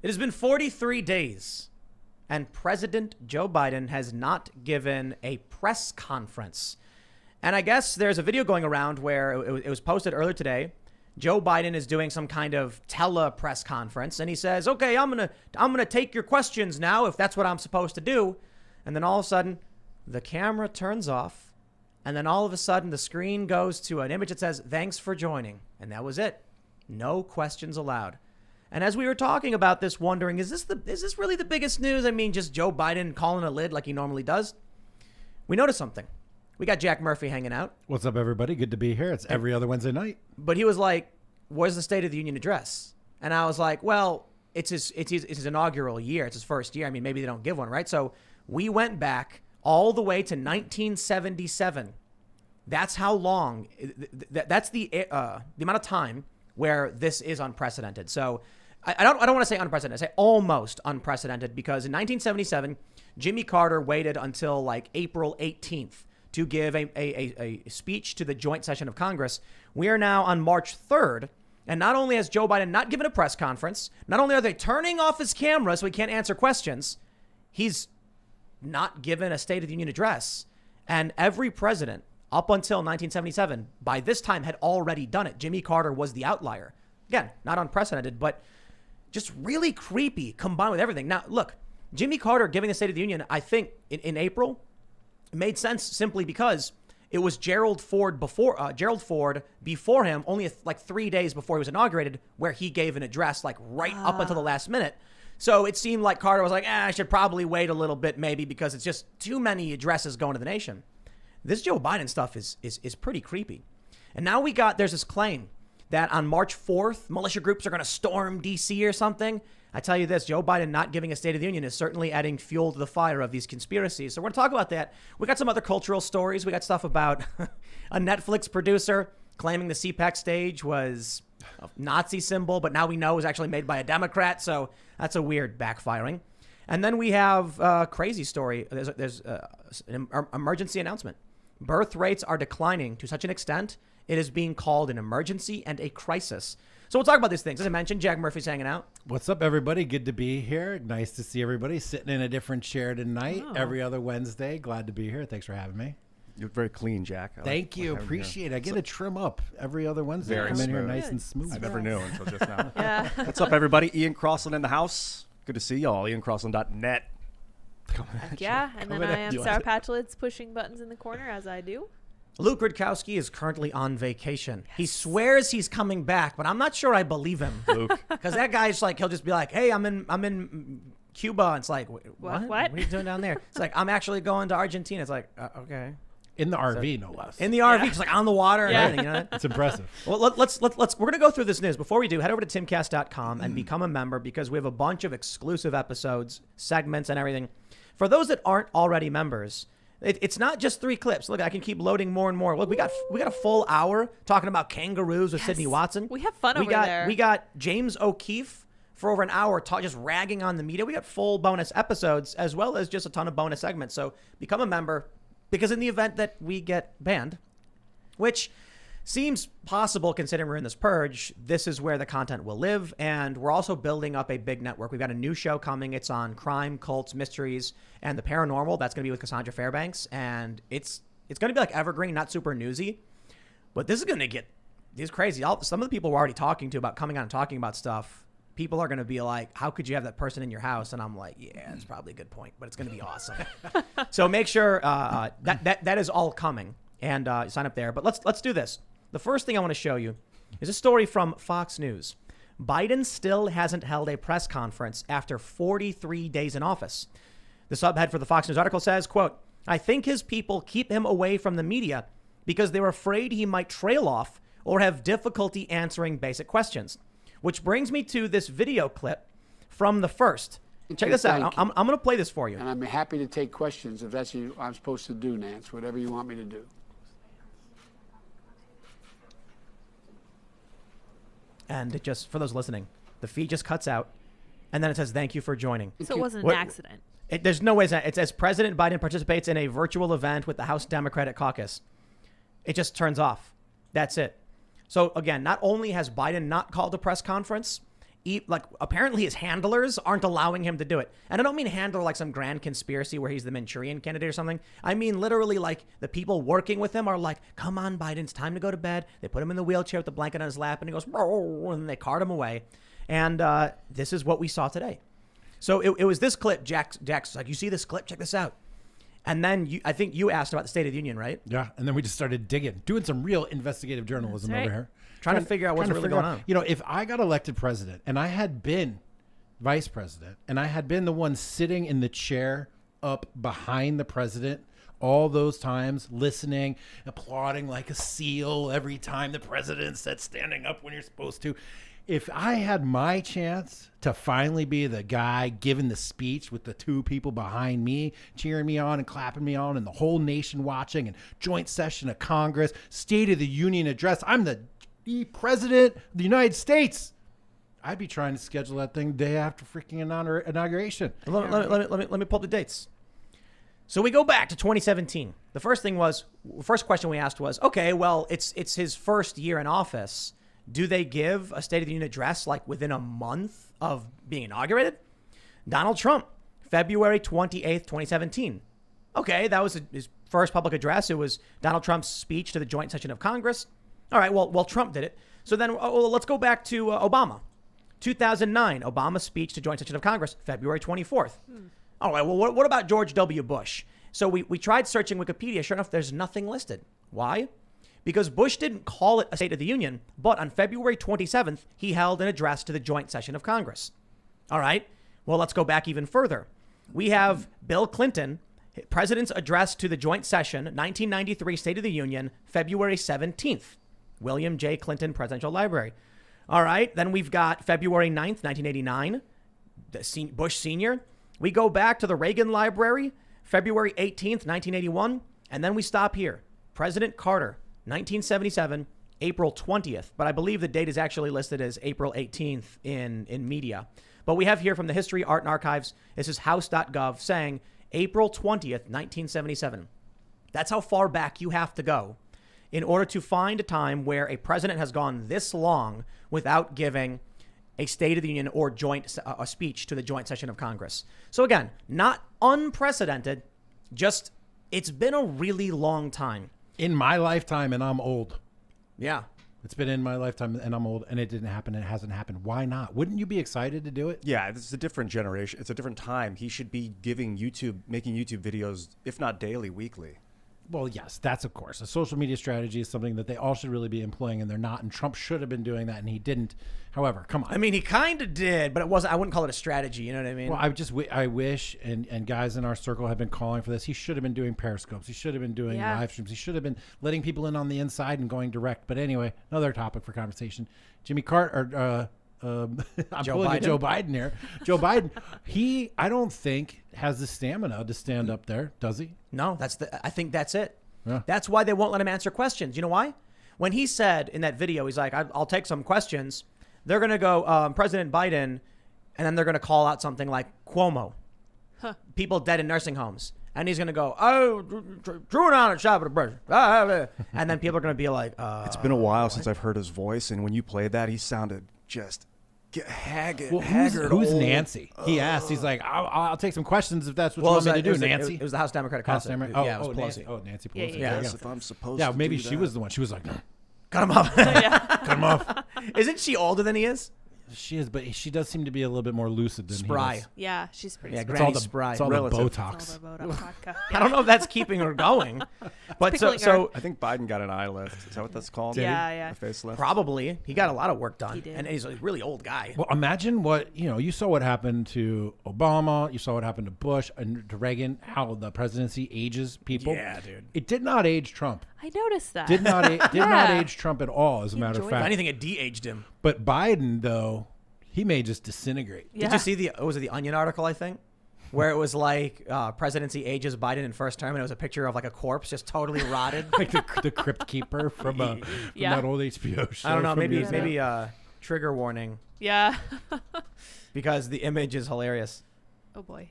It has been 43 days, and President Joe Biden has not given a press conference. And I guess there's a video going around where it was posted earlier today. Joe Biden is doing some kind of press conference, and he says, okay, I'm gonna take your questions now, if that's what I'm supposed to do. And then all of a sudden, the camera turns off, and then all of a sudden, the screen goes to an image that says, thanks for joining. And that was it. No questions allowed. And as we were talking about this, wondering, is this really the biggest news? I mean, just Joe Biden calling a lid like he normally does? We noticed something. We got Jack Murphy hanging out. What's up, everybody? Good to be here. It's every other Wednesday night. But he was like, where's the State of the Union address? And I was like, well, it's his inaugural year. It's his first year. I mean, maybe they don't give one, right? So we went back all the way to 1977. That's how long. That's the amount of time where this is unprecedented. So I don't want to say unprecedented. I say almost unprecedented, because in 1977, Jimmy Carter waited until like April 18th to give a speech to the joint session of Congress. We are now on March 3rd. And not only has Joe Biden not given a press conference, not only are they turning off his camera so he can't answer questions, he's not given a State of the Union address. And every president up until 1977, by this time, had already done it. Jimmy Carter was the outlier. Again, not unprecedented, but just really creepy combined with everything. Now, look, Jimmy Carter giving the State of the Union, I think in April, made sense simply because it was Gerald Ford before him, only like 3 days before he was inaugurated, where he gave an address like right up until the last minute. So it seemed like Carter was like, I should probably wait a little bit maybe, because it's just too many addresses going to the nation. This Joe Biden stuff is pretty creepy. And now there's this claim that on March 4th, militia groups are going to storm D.C. or something. I tell you this, Joe Biden not giving a State of the Union is certainly adding fuel to the fire of these conspiracies. So we're going to talk about that. We got some other cultural stories. We got stuff about a Netflix producer claiming the CPAC stage was a Nazi symbol, but now we know it was actually made by a Democrat. So that's a weird backfiring. And then we have a crazy story. There's an emergency announcement. Birth rates are declining to such an extent, it is being called an emergency and a crisis. So we'll talk about these things. As I mentioned, Jack Murphy's hanging out. What's up, everybody? Good to be here. Nice to see everybody sitting in a different chair tonight. Oh. Every other Wednesday. Glad to be here. Thanks for having me. You're very clean, Jack. Thank you. Appreciate it. I get to trim up every other Wednesday. Very I'm in here smooth. nice and smooth. I never knew until just now. Yeah. What's up, everybody? Ian Crossland in the house. Good to see y'all. IanCrossland.net. Yeah, and then I am Sarah Patchlitz pushing buttons in the corner, as I do. Luke Rudkowski is currently on vacation. Yes. He swears he's coming back, but I'm not sure I believe him. Luke. Because that guy's like, he'll just be like, hey, I'm in Cuba. And it's like, what? What are you doing down there? It's like, I'm actually going to Argentina. It's like, okay. In the RV, no less. In the RV, just like on the water and everything. You know? It's impressive. Well, let's we're going to go through this news. Before we do, head over to timcast.com and become a member, because we have a bunch of exclusive episodes, segments, and everything. For those that aren't already members, it's not just 3 clips. Look, I can keep loading more and more. Look, we got a full hour talking about kangaroos with Sydney Watson. We have fun over there. We got James O'Keefe for over an hour just ragging on the media. We got full bonus episodes as well as just a ton of bonus segments. So become a member, because in the event that we get banned, which seems possible considering we're in this purge, this is where the content will live. And we're also building up a big network. We've got a new show coming. It's on crime, cults, mysteries, and the paranormal. That's going to be with Cassandra Fairbanks. And it's going to be like evergreen, not super newsy. But this is going to get crazy. Some of the people we're already talking to about coming on and talking about stuff, people are going to be like, how could you have that person in your house? And I'm like, yeah, that's probably a good point, but it's going to be awesome. So make sure that is all coming, and sign up there. But let's do this. The first thing I want to show you is a story from Fox News. Biden still hasn't held a press conference after 43 days in office. The subhead for the Fox News article says, quote, I think his people keep him away from the media because they're afraid he might trail off or have difficulty answering basic questions. Which brings me to this video clip from the first. Check this out. I'm going to play this for you. And I'm happy to take questions if that's what I'm supposed to do, Nance, whatever you want me to do. And it just, for those listening, the feed just cuts out, and then it says, thank you for joining. So it wasn't an accident. There's no way it says President Biden participates in a virtual event with the House Democratic Caucus. It just turns off. That's it. So again, not only has Biden not called a press conference, like apparently his handlers aren't allowing him to do it. And I don't mean handler like some grand conspiracy where he's the Manchurian candidate or something. I mean literally like the people working with him are like, come on, Biden, it's time to go to bed. They put him in the wheelchair with the blanket on his lap and he goes, and they cart him away. And this is what we saw today. So it was this clip. Jack's like, you see this clip? Check this out. And then I think you asked about the State of the Union, right? Yeah. And then we just started digging, doing some real investigative journalism over here. Trying to figure out what's really going on. You know, if I got elected president and I had been vice president and I had been the one sitting in the chair up behind the president all those times, listening, applauding like a seal every time the president said standing up when you're supposed to. If I had my chance to finally be the guy giving the speech with the two people behind me, cheering me on and clapping me on and the whole nation watching and joint session of Congress, State of the Union address, I'm the president of the United States. I'd be trying to schedule that thing day after freaking inauguration. Let me pull up the dates. So we go back to 2017. The first question we asked was, okay, well, it's his first year in office. Do they give a State of the Union address like within a month of being inaugurated? Donald Trump, February 28th, 2017. Okay, that was his first public address. It was Donald Trump's speech to the joint session of Congress. All right, well, Trump did it. So then let's go back to Obama. 2009, Obama's speech to joint session of Congress, February 24th. All right, well, what about George W. Bush? So we tried searching Wikipedia. Sure enough, there's nothing listed. Why? Because Bush didn't call it a State of the Union, but on February 27th, he held an address to the joint session of Congress. All right, well, let's go back even further. We have Bill Clinton, President's address to the joint session, 1993 State of the Union, February 17th. William J. Clinton Presidential Library. All right. Then we've got February 9th, 1989, Bush Sr. We go back to the Reagan Library, February 18th, 1981. And then we stop here. President Carter, 1977, April 20th. But I believe the date is actually listed as April 18th in media. But we have here from the History, Art, and Archives, this is house.gov saying April 20th, 1977. That's how far back you have to go in order to find a time where a president has gone this long without giving a State of the Union or a speech to the joint session of Congress. So again, not unprecedented, just it's been a really long time. In my lifetime, and I'm old. Yeah. It's been in my lifetime, and I'm old, and it didn't happen, and it hasn't happened. Why not? Wouldn't you be excited to do it? Yeah, this is a different generation. It's a different time. He should be making YouTube videos, if not daily, weekly. Well, yes, that's of course. A social media strategy is something that they all should really be employing, and they're not. And Trump should have been doing that, and he didn't. However, come on. I mean, he kind of did, but it wasn't. I wouldn't call it a strategy. You know what I mean? Well, I wish, and guys in our circle have been calling for this. He should have been doing periscopes. He should have been doing live streams. He should have been letting people in on the inside and going direct. But anyway, another topic for conversation. Jimmy Carter. I'm pulling Joe Biden here. Joe Biden, I don't think has the stamina to stand up there, does he? No, I think that's it. Yeah. That's why they won't let him answer questions. You know why? When he said in that video, he's like, I'll take some questions. They're going to go, President Biden, and then they're going to call out something like Cuomo. People dead in nursing homes. And he's going to go, true and honest shot of the president. And then people are going to be like, it's been a while since I've heard his voice. And when you played that, he sounded just haggard. Who's Nancy? He asked. He's like, I'll take some questions if that's what you want me to do, Nancy. It was the House Democratic House Caucus. Democrat. Yeah, it was Pelosi. Nancy Pelosi. Yeah. If I'm supposed Yeah, to maybe do she that. was the one. She was like, no. Cut him off. Cut him off. Isn't she older than he is? She is, but she does seem to be a little bit more lucid than Spry. he is. Yeah, she's pretty Yeah, spry. Granny Spry. It's all Relative. the All Botox. the Botox vodka. I don't know if that's keeping her going. But pickling so I think Biden got an eye lift. Is that what that's called? Yeah. A facelift? probably he got a lot of work done. He did. And he's a really old guy. Well, imagine what, you saw what happened to Obama. You saw what happened to Bush and to Reagan, how the presidency ages people. Yeah, dude. It did not age Trump. I noticed that. Did not age Trump at all, as a matter of enjoyed fact. If anything, it de-aged him. But Biden, though, he may just disintegrate. Yeah. Did you see was it the Onion article, I think? Where it was like presidency ages Biden in first term, and it was a picture of like a corpse just totally rotted. Like the Crypt Keeper from that old HBO show. I don't know, from maybe years ago. maybe trigger warning Yeah. because the image is hilarious. Oh boy.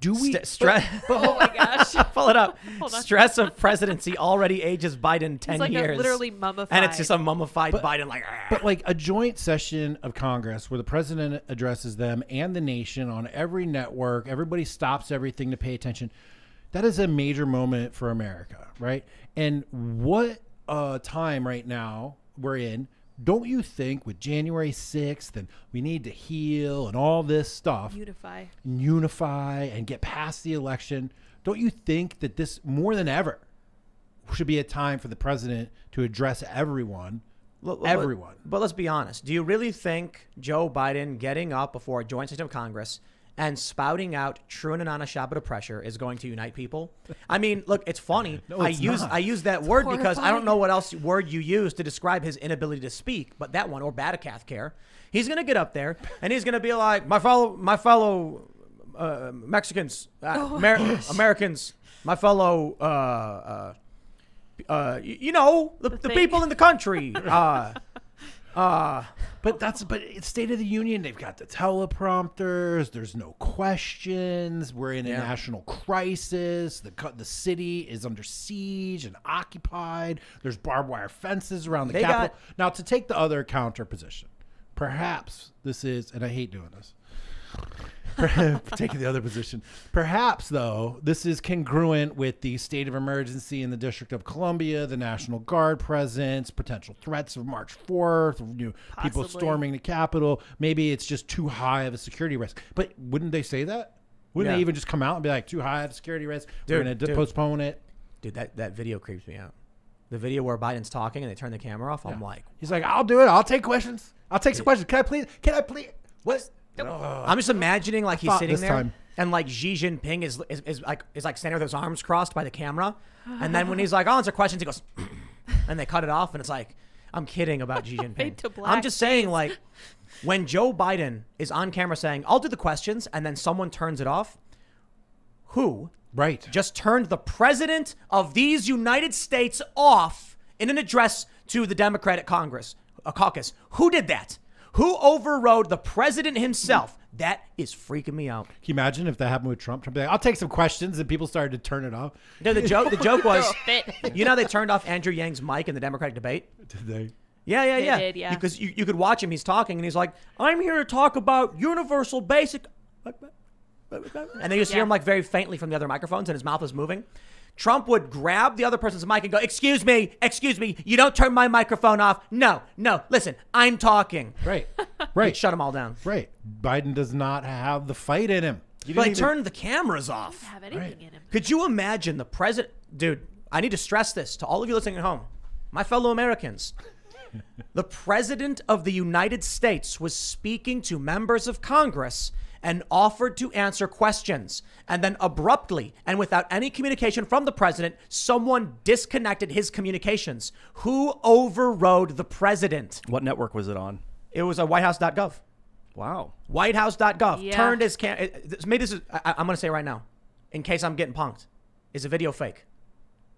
Do we? Stress. Oh my gosh. Pull it up. Hold on. Stress of presidency already ages Biden 10 He's like years. literally mummified. And it's just a mummified Biden like. But like a joint session of Congress where the president addresses them and the nation on every network, everybody stops everything to pay attention. That is a major moment for America, right? And what time right now we're in, don't you think with January 6th and we need to heal and all this stuff, unify and get past the election, don't you think that this more than ever should be a time for the president to address everyone? Everyone. But let's be honest. Do you really think Joe Biden getting up before a joint session of Congress and spouting out true and anonymous Shabbat pressure is going to unite people? I mean, look, it's funny. No, I it's use not. that word because I don't horrifying. know what else word you use to describe his inability to speak, but that one, or Batakath care. He's going to get up there and he's going to be like, my fellow Mexicans, Americans, my fellow, the people in the country. But it's State of the Union. They've got the teleprompters. There's no questions. We're in a national crisis. The city is under siege and occupied. There's barbed wire fences around the Capitol. Now, to take the other counter position, perhaps this is, and I hate doing this, taking the other position. Perhaps, though, this is congruent with the state of emergency in the District of Columbia, the National Guard presence, potential threats of March 4th, people storming the Capitol. Maybe it's just too high of a security risk. But wouldn't they say that? Wouldn't they even just come out and be like, too high of a security risk? We're going to postpone it. Dude, that video creeps me out. The video where Biden's talking and they turn the camera off. I'm like, he's like, I'll do it. I'll take questions. I'll take some questions. Can I please? What? I'm just imagining like he's sitting there time. and like Xi Jinping is like standing with his arms crossed by the camera, and then when he's like, "I'll answer questions," he goes, and they cut it off, and it's like, I'm kidding about Xi Jinping. Fade to black I'm just saying, like, when Joe Biden is on camera saying, "I'll do the questions," and then someone turns it off, who just turned the president of these United States off in an address to the Democratic caucus? Who did that? Who overrode the president himself? That is freaking me out. Can you imagine if that happened with Trump? Trump would be like, I'll take some questions, and people started to turn it off. No, the joke was, you know, they turned off Andrew Yang's mic in the Democratic debate. Did they? Yeah. They did, yeah. Because you could watch him. He's talking, and he's like, "I'm here to talk about universal basic," and then you just hear him like very faintly from the other microphones, and his mouth is moving. Trump would grab the other person's mic and go, excuse me, you don't turn my microphone off. No, listen, I'm talking. Right. He'd shut them all down. Right. Biden does not have the fight in him. But he turned the cameras off. Have anything in him. Could you imagine the president? Dude, I need to stress this to all of you listening at home, my fellow Americans. The president of the United States was speaking to members of Congress and offered to answer questions. And then abruptly and without any communication from the president, someone disconnected his communications. Who overrode the president? What network was it on? It was a whitehouse.gov. Wow. Whitehouse.gov. Yeah. Turned his maybe this is, I'm going to say it right now, in case I'm getting punked. Is a video fake?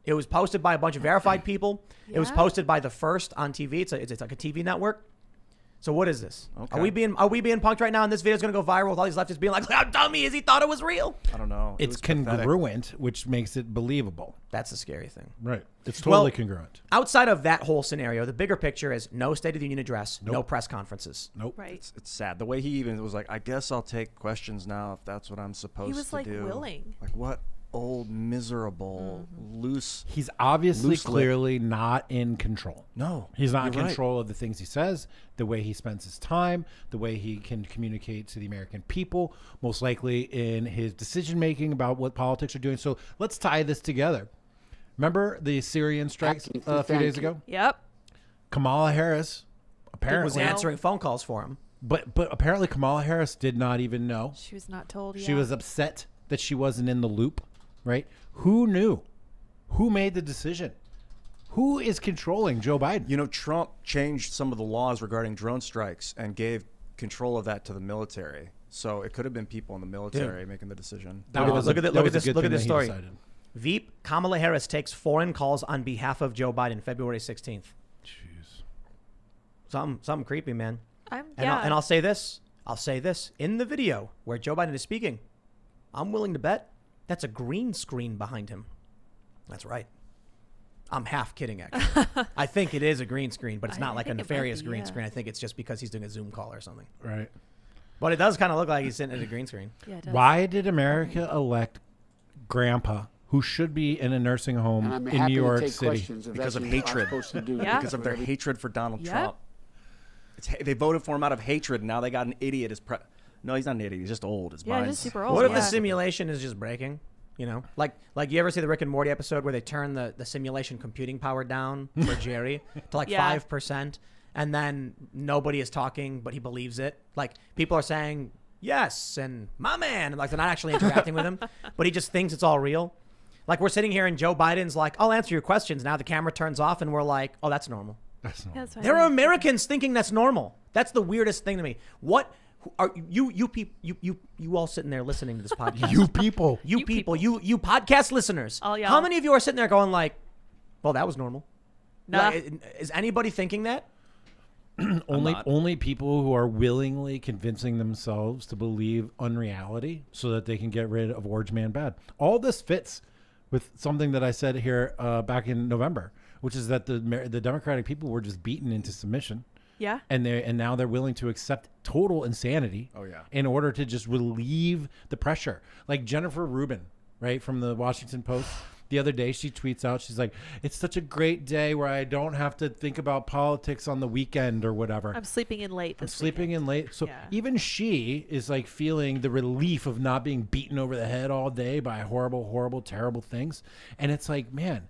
It was posted by a bunch of verified people. It was posted by The First on TV. It's like a TV network. So what is this? Okay. Are we being punked right now? And this video is going to go viral with all these leftists being like, "How dumb he is! He thought it was real." I don't know. It's congruent, which makes it believable. That's the scary thing. Right. It's totally congruent. Outside of that whole scenario, the bigger picture is no State of the Union address, no press conferences. Nope. Right. It's sad. The way he even was like, I guess I'll take questions now if that's what I'm supposed to do. He was like willing. Like what old, miserable, loose. He's obviously Loose lip. clearly not in control. No. He's not in you're right. control of the things he says, the way he spends his time, the way he can communicate to the American people, most likely in his decision making about what politics are doing. So let's tie this together. Remember the Syrian strikes a few days ago? Yep. Kamala Harris apparently Was answering phone calls for him. But apparently Kamala Harris did not even know. She was not told yet. She was upset that she wasn't in the loop, right? Who knew? Who made the decision? Who is controlling Joe Biden? You know, Trump changed some of the laws regarding drone strikes and gave control of that to the military. So it could have been people in the military making the decision. Look at this story. Decided. Veep, Kamala Harris takes foreign calls on behalf of Joe Biden, February 16th. Jeez. Something creepy, man. I'm And I'll say this in the video where Joe Biden is speaking. I'm willing to bet that's a green screen behind him. That's right. I'm half kidding, actually. I think it is a green screen, but it's not like a nefarious green screen. I think it's just because he's doing a Zoom call or something. Right. But it does kind of look like he's sitting at a green screen. Yeah, it does. Why did America elect Grandpa, who should be in a nursing home And I'm in happy New to York take City? questions if Because that's of what I'm hatred. supposed to do. Yeah. Because of their hatred for Donald Yep. Trump. They voted for him out of hatred, and now they got an idiot as No, he's not an idiot. He's just old. His Yeah, mind's- just super old. What if yeah. the simulation is just breaking? You know, like you ever see the Rick and Morty episode where they turn the simulation computing power down for Jerry to like Yeah. 5%, and then nobody is talking, but he believes it. Like people are saying yes and my man, and like they're not actually interacting with him, but he just thinks it's all real. Like we're sitting here and Joe Biden's like, I'll answer your questions. Now the camera turns off and we're like, oh, that's normal. That's not. Yeah, that's fine. There are Americans thinking that's normal. That's the weirdest thing to me. What are you people? You all sitting there listening to this podcast? You people. You people, you podcast listeners. All y'all. How many of you are sitting there going like, well, that was normal? Nah. Like, is anybody thinking that? Only people who are willingly convincing themselves to believe unreality so that they can get rid of Orange Man Bad. All this fits with something that I said here back in November, which is that the Democratic people were just beaten into submission. Yeah. And now they're willing to accept total insanity in order to just relieve the pressure. Like Jennifer Rubin, right, from the Washington Post, the other day she tweets out, she's like, it's such a great day where I don't have to think about politics on the weekend or whatever. I'm sleeping in late. I'm sleeping in late. So Yeah. even she is like feeling the relief of not being beaten over the head all day by horrible, horrible, terrible things. And it's like, man,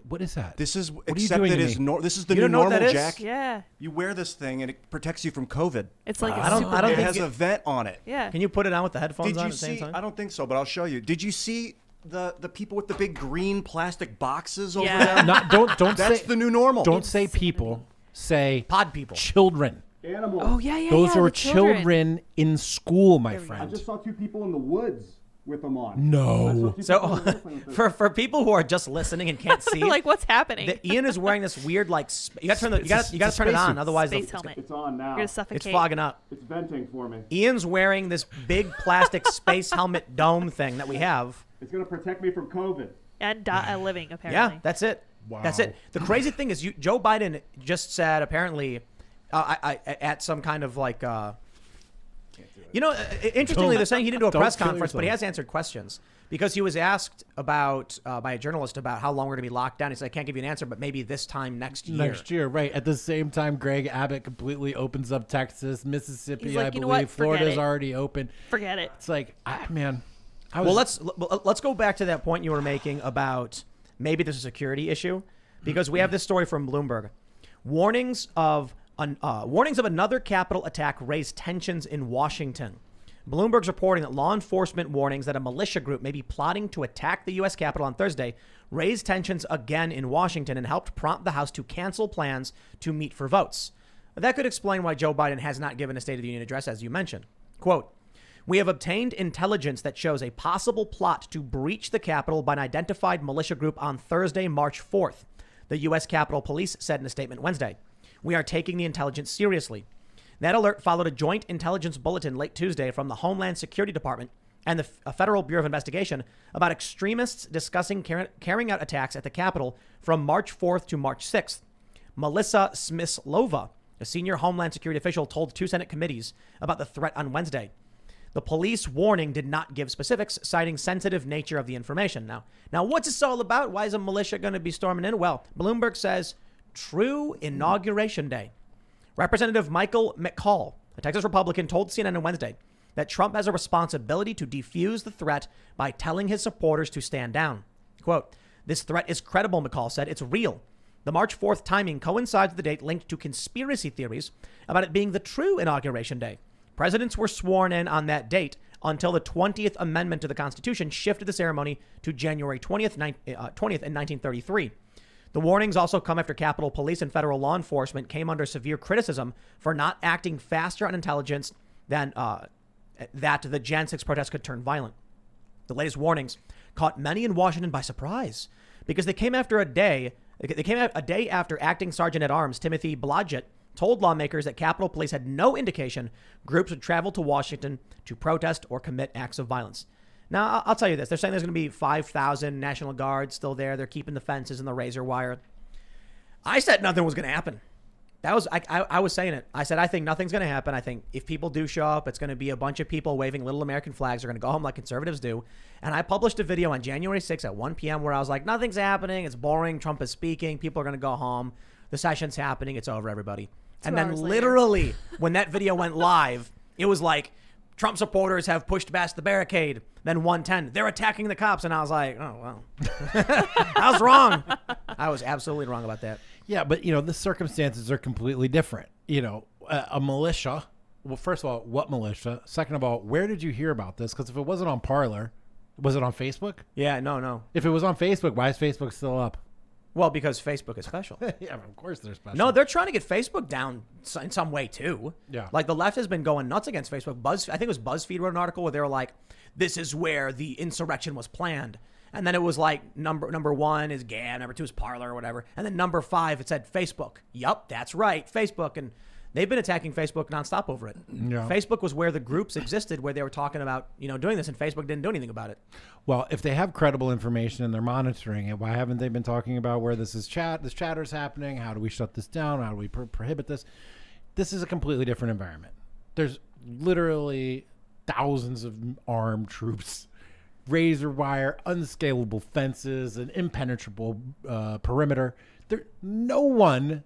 what is that? This is What are you accepted doing to as me? this is the You new don't know what normal, that is? Jack. Yeah. You wear this thing and it protects you from COVID. It's like I don't It think has a vent on it. Yeah. Can you put it on with the headphones Did on you at the same see? time? I don't think so, but I'll show you. Did you see the people with the big green plastic boxes over Yeah. there? Not, don't That's say the new normal. Don't say people. Say Pod people. children. Animals. Oh yeah, yeah. Those yeah, are the children in school, my There we go. I friend. just saw 2 people in the woods with them on. No. So for people who are just listening and can't see, like what's happening? Ian is wearing this weird like you got to turn the, you got to turn it on, spacesuit. otherwise Space it's helmet. It's on now. You're gonna suffocate. fogging up. It's venting for me. Ian's wearing this big plastic space helmet dome thing that we have. It's going to protect me from COVID. And living apparently. Yeah, that's it. Wow. That's it. The crazy thing is, Joe Biden just said apparently, at some kind of like, interestingly, they're saying he didn't do a Don't press kill conference, but he yourself. has answered questions because he was asked about by a journalist about how long we're going to be locked down. He said, "I can't give you an answer, but maybe this time next year." Next year, right. At the same time, Greg Abbott completely opens up Texas, Mississippi, He's like, I "You know believe. what? Forget Florida's it." already open. Forget it. It's like, man. Well, let's go back to that point you were making about maybe there's a security issue, because we have this story from Bloomberg. Warnings of another Capitol attack raise tensions in Washington. Bloomberg's reporting that law enforcement warnings that a militia group may be plotting to attack the U.S. Capitol on Thursday raised tensions again in Washington and helped prompt the House to cancel plans to meet for votes. That could explain why Joe Biden has not given a State of the Union address, as you mentioned. Quote, "We have obtained intelligence that shows a possible plot to breach the Capitol by an identified militia group on Thursday, March 4th, the U.S. Capitol Police said in a statement Wednesday. We are taking the intelligence seriously. That alert followed a joint intelligence bulletin late Tuesday from the Homeland Security Department and the Federal Bureau of Investigation about extremists discussing carrying out attacks at the Capitol from March 4th to March 6th. Melissa Smyslova, a senior Homeland Security official, told 2 Senate committees about the threat on Wednesday. The police warning did not give specifics, citing sensitive nature of the information. Now, what's this all about? Why is a militia going to be storming in? Well, Bloomberg says, true Inauguration Day. Representative Michael McCall, a Texas Republican, told CNN on Wednesday that Trump has a responsibility to defuse the threat by telling his supporters to stand down. Quote, "This threat is credible," McCall said. "It's real. The March 4th timing coincides with the date linked to conspiracy theories about it being the true Inauguration Day. Presidents were sworn in on that date until the 20th Amendment to the Constitution shifted the ceremony to January 20th in 1933. The warnings also come after Capitol Police and federal law enforcement came under severe criticism for not acting faster on intelligence than that the Jan 6 protests could turn violent. The latest warnings caught many in Washington by surprise because they came a day after Acting Sergeant at Arms Timothy Blodgett told lawmakers that Capitol Police had no indication groups would travel to Washington to protest or commit acts of violence. Now, I'll tell you this. They're saying there's going to be 5,000 National Guards still there. They're keeping the fences and the razor wire. I said nothing was going to happen. That was I was saying it. I said I think nothing's going to happen. I think if people do show up, it's going to be a bunch of people waving little American flags. They're going to go home like conservatives do. And I published a video on January 6th at 1 p.m. where I was like, nothing's happening. It's boring. Trump is speaking. People are going to go home. The session's happening. It's over, everybody. And then literally when that video went live, it was like, Trump supporters have pushed past the barricade. Then 110, they're attacking the cops. And I was like, oh, well, I was wrong. I was absolutely wrong about that. Yeah, but, the circumstances are completely different. A militia. Well, first of all, what militia? Second of all, where did you hear about this? Because if it wasn't on Parler, was it on Facebook? Yeah, no. If it was on Facebook, why is Facebook still up? Well, because Facebook is special. Yeah, of course they're special. No, they're trying to get Facebook down in some way, too. Yeah. Like, the left has been going nuts against Facebook. I think it was BuzzFeed wrote an article where they were like, this is where the insurrection was planned. And then it was like number one is Gab, number two is Parler or whatever. And then number 5, it said Facebook. Yup, that's right, Facebook. And they've been attacking Facebook nonstop over it. Yeah. Facebook was where the groups existed, where they were talking about, doing this, and Facebook didn't do anything about it. Well, if they have credible information and they're monitoring it, why haven't they been talking about where this chatter's happening? How do we shut this down? How do we prohibit this? This is a completely different environment. There's literally thousands of armed troops, razor wire, unscalable fences, an impenetrable perimeter. No one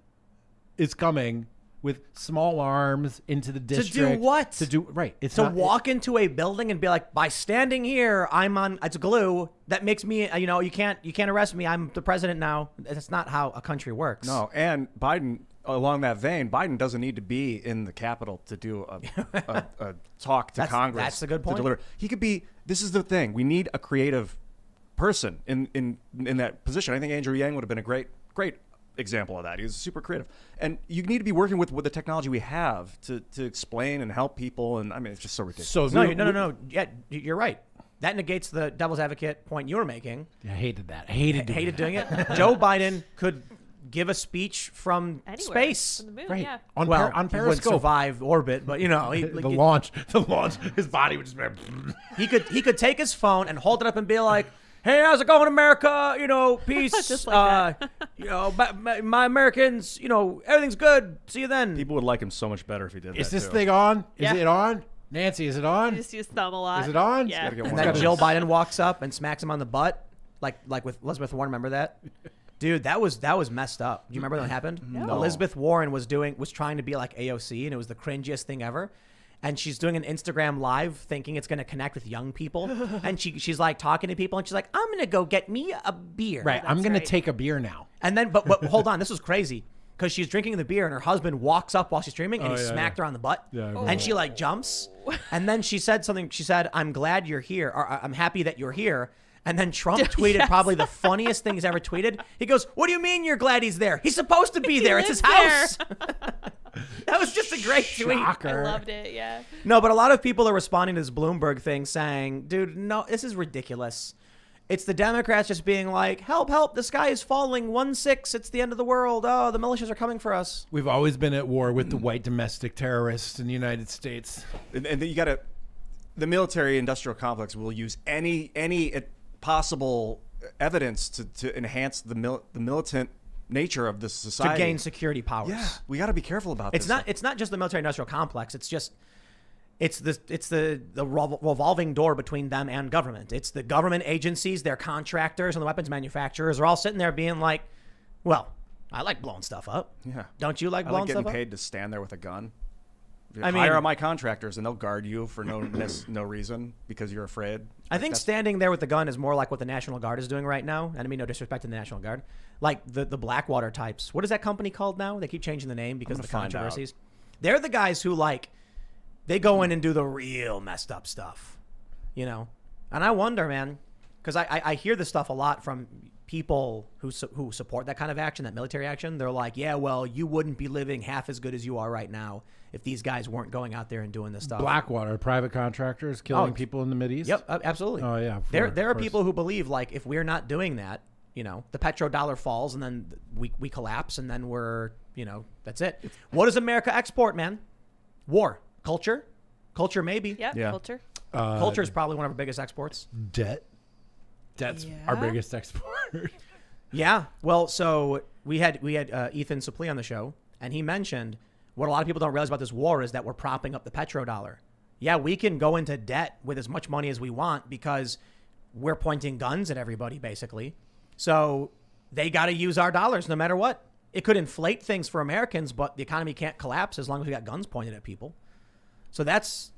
is coming with small arms into the district. To do what? Right. It's to walk into a building and be like, by standing here, it's glue. That makes me, you can't arrest me. I'm the president now. That's not how a country works. No, and Biden, along that vein, Biden doesn't need to be in the Capitol to do a talk to Congress. That's a good point. To deliver. He could be. This is the thing. We need a creative person in that position. I think Andrew Yang would have been a great example of that. He was super creative, and you need to be working with the technology we have to explain and help people. And I mean, it's just so ridiculous. So no. Yeah, you're right. That negates the devil's advocate point you were making. I hated that. I hated doing it. Joe Biden could give a speech from space, from the moon, right? Yeah. On he wouldn't Periscope. survive orbit, but the launch, his body would just be. he could take his phone and hold it up and be like, "Hey, how's it going, America? Peace. Just like my Americans. Everything's good. See you then." People would like him so much better if he did that. Is this too. thing on? Is Yeah. it on? Nancy, is it on? You just use thumb a lot. Is it on? Yeah. Gotta get And one then of Jill those. Biden walks up and smacks him on the butt, like with Elizabeth Warren. Remember that? Dude, that was messed up. Do you remember that happened? No. Elizabeth Warren was trying to be like AOC, and it was the cringiest thing ever. And she's doing an Instagram live thinking it's going to connect with young people. And she's like talking to people, and she's like, I'm going to go get me a beer. Right. I'm That's going to right. take a beer now. And then, but hold on, this was crazy. Because she's drinking the beer and her husband walks up while she's streaming and he smacked her on the butt. Yeah, I remember and she like jumps. And then she said something. She said, I'm glad you're here. Or I'm happy that you're here. And then Trump tweeted Yes. probably the funniest thing he's ever tweeted. He goes, what do you mean you're glad he's there? He's supposed to be there. It's his lives house. That was just a great tweet. Shocker. I loved it. Yeah. No, but a lot of people are responding to this Bloomberg thing saying, dude, no, this is ridiculous. It's the Democrats just being like, help, help, the sky is falling, 1-6, it's the end of the world. Oh, the militias are coming for us. We've always been at war with the white domestic terrorists in the United States. And then you got to. The military-industrial complex will use any possible evidence to enhance the militant nature of this society. To gain security powers. Yeah, we got to be careful about this. It's not just the military-industrial complex. It's just it's the revolving door between them and government. It's the government agencies, their contractors, and the weapons manufacturers are all sitting there being like, "Well, I like blowing stuff up. Yeah. Don't you like I blowing like getting stuff up?" paid to stand there with a gun. I mean- Hire my contractors and they'll guard you for no reason because you're afraid. I think standing there with the gun is more like what the National Guard is doing right now. And I mean, no disrespect to the National Guard. Like the Blackwater types. What is that company called now? They keep changing the name because of the gonna find out. controversies. They're the guys who they go in and do the real messed up stuff, And I wonder, man, because I hear this stuff a lot from people who support that kind of action, that military action. They're like, yeah, well, you wouldn't be living half as good as you are right now if these guys weren't going out there and doing this stuff. Blackwater, private contractors killing people in the Mideast. Yep, absolutely. Oh, yeah. There are people who believe if we're not doing that, the petrodollar falls and then we collapse and then we're, that's it. What does America export, man? War. Culture, maybe. Yep. Yeah. Culture. Culture is probably one of our biggest exports. Debt. Debt's our biggest export. Yeah. Well, so we had Ethan Suplee on the show, and he mentioned what a lot of people don't realize about this war is that we're propping up the petrodollar. Yeah, we can go into debt with as much money as we want because we're pointing guns at everybody, basically. So they got to use our dollars no matter what. It could inflate things for Americans, but the economy can't collapse as long as we got guns pointed at people. So that's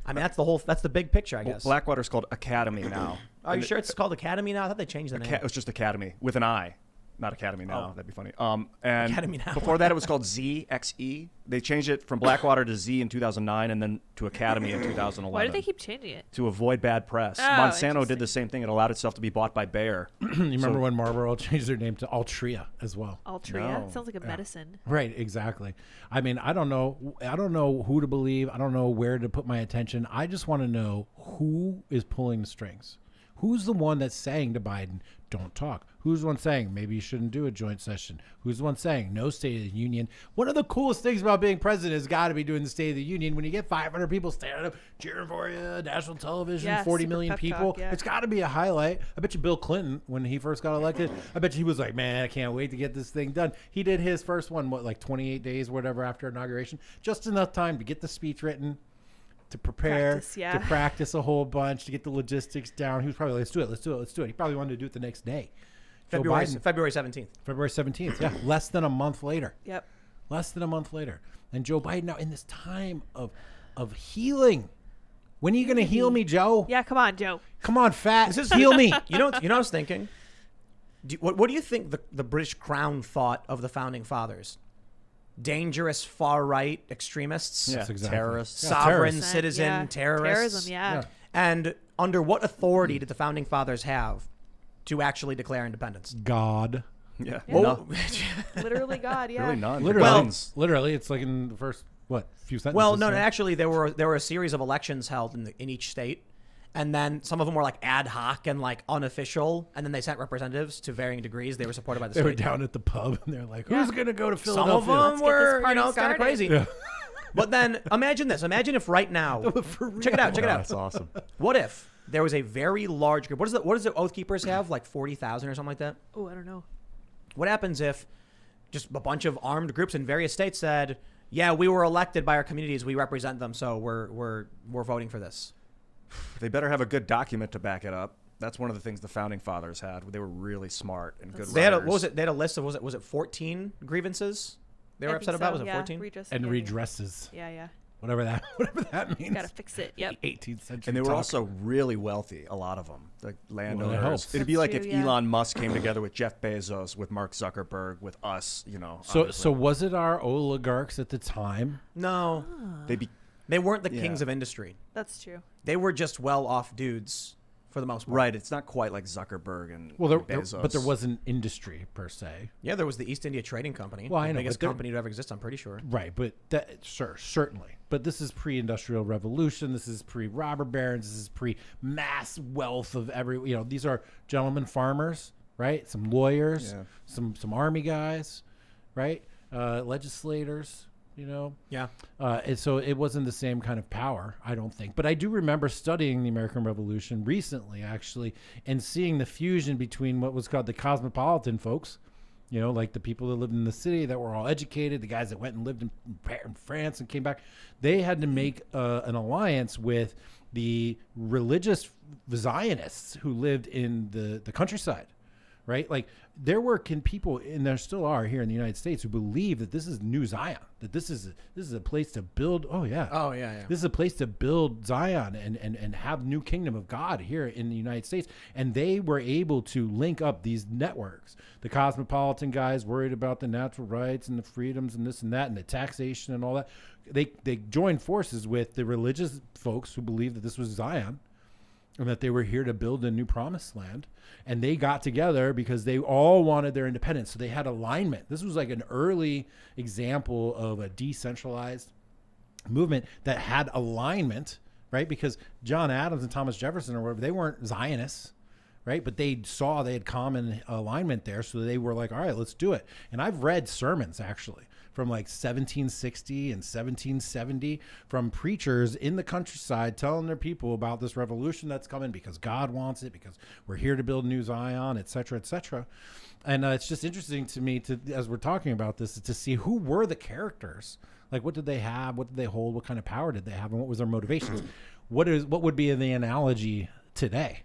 the big picture, I guess. Blackwater's called Academy now. Are you sure it's called Academy now? I thought they changed the name. It was just Academy with an I. Not Academy now. That'd be funny. And Academy now. Before that, it was called ZXE. They changed it from Blackwater to Z in 2009 and then to Academy in 2011. Why did they keep changing it? To avoid bad press. Oh, Monsanto did the same thing. It allowed itself to be bought by Bayer. You remember when Marlboro changed their name to Altria as well? Altria? No. Sounds like a medicine. Right, exactly. I mean, I don't know who to believe. I don't know where to put my attention. I just want to know who is pulling the strings. Who's the one that's saying to Biden, don't talk? Who's the one saying maybe you shouldn't do a joint session? Who's the one saying no State of the Union? One of the coolest things about being president has got to be doing the State of the Union. When you get 500 people standing up cheering for you, national television, 40 million people, it's got to be a highlight. I bet you Bill Clinton, when he first got elected, I bet you he was like, man, I can't wait to get this thing done. He did his first one, 28 days or whatever after inauguration, just enough time to get the speech written, to prepare, to practice a whole bunch, to get the logistics down. He was probably, let's do it. He probably wanted to do it the next day. February 17th. February 17th, yeah. Less than a month later. Yep. Less than a month later. And Joe Biden now in this time of healing. When are you going to heal me, Joe? Yeah, come on, Joe. Come on, fat. Heal me. You know what I was thinking? What do you think the British Crown thought of the Founding Fathers? Dangerous far-right extremists? Yeah, exactly. terrorists. Yeah, Sovereign terrorists. citizen terrorists? Terrorism, yeah. And under what authority did the Founding Fathers have to actually declare independence? God. Yeah. Well, Literally God, yeah. Really none. Literally, it's like in the first, few sentences. well, no, actually, there were a series of elections held in each state. And then some of them were like ad hoc and like unofficial. And then they sent representatives to varying degrees. They were supported by the They state. were down at the pub and they're like, who's going to go to Philadelphia? Some of them were, party kind of started. crazy. Yeah. But then imagine this. Imagine if right now, check it out. That's awesome. What if there was a very large group? What does the Oath Keepers have? Like 40,000 or something like that? Oh, I don't know. What happens if just a bunch of armed groups in various states said, yeah, we were elected by our communities. We represent them. So we're voting for this. They better have a good document to back it up. That's one of the things the Founding Fathers had. They were really smart and good They had writers. they had a list of, was it 14 grievances they were upset about? Was it 14? And redresses. Yeah. Whatever that means. Gotta fix it. Yep. 18th century. And they were talk. also really wealthy, a lot of them. Like landowners. helps. It'd be That's like true, if yeah. Elon Musk came together with Jeff Bezos, with Mark Zuckerberg, with us, So obviously. was it our oligarchs at the time? No. They weren't the kings of industry. That's true. They were just well-off dudes for the most part. Right. It's not quite like Zuckerberg and Bezos. But there wasn't industry per se. Yeah, there was the East India Trading Company. Well, I the know, biggest but company to ever exist, I'm pretty sure. Right, but certainly. But this is pre-industrial revolution. This is pre-robber barons. This is pre-mass wealth of these are gentlemen farmers, right? Some lawyers, some army guys, right? Legislators. Yeah. And so it wasn't the same kind of power, I don't think. But I do remember studying the American Revolution recently, actually, and seeing the fusion between what was called the cosmopolitan folks, like the people that lived in the city that were all educated, the guys that went and lived in France and came back. They had to make an alliance with the religious Zionists who lived in the countryside. Right? Like there were people, and there still are here in the United States, who believe that this is New Zion, that this is a place to build. Oh yeah. This is a place to build Zion and have new kingdom of God here in the United States. And they were able to link up these networks. The cosmopolitan guys worried about the natural rights and the freedoms and this and that and the taxation and all that. They joined forces with the religious folks who believed that this was Zion, and that they were here to build a new promised land. And they got together because they all wanted their independence. So they had alignment. This was like an early example of a decentralized movement that had alignment, right? Because John Adams and Thomas Jefferson or whatever, they weren't Zionists, right? But they saw they had common alignment there, so they were like, all right, let's do it. And I've read sermons actually from like 1760 and 1770 from preachers in the countryside telling their people about this revolution that's coming because God wants it, because we're here to build New Zion, et cetera, et cetera. And it's just interesting to me, as we're talking about this, to see who were the characters. Like, what did they have? What did they hold? What kind of power did they have? And what was their motivations? What would be the analogy today?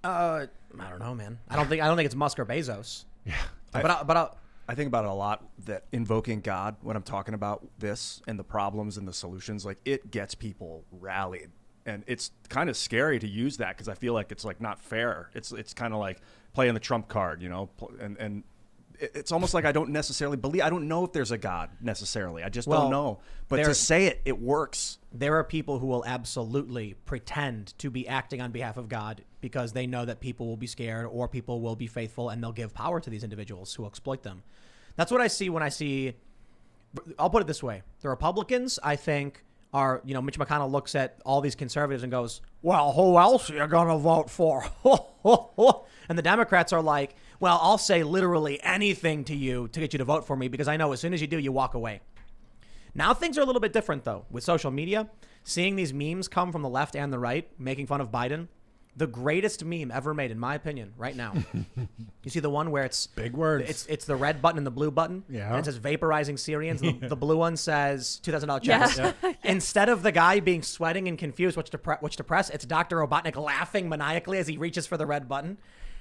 I don't know, man. I don't think it's Musk or Bezos. Yeah. I think about it a lot, that invoking God when I'm talking about this and the problems and the solutions, like, it gets people rallied. And it's kind of scary to use that because I feel like it's like not fair. It's kind of like playing the trump card, you know, and it's almost like I don't necessarily believe. I don't know if there's a God necessarily. I just don't know. But to say it, it works. There are people who will absolutely pretend to be acting on behalf of God because they know that people will be scared or people will be faithful, and they'll give power to these individuals who will exploit them. That's what I see when I see. I'll put it this way: the Republicans, I think, are, you know, Mitch McConnell looks at all these conservatives and goes, well, who else are you going to vote for? And the Democrats are like, well, I'll say literally anything to you to get you to vote for me because I know as soon as you do, you walk away. Now things are a little bit different, though, with social media. Seeing these memes come from the left and the right, making fun of Biden. The greatest meme ever made, in my opinion, right now. You see the one where it's big words. It's the red button and the blue button. Yeah. And it says vaporizing Syrians. The blue one says $2,000 checks. Yeah. Instead of the guy being sweating and confused which to press, it's Dr. Robotnik laughing maniacally as he reaches for the red button,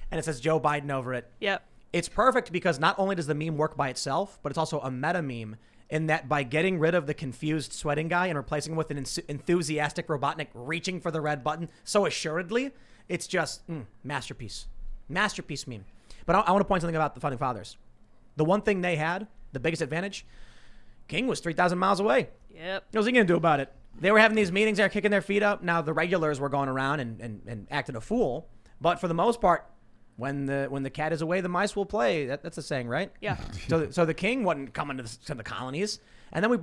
and it says Joe Biden over it. Yep. It's perfect because not only does the meme work by itself, but it's also a meta meme in that by getting rid of the confused sweating guy and replacing him with an enthusiastic Robotnik reaching for the red button so assuredly, it's just masterpiece meme. But I want to point something about the Founding Fathers. The one thing they had, the biggest advantage, King was 3,000 miles away. Yep. What was he going to do about it? They were having these meetings, they're kicking their feet up. Now the regulars were going around and acting a fool. But for the most part, when the cat is away, the mice will play. That's a saying, right? Yeah. So the king wasn't coming to the colonies. And then I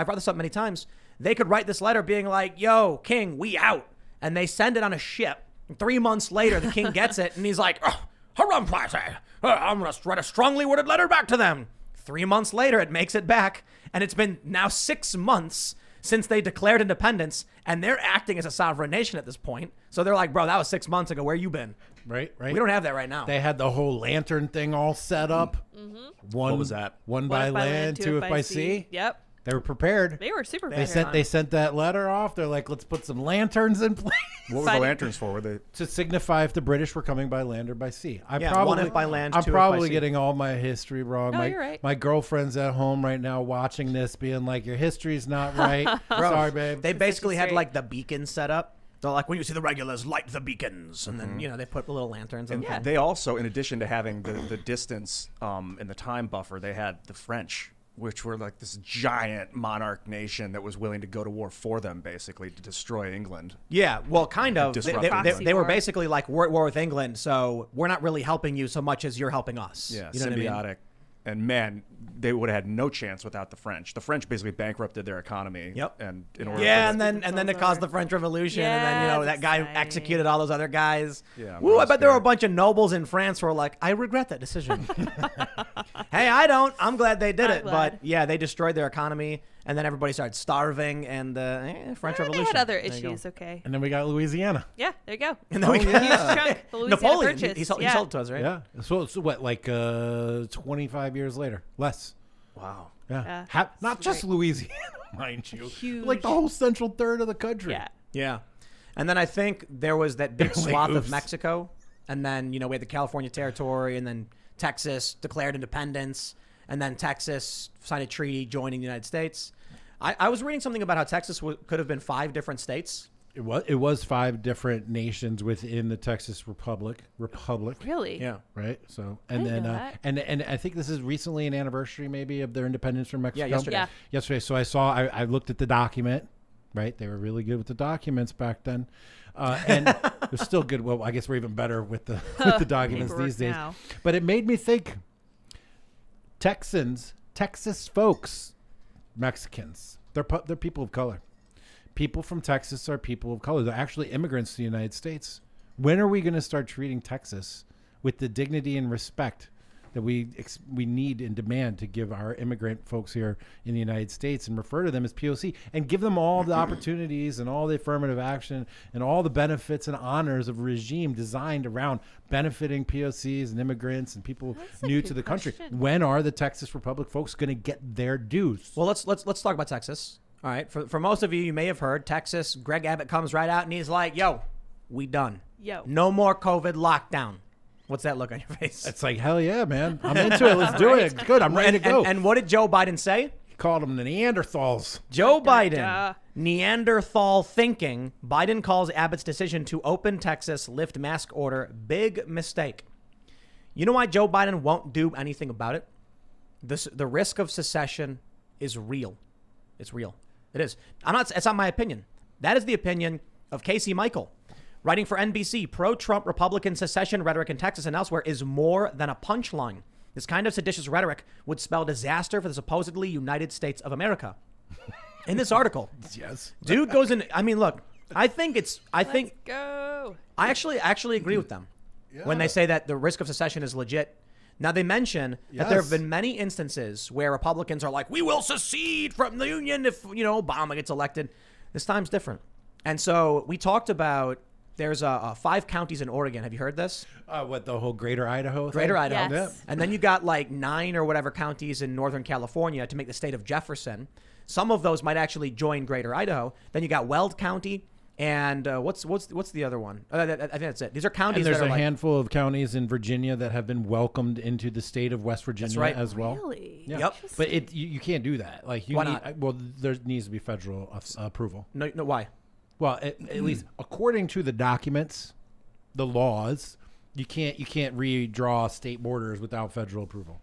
brought this up many times. They could write this letter being like, yo, king, we out. And they send it on a ship. 3 months later, the king gets it, and he's like, I'm going to write a strongly worded letter back to them. 3 months later, it makes it back, and it's been now 6 months since they declared independence, and they're acting as a sovereign nation at this point. So they're like, bro, that was 6 months ago. Where you been? Right. We don't have that right now. They had the whole lantern thing all set up. Mm-hmm. What was that? One by land, two if by sea. Yep. They were prepared. They were super They prepared. sent that letter off. They're like, let's put some lanterns in place. What were the lanterns for? Were they to signify if the British were coming by land or by sea? One if by land, I'm two if probably by sea. getting all my history wrong. No, you're right. My girlfriend's at home right now watching this, being like, your history's not right. Sorry, babe. They basically had straight. like the beacons set up. They're like, when you see the regulars, light the beacons. And then, they put the little lanterns. And And they also, in addition to having the distance and the time buffer, they had the French, which were like this giant monarch nation that was willing to go to war for them, basically, to destroy England. Yeah, well, kind of. Disrupt They were England. basically like, we're at war with England, so we're not really helping you so much as you're helping us. Yeah, you know what I symbiotic. mean? And man, they would have had no chance without the French. The French basically bankrupted their economy. Yep. And in order Yeah, for and then it caused the French Revolution, and then Yeah, that guy that's executed all those other guys. Yeah, Woo! I real bet there were a scary. bunch of nobles in France who were like, I regret that decision. Hey, I don't. I'm glad they did I'm it, glad. but yeah, they destroyed their economy, and then everybody started starving, and French They Revolution. had other There you go. issues, okay. And then we got Louisiana. Yeah, there you go. And then we Huge chunk. The Louisiana Napoleon. Purchase. He sold yeah. it to us, right? Yeah. So what, like 25 years later? Less. Wow. Yeah. Yeah. Not That's just right. Louisiana, mind you. Huge. Like the whole central third of the country. Yeah. Yeah. And then I think there was that big Like, swath of oops. Mexico. And then, we had the California territory, and then Texas declared independence, and then Texas signed a treaty joining the United States. I was reading something about how Texas could have been 5 different states. It was 5 different nations within the Texas Republic. Really? Yeah. Right. So I didn't know that. and I think this is recently an anniversary maybe of their independence from Mexico. Yeah, yesterday. Yeah. Yesterday. So I looked at the document. Right. They were really good with the documents back then. And they're still good. Well, I guess we're even better with the documents Paperwork these days. now. But it made me think Texas folks, Mexicans, they're people of color. People from Texas are people of color. They're actually immigrants to the United States. When are we going to start treating Texas with the dignity and respect that we need and demand to give our immigrant folks here in the United States, and refer to them as POC, and give them all the opportunities and all the affirmative action and all the benefits and honors of a regime designed around benefiting POCs and immigrants and people new to the country? When are the Texas Republic folks going to get their dues? Well, let's talk about Texas. All right. For most of you may have heard, Texas, Greg Abbott comes right out and he's like, yo, we done. Yo. No more COVID lockdown. What's that look on your face? It's like, hell yeah, man. I'm into it. Let's do it. Good. I'm ready to go. And what did Joe Biden say? He called them the Neanderthals. Joe Biden, Neanderthal thinking. Biden calls Abbott's decision to open Texas lift mask order big mistake. You know why Joe Biden won't do anything about it? The risk of secession is real. It's real. It is. It's not my opinion. That is the opinion of Casey Michael. Writing for NBC, pro-Trump Republican secession rhetoric in Texas and elsewhere is more than a punchline. This kind of seditious rhetoric would spell disaster for the supposedly United States of America. In this article, yes, dude goes in. I mean, look, Let's go. I actually agree with them when they say that the risk of secession is legit. Now, they mention that there have been many instances where Republicans are like, we will secede from the Union if, Obama gets elected. This time's different. And so we talked about, there's 5 counties in Oregon. Have you heard this? What, the whole Greater Idaho thing? Greater Idaho. Yes. And then you got like 9 or whatever counties in Northern California to make the state of Jefferson. Some of those might actually join Greater Idaho. Then you got Weld County. And what's the other one? I think that's it. These are counties. And there's that are a handful of counties in Virginia that have been welcomed into the state of West Virginia as well. Really? Yeah. Yep. But you can't do that. Like Why not? Well, there needs to be federal approval. No, why? Well, at least according to the documents, the laws, you can't redraw state borders without federal approval.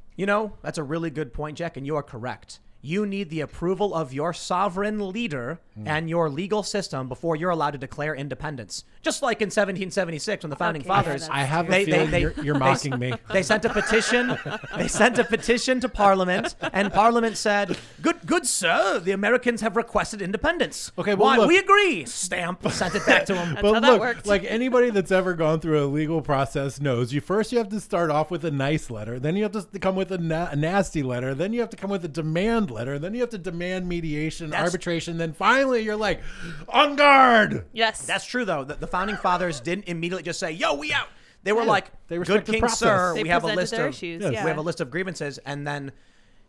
That's a really good point, Jack, and you are correct. You need the approval of your sovereign leader and your legal system before you're allowed to declare independence. Just like in 1776 when the founding fathers. I have a feeling you're mocking me. They sent a petition. They sent a petition to Parliament, and Parliament said, "Good sir, the Americans have requested independence." Okay, well, why? look. We agree. Stamp. Sent it back to them. That's how that worked. Like anybody that's ever gone through a legal process knows, you have to start off with a nice letter, then you have to come with a nasty letter, then you have to come with a demand letter, then you have to demand mediation, arbitration, then finally you're like, on guard. Yes. That's true, though. The founding fathers didn't immediately just say, "Yo, we out." They were like, they "Good respected King, process. sir, They we have a presented list their of issues, we have a list of grievances," and then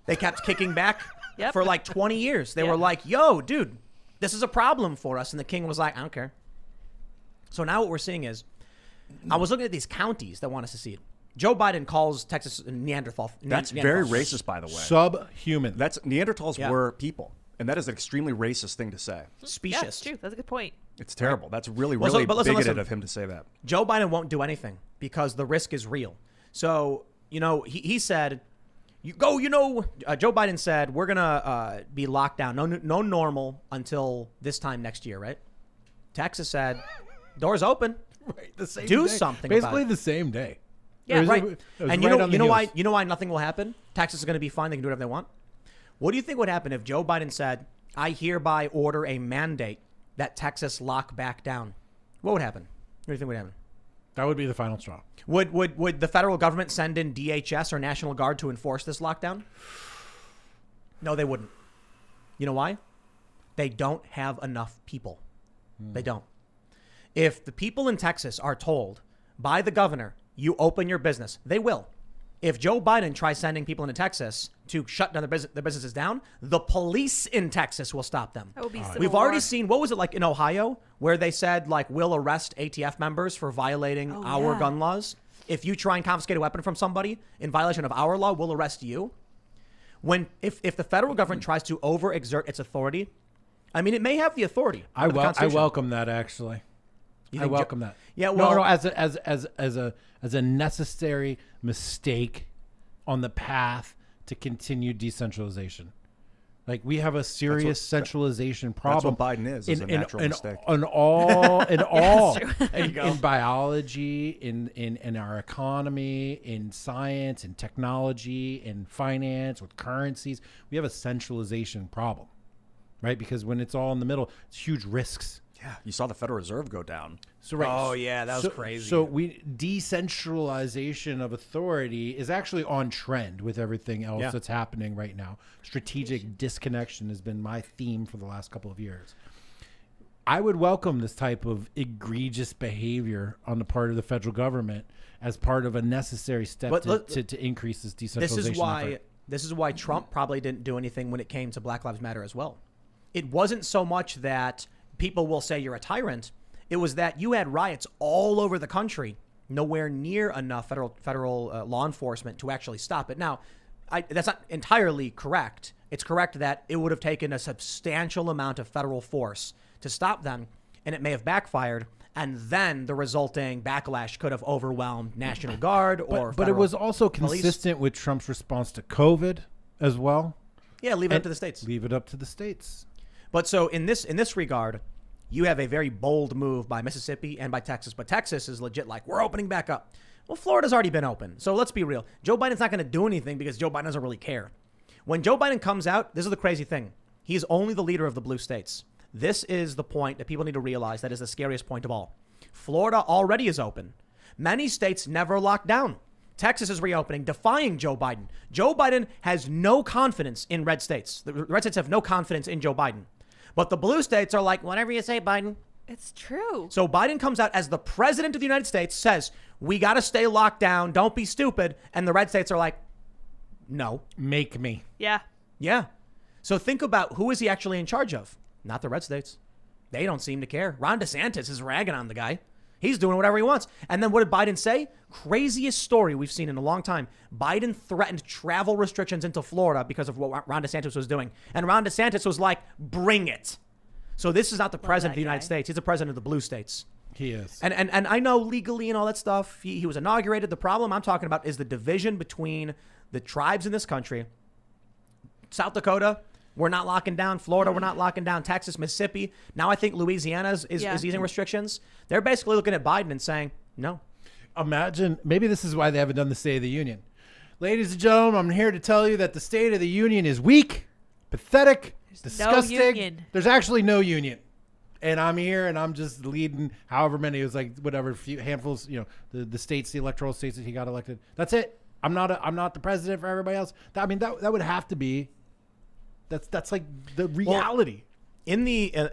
they kept kicking back Yep. for like 20 years. They Yeah. were like, "Yo, dude, this is a problem for us," and the king was like, "I don't care." So now what we're seeing is, I was looking at these counties that want to secede. Joe Biden calls Texas Neanderthal. That's very racist, by the way. Subhuman. That's Neanderthals Yeah. were people, and that is an extremely racist thing to say. Yeah, specious. it's true. That's a good point. It's terrible. That's really, Well, really but listen, bigoted listen. of him to say that. Joe Biden won't do anything because the risk is real. So, he said, Joe Biden said, we're going to be locked down. No normal until this time next year, right? Texas said, doors open. Right, the same Do day. something Basically about it. the same day. Yeah, It was- Right. it was And right on the heels. you know why nothing will happen? Texas is going to be fine. They can do whatever they want. What do you think would happen if Joe Biden said, I hereby order a mandate that Texas lock back down? What would happen? What do you think would happen? That would be the final straw. Would the federal government send in DHS or National Guard to enforce this lockdown? No, they wouldn't. You know why? They don't have enough people. They don't. If the people in Texas are told by the governor, you open your business, they will. If Joe Biden tries sending people into Texas to shut down their businesses down, the police in Texas will stop them. That would be civil We've already war. seen, what was it like in Ohio, where they said, like, we'll arrest ATF members for violating our gun laws. If you try and confiscate a weapon from somebody in violation of our law, we'll arrest you. If the federal government tries to overexert its authority, I mean, it may have the authority. I under the Constitution. welcome that, actually. You I think welcome that. Yeah, well, no, as a necessary mistake on the path to continued decentralization. Like, we have a serious centralization problem. That's what Biden is a natural mistake. In all, There you go. in biology, in our economy, in science, in technology, in finance, with currencies, we have a centralization problem, right? Because when it's all in the middle, it's huge risks. Yeah, you saw the Federal Reserve go down. So right. Oh, yeah, that was crazy. So decentralization of authority is actually on trend with everything else that's happening right now. Strategic disconnection has been my theme for the last couple of years. I would welcome this type of egregious behavior on the part of the federal government as part of a necessary step to increase this decentralization effort. This is why Trump probably didn't do anything when it came to Black Lives Matter as well. It wasn't so much that people will say you're a tyrant. It was that you had riots all over the country, nowhere near enough federal law enforcement to actually stop it. Now, that's not entirely correct. It's correct that it would have taken a substantial amount of federal force to stop them, and it may have backfired. And then the resulting backlash could have overwhelmed National Guard but it was also consistent with Trump's response to COVID as well. Yeah, leave it up to the states. Leave it up to the states. But so in this regard, you have a very bold move by Mississippi and by Texas. But Texas is legit like, we're opening back up. Well, Florida's already been open. So let's be real. Joe Biden's not going to do anything because Joe Biden doesn't really care. When Joe Biden comes out, this is the crazy thing. He's only the leader of the blue states. This is the point that people need to realize that is the scariest point of all. Florida already is open. Many states never locked down. Texas is reopening, defying Joe Biden. Joe Biden has no confidence in red states. The red states have no confidence in Joe Biden. But the blue states are like, whatever you say, Biden. It's true. So Biden comes out as the president of the United States, says, we got to stay locked down. Don't be stupid. And the red states are like, no. Make me. Yeah. Yeah. So think about who is he actually in charge of? Not the red states. They don't seem to care. Ron DeSantis is ragging on the guy. He's doing whatever he wants. And then what did Biden say? Craziest story we've seen in a long time. Biden threatened travel restrictions into Florida because of what Ron DeSantis was doing. And Ron DeSantis was like, bring it. So this is not the president of the United States. He's the president of the blue states. He is. And I know legally and all that stuff, he was inaugurated. The problem I'm talking about is the division between the tribes in this country. South Dakota, we're not locking down. Florida, we're not locking down. Texas, Mississippi. Now I think Louisiana is easing restrictions. They're basically looking at Biden and saying, no. Imagine, maybe this is why they haven't done the State of the Union. Ladies and gentlemen, I'm here to tell you that the State of the Union is weak, pathetic, disgusting. No union. There's actually no union. And I'm here and I'm just leading however many, it was like whatever, few handfuls, the states, the electoral states that he got elected. That's it. I'm not the president for everybody else. That would have to be. That's like the reality. Well,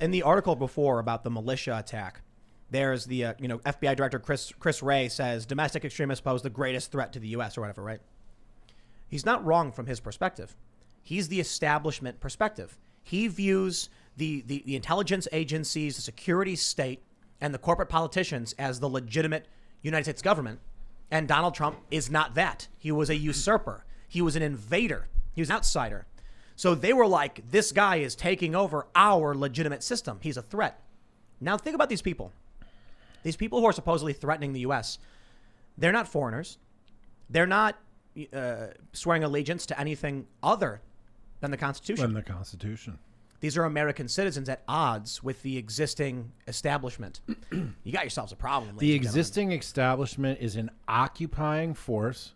in the article before about the militia attack, there's the FBI Director Chris Wray says domestic extremists pose the greatest threat to the U.S. or whatever, right? He's not wrong from his perspective. He's the establishment perspective. He views the intelligence agencies, the security state, and the corporate politicians as the legitimate United States government. And Donald Trump is not that. He was a usurper. He was an invader. He was an outsider. So they were like, this guy is taking over our legitimate system. He's a threat. Now think about these people. These people who are supposedly threatening the U.S., they're not foreigners. They're not swearing allegiance to anything other than the Constitution. These are American citizens at odds with the existing establishment. You got yourselves a problem. The existing establishment is an occupying force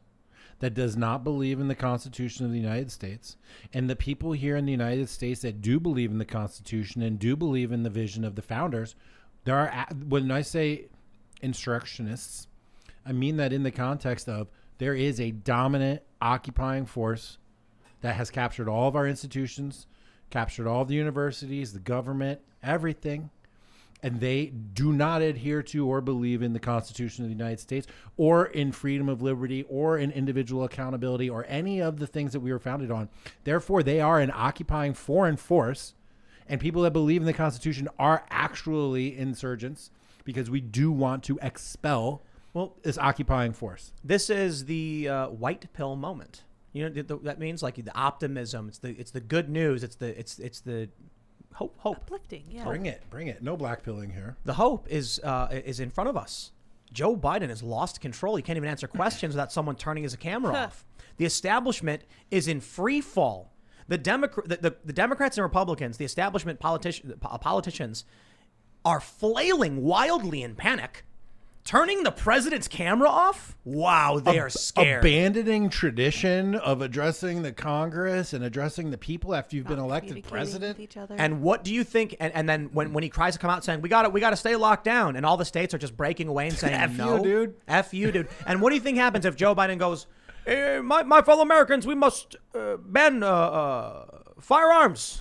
that does not believe in the Constitution of the United States. And the people here in the United States that do believe in the Constitution and do believe in the vision of the founders, when I say insurrectionists, I mean that in the context of there is a dominant occupying force that has captured all of our institutions, captured all of the universities, the government, everything. And they do not adhere to or believe in the Constitution of the United States or in freedom of liberty or in individual accountability or any of the things that we were founded on. Therefore, they are an occupying foreign force, and people that believe in the Constitution are actually insurgents because we do want to expel this occupying force. This is the white pill moment. That means like the optimism. It's the good news. It's the hope. Uplifting, yeah. Bring it. No black pilling here. The hope is in front of us. Joe Biden has lost control. He can't even answer questions without someone turning his camera off. The establishment is in free fall. The Democrats and Republicans, the establishment politicians, are flailing wildly in panic. Turning the president's camera off? Wow, they are scared. Abandoning tradition of addressing the Congress and addressing the people after you've been elected president. With each other. And what do you think? And then when he tries to come out saying we got to stay locked down, and all the states are just breaking away and saying F no, you, dude. F you, dude. And what do you think happens if Joe Biden goes, my fellow Americans, we must ban firearms?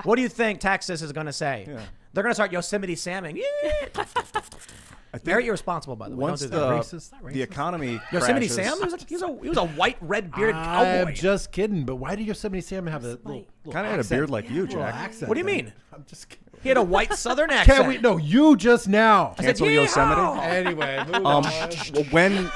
What do you think Texas is going to say? Yeah. They're going to start Yosemite Samming. Yeah. Very irresponsible, by the way. Once Don't do that. the economy Yosemite crashes, Sam, he was a white, red bearded cowboy. I'm just kidding, but why did Yosemite Sam have a little kind of had a beard like you, Jack. accent? What do you there? mean? I'm just kidding. He had a white Southern accent. Can't we? No, you just now. Cancel "Yeehaw!" Yosemite. Anyway, move Well, on. when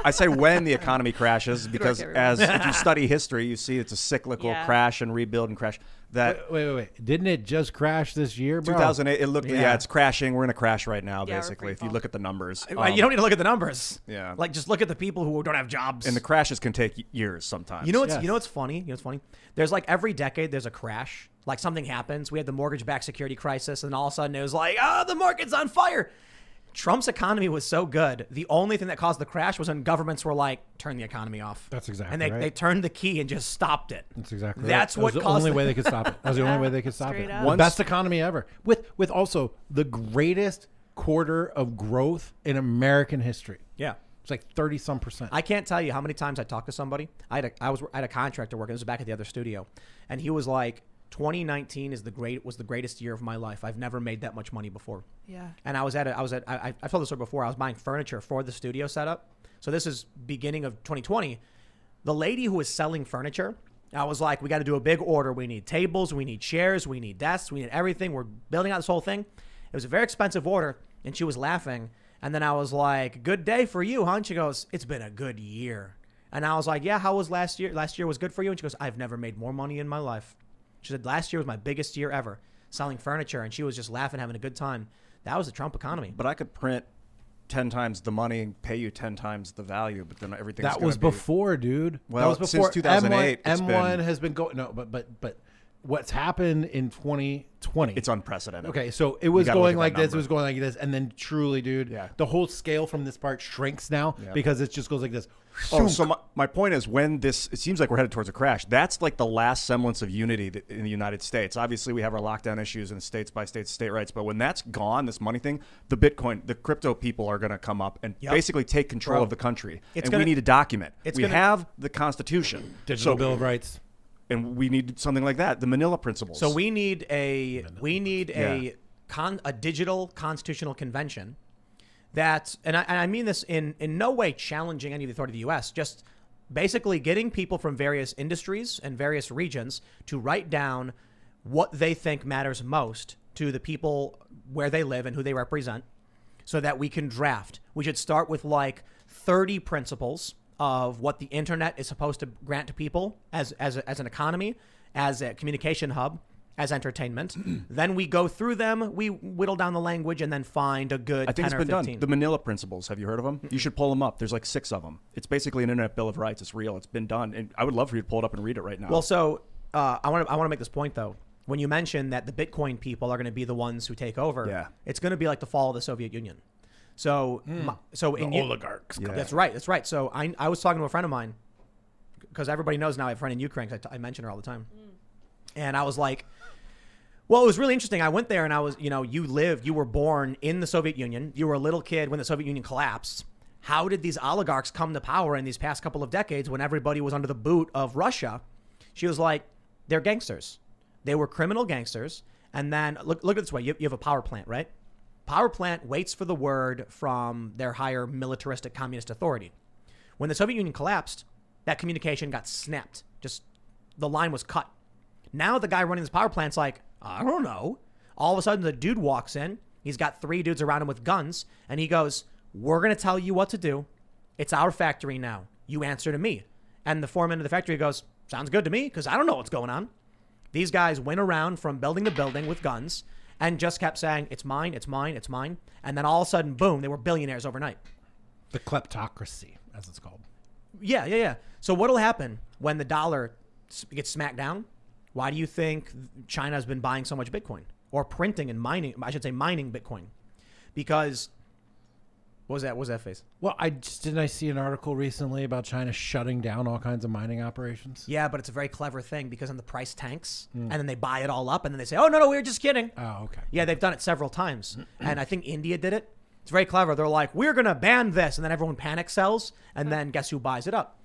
I say when the economy crashes, because everyone. as if you study history, you see it's a cyclical Yeah. crash and rebuild and crash. That Wait. Didn't it just crash this year, bro? 2008, it looked Yeah. it's crashing. We're in a crash right now, Yeah, we're basically. free If you fall. look at the numbers, You don't need to look at the numbers. Yeah. Like just look at the people who don't have jobs. and the crashes can take years sometimes. You know what's Yes. you know what's funny? You know what's funny? There's like every decade there's a crash. Like something happens. We had the mortgage-backed security crisis, and all of a sudden it was like, the market's on fire. Trump's economy was so good. The only thing that caused the crash was when governments were like, turn the economy off. That's exactly And right. they turned the key and just stopped it. That's exactly That's right. what That was the caused only the- way they could stop it. That was the only way they could stop Straight it. up. The Once- best economy ever, with also the greatest quarter of growth in American history. Yeah. It's like 30-some%. I can't tell you how many times I talked to somebody. I had a contractor working. This was back at the other studio, and he was like, 2019 was the greatest year of my life. I've never made that much money before. Yeah. And I've told this story before. I was buying furniture for the studio setup. So this is beginning of 2020. The lady who was selling furniture, I was like, we got to do a big order. We need tables, we need chairs, we need desks, we need everything. We're building out this whole thing. It was a very expensive order, and she was laughing. And then I was like, good day for you, huh? And she goes, it's been a good year. And I was like, yeah, how was last year? Last year was good for you? And she goes, I've never made more money in my life. She said, last year was my biggest year ever selling furniture. And she was just laughing, having a good time. That was the Trump economy. But I could print 10 times the money and pay you 10 times the value, but then everything's That was before, dude. Well, that was since before 2008, it's M1 been- has been going. No, but what's happened in 2020? It's unprecedented. Okay, so it was gotta look going at like that this, it number. was going like this, and then truly, dude, Yeah. the whole scale from this part shrinks now Yeah. because it just goes like this. Oh, so my point is it seems like we're headed towards a crash. That's like the last semblance of unity in the United States. Obviously, we have our lockdown issues and states by states, state rights. But when that's gone, this money thing, the crypto people are going to come up and basically take control Bro. of the country. It's And gonna- we need to document. it's We gonna- have the Constitution. Digital Bill of Rights. And we need something like that, the Manila Principles. So we need a Yeah. a digital constitutional convention that, and I mean this in no way challenging any of the authority of the U.S., just basically getting people from various industries and various regions to write down what they think matters most to the people where they live and who they represent so that we can draft. We should start with like 30 principles of what the internet is supposed to grant to people as an economy, as a communication hub, as entertainment. Then we go through them, we whittle down the language, and then find a good I think 10 it's or been 15. done. The Manila Principles. Have you heard of them? You should pull them up. There's like 6 of them. It's basically an Internet Bill of Rights. It's real. It's been done. And I would love for you to pull it up and read it right now. Well, so I want to make this point though. When you mentioned that the Bitcoin people are going to be the ones who take over, Yeah. it's going to be like the fall of the Soviet Union. So, Oligarchs. Yeah. That's right. That's right. So I was talking to a friend of mine because everybody knows now I have a friend in Ukraine. 'Cause I mention her all the time, and I was like, well, it was really interesting. I went there and I was, you were born in the Soviet Union. You were a little kid when the Soviet Union collapsed. How did these oligarchs come to power in these past couple of decades when everybody was under the boot of Russia? She was like, they're gangsters. They were criminal gangsters. And then look at it this way. You have a power plant, right? Power plant waits for the word from their higher militaristic communist authority. When the Soviet Union collapsed, that communication got snapped. Just the line was cut. Now the guy running this power plant's like, I don't know. All of a sudden the dude walks in. He's got 3 dudes around him with guns. And he goes, we're going to tell you what to do. It's our factory now. You answer to me. And the foreman of the factory goes, sounds good to me because I don't know what's going on. These guys went around from building to building with guns and just kept saying, it's mine, it's mine, it's mine. And then all of a sudden, boom, they were billionaires overnight. The kleptocracy, as it's called. Yeah. So what'll happen when the dollar gets smacked down? Why do you think China's been buying so much Bitcoin or printing and mining? I should say mining Bitcoin, because What was that face? Well, didn't I see an article recently about China shutting down all kinds of mining operations? Yeah, but it's a very clever thing because then the price tanks and then they buy it all up and then they say, oh, no, we were just kidding. Oh, okay. Yeah, they've done it several times. And I think India did it. It's very clever. They're like, we're going to ban this. And then everyone panic sells. And then guess who buys it up?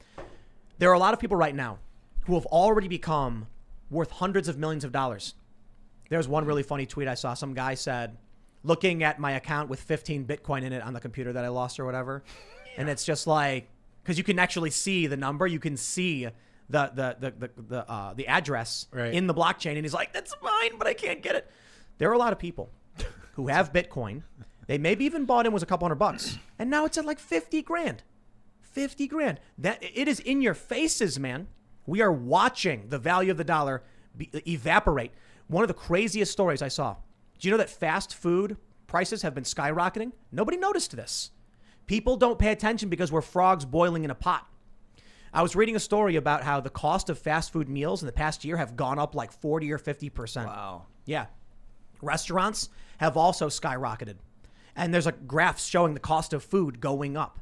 There are a lot of people right now who have already become worth hundreds of millions of dollars. There's one really funny tweet I saw. Some guy said, looking at my account with 15 Bitcoin in it on the computer that I lost or whatever. And it's just like, because you can actually see the number. You can see the address in the blockchain. And he's like, that's mine, but I can't get it. There are a lot of people who have Bitcoin. They maybe even bought in was a couple $100, and now it's at like 50 grand. 50 grand. That it is in your faces, man. We are watching the value of the dollar evaporate. One of the craziest stories I saw. Do you know that fast food prices have been skyrocketing? Nobody noticed this. People don't pay attention because we're frogs boiling in a pot. I was reading a story about how the cost of fast food meals in the past year have gone up like 40 or 50%. Wow. Yeah. Restaurants have also skyrocketed. And there's a graph showing the cost of food going up.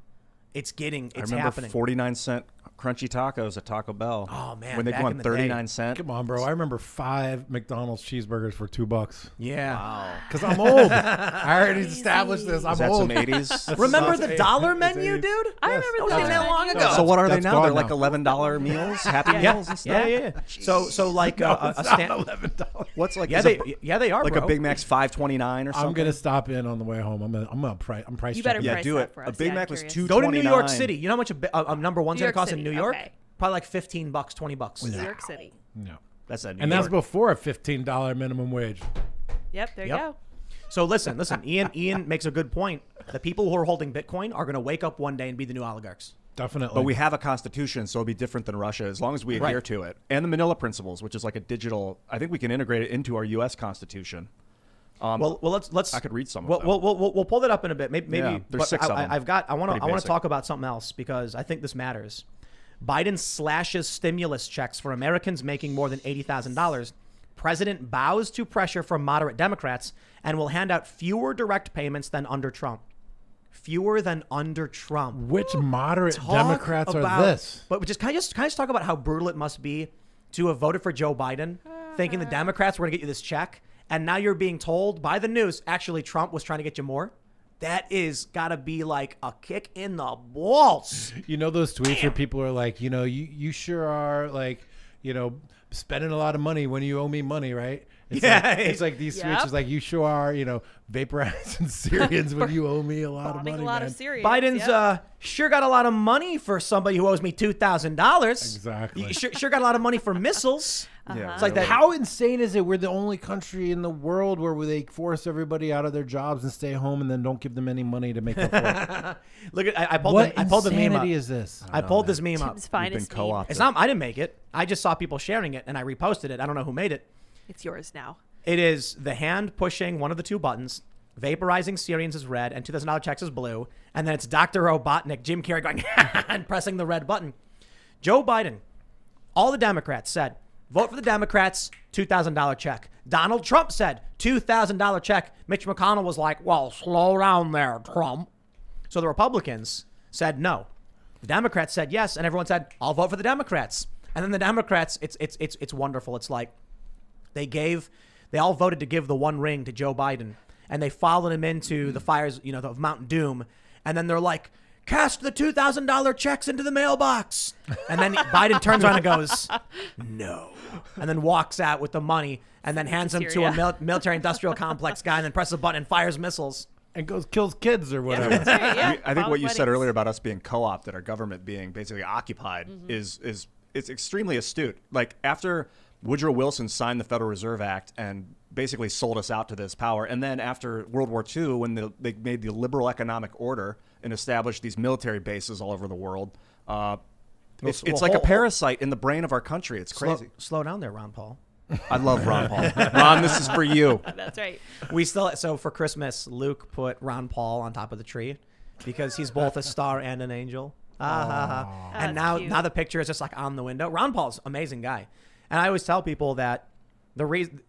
It's remember happening. 49-cent crunchy tacos at Taco Bell. Oh, man, when they back go in on the 39 cents. Come on, bro. I remember 5 McDonald's cheeseburgers for $2. Yeah. Wow. Because I'm old. I already established this. I'm Is that old. some 80s? Remember the It's dollar 80s. menu, dude? I Yes. remember That wasn't that long ago. So what are they That's now? gone They're now. like $11 meals, Happy Meals and stuff? Yeah. So like a stand. $11. What's like? Yeah, is they are, like bro. a Big Mac's $5.29 or something. I'm gonna stop in on the way home. I'm price You better checking. Yeah, price do that it. for A us. Big Yeah, Mac I'm was curious. $2.29. Go to New York City. You know how much a number one's New gonna York cost in City, New York? okay. Probably like $15, $20. New York City. No. That's a New And that's York. before a $15 minimum wage. Yep, there you Yep. go. So listen. Ian makes a good point. The people who are holding Bitcoin are going to wake up one day and be the new oligarchs. Definitely. But we have a constitution, so it'll be different than Russia as long as we adhere Right. to it. And the Manila Principles, which is like a digital. I think we can integrate it into our U.S. Constitution. Well, let's. I could read some of them. We'll pull that up in a bit. Maybe. Yeah, there's but 6 of them. I want Pretty to basic. talk about something else because I think this matters. Biden slashes stimulus checks for Americans making more than $80,000. President bows to pressure from moderate Democrats and will hand out fewer direct payments than under Trump. Fewer than under Trump. Which moderate Talk Democrats about- are this? But can I just talk about how brutal it must be to have voted for Joe Biden, thinking the Democrats were going to get you this check, and now you're being told by the news, actually Trump was trying to get you more? That is got to be like a kick in the balls. You know those tweets where people are like, you sure are like, spending a lot of money when you owe me money, right? It's Yeah. like, it's like these tweets. Yep. It's like you sure are, vaporizing Syrians when you owe me a lot of Bonding money, a lot man. of Syrians. Biden's yep. Sure got a lot of money for somebody who owes me $2,000. Exactly. You sure got a lot of money for missiles. Yeah, It's like that. How insane is it? We're the only country in the world where they force everybody out of their jobs and stay home and then don't give them any money to make up for it. Look at I pulled What the meme up. insanity is this? I pulled this meme up. Tim's We've finest been meme. co-opted. It's not. I didn't make it. I just saw people sharing it and I reposted it. I don't know who made it. It's yours now. It is the hand pushing one of the two buttons, vaporizing Syrians is red, and $2,000 checks is blue. And then it's Dr. Robotnik, Jim Carrey going and pressing the red button. Joe Biden, all the Democrats said, vote for the Democrats, $2,000 check. Donald Trump said, $2,000 check. Mitch McConnell was like, well, slow down there, Trump. So the Republicans said no. The Democrats said yes, and everyone said, I'll vote for the Democrats. And then the Democrats, it's wonderful. It's like they all voted to give the one ring to Joe Biden, and they followed him into the fires, of Mount Doom. And then they're like, cast the $2,000 checks into the mailbox. And then Biden turns around and goes, no. And then walks out with the money and then hands them to a military industrial complex guy and then presses a button and fires missiles. And kills kids or whatever. That's right, yeah. I think what you said Weddings. earlier about us being co-opted, our government being basically occupied, is it's extremely astute. Like after Woodrow Wilson signed the Federal Reserve Act and basically sold us out to this power, and then after World War II, when they made the liberal economic order and established these military bases all over the world, it's like a parasite in the brain of our country. It's crazy. Slow down there, Ron Paul. I love Ron Paul. Ron, this is for you. That's right. So for Christmas, Luke put Ron Paul on top of the tree because he's both a star and an angel. And That's cute. now the picture is just like on the window. Ron Paul's an amazing guy. And I always tell people that the reason,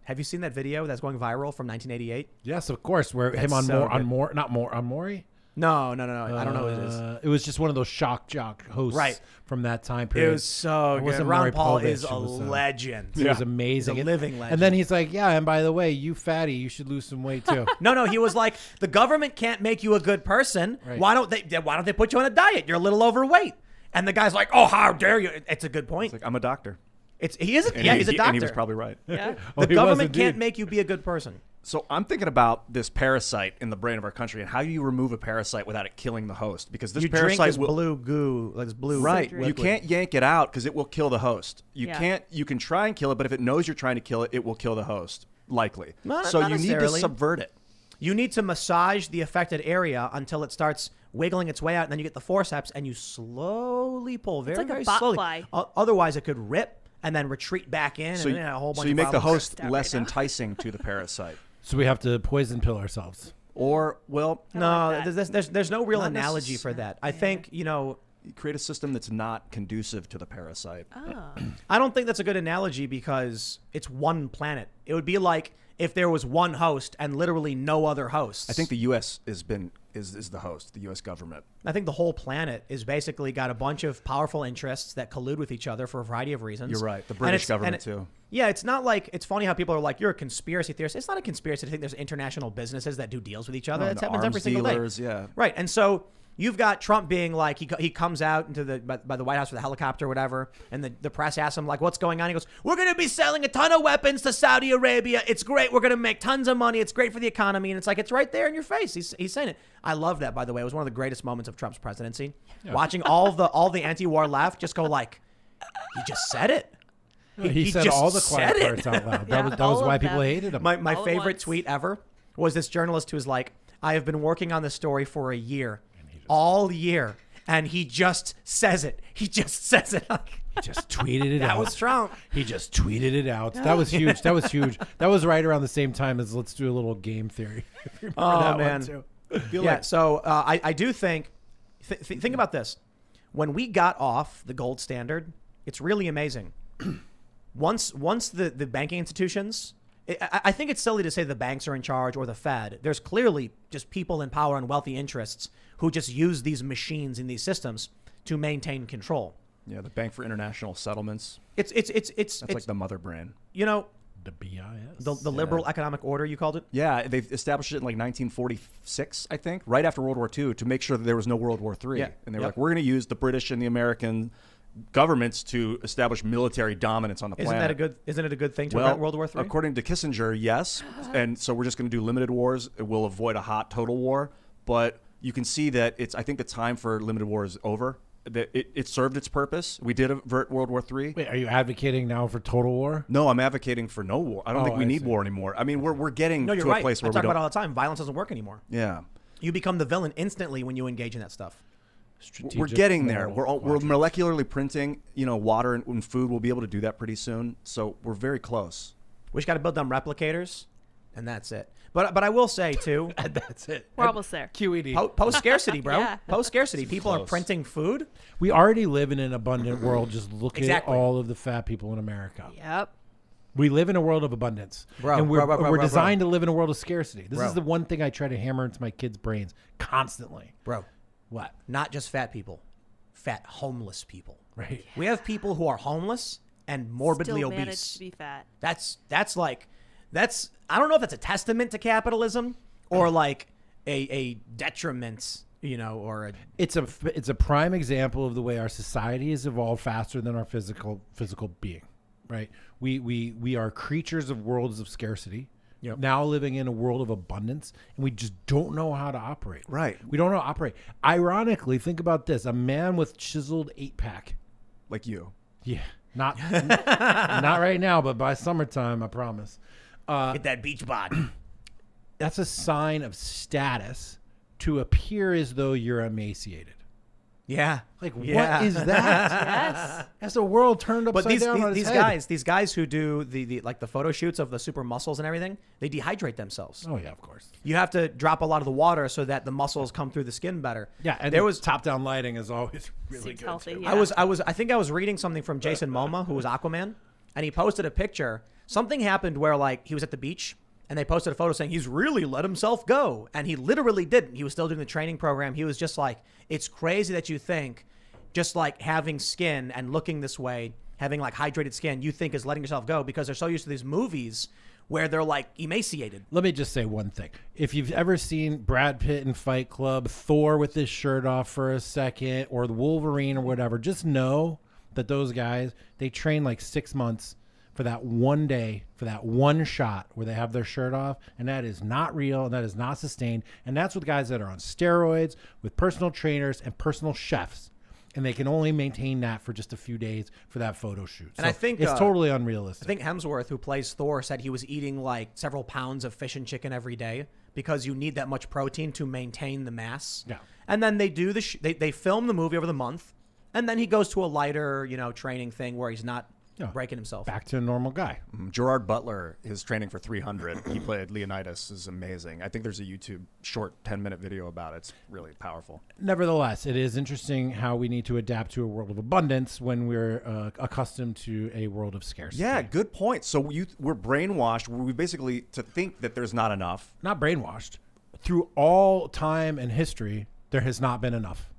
have you seen that video that's going viral from 1988? Yes, of course. Where That's him on so more on good. more not more on Maury. No. I don't know who it is. It was just one of those shock jock hosts Right. from that time period. It was so It good. wasn't Ron Maury Paul Povich, is it a was, legend. He was amazing. He's a living legend. And then he's like, yeah, and by the way, you fatty, you should lose some weight too. No, he was like, the government can't make you a good person. Right. Why don't they put you on a diet? You're a little overweight. And the guy's like, oh, how dare you? It's a good point. It's like, I'm a doctor. He isn't. And Yeah, he's a doctor. And he was probably right. Yeah. Oh, The he was government can't indeed. make you be a good person. So I'm thinking about this parasite in the brain of our country and how you remove a parasite without it killing the host, because this You drink parasite this will, blue goo, like this blue. right. Drink. You can't yank it out because it will kill the host. You Yeah. can't. You can try and kill it, but if it knows you're trying to kill it, it will kill the host likely. Not so you need to necessarily. subvert it. You need to massage the affected area until it starts wiggling its way out, and then you get the forceps and you slowly pull very, like a very bot slowly. fly. Otherwise, it could rip and then retreat back in, So, and then a whole bunch so you of make the problems. host Stop less right now. enticing to the parasite, So we have to poison pill ourselves. or well, I No, like that. there's no real Not analogy for that. I think you create a system that's not conducive to the parasite. Oh. I don't think that's a good analogy because it's one planet. It would be like if there was one host and literally no other hosts. I think the U.S. is the host, the U.S. government. I think the whole planet is basically got a bunch of powerful interests that collude with each other for a variety of reasons. You're right. The And British it's- government and too. Yeah, it's not like, it's funny how people are like, you're a conspiracy theorist. It's not a conspiracy to think there's international businesses that do deals with each other. No, That the happens every arms single dealers, day. yeah. Right. And so you've got Trump being like, he comes out into by the White House with a helicopter or whatever, and the press asks him like, what's going on? He goes, we're going to be selling a ton of weapons to Saudi Arabia. It's great. We're going to make tons of money. It's great for the economy. And it's like, it's right there in your face. He's saying it. I love that, by the way. It was one of the greatest moments of Trump's presidency. Watching all the anti-war left just go like, he just said it. He said just all the quiet said it. parts out loud. Yeah, that was all why of people them. hated him. My All at favorite once. tweet ever was this journalist who's like, I have been working on this story for a year, all year, and he just says it. He just says it. He just tweeted it That out. was Trump. He just tweeted it out. That was huge. That was huge. That was right around the same time as let's do a little game theory. Remember Oh, that one, man. too? Yeah, so I do think, think about this. When we got off the gold standard, it's really amazing. Once the banking institutions, I think it's silly to say the banks are in charge or the Fed. There's clearly just people in power and wealthy interests who just use these machines in these systems to maintain control. Yeah, the Bank for International Settlements. It's That's like the mother brand. you know, The BIS. the liberal economic order, you called it. Yeah, they established it in like 1946, I think, right after World War II, to make sure that there was no World War III. Yeah. And they were Yep. like, we're going to use the British and the American governments to establish military dominance on the planet. Isn't it a good thing to Well, prevent World War III? according to Kissinger, yes. And so we're just going to do limited wars. We'll avoid a hot total war. But you can see that I think the time for limited war is over. That it served its purpose. We did avert World War III. Wait, are you advocating now for total war? No, I'm advocating for no war. I don't think we I need see. war anymore. I mean, we're getting No, you're to right. a place where I we talk don't. about it all the time. Violence doesn't work anymore. Yeah. You become the villain instantly when you engage in that stuff. We're getting there. moral We're quadrant. molecularly printing, water and food. We'll be able to do that pretty soon. So we're very close. We just got to build them replicators, and that's it. But I will say too, That's it. We're almost there. QED. post scarcity, bro. Yeah. Post scarcity, people are close. printing food. We already live in an abundant world. Just look Exactly. at all of the fat people in America. Yep. We live in a world of abundance. Bro, and we're bro. designed to live in a world of scarcity. This Bro. is the one thing I try to hammer into my kids' brains constantly. Bro, What? not just fat people, fat homeless people. Right. We have people who are homeless and morbidly Still obese. managed to be fat. That's I don't know if that's a testament to capitalism or like a detriment, or a It's a prime example of the way our society has evolved faster than our physical being, right? We are creatures of worlds of scarcity. Yep. Now living in a world of abundance, and we just don't know how to operate. Right. We don't know how to operate. Ironically, think about this: a man with chiseled 8-pack. Like you. Yeah, not right now, but by summertime, I promise. get that beach bod. That's a sign of status to appear as though you're emaciated. Yeah. Like, Yeah. what is that? Yes. That's the world turned upside But down on its these head. these guys who do the like the photo shoots of the super muscles and everything, they dehydrate themselves. Oh yeah, of course. You have to drop a lot of the water so that the muscles come through the skin better. Yeah, and there was top-down lighting is always really Seems good. healthy. too. Yeah. I think I was reading something from Jason Momoa, who was Aquaman, and he posted a picture. Something happened where like he was at the beach And they posted a photo saying he's really let himself go. And he literally didn't. He was still doing the training program. He was just like, it's crazy that you think just like having skin and looking this way, having like hydrated skin, you think is letting yourself go because they're so used to these movies where they're like emaciated. Let me just say one thing. If you've ever seen Brad Pitt in Fight Club, Thor with his shirt off for a second, or the Wolverine or whatever, just know that those guys, they train like 6 months for that one day, for that one shot where they have their shirt off, and that is not real, and that is not sustained. And that's with guys that are on steroids, with personal trainers and personal chefs, and they can only maintain that for just a few days for that photo shoot. And so I think it's totally unrealistic. I think Hemsworth, who plays Thor, said he was eating like several pounds of fish and chicken every day because you need that much protein to maintain the mass. Yeah. And then they do they film the movie over the month, and then he goes to a lighter, training thing where he's not breaking himself. Back to a normal guy. Gerard Butler, his training for 300, he played Leonidas, is amazing. I think there's a YouTube short 10-minute video about it. It's really powerful. Nevertheless, it is interesting how we need to adapt to a world of abundance when we're accustomed to a world of scarcity. Yeah, good point. So we're brainwashed. We basically to think that there's not enough. Not brainwashed. Through all time and history, there has not been enough.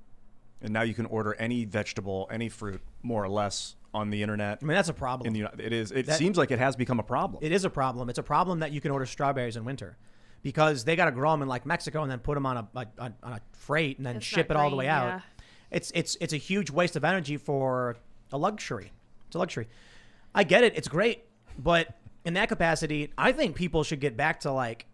And now you can order any vegetable, any fruit, more or less, on the internet. I mean, that's a problem. It seems like it has become a problem. It is a problem. It's a problem that you can order strawberries in winter because they got to grow them in like Mexico and then put them on a freight and then That's ship it not all the way green, out. yeah. It's a huge waste of energy for a luxury. It's a luxury. I get it. It's great. But in that capacity, I think people should get back to like,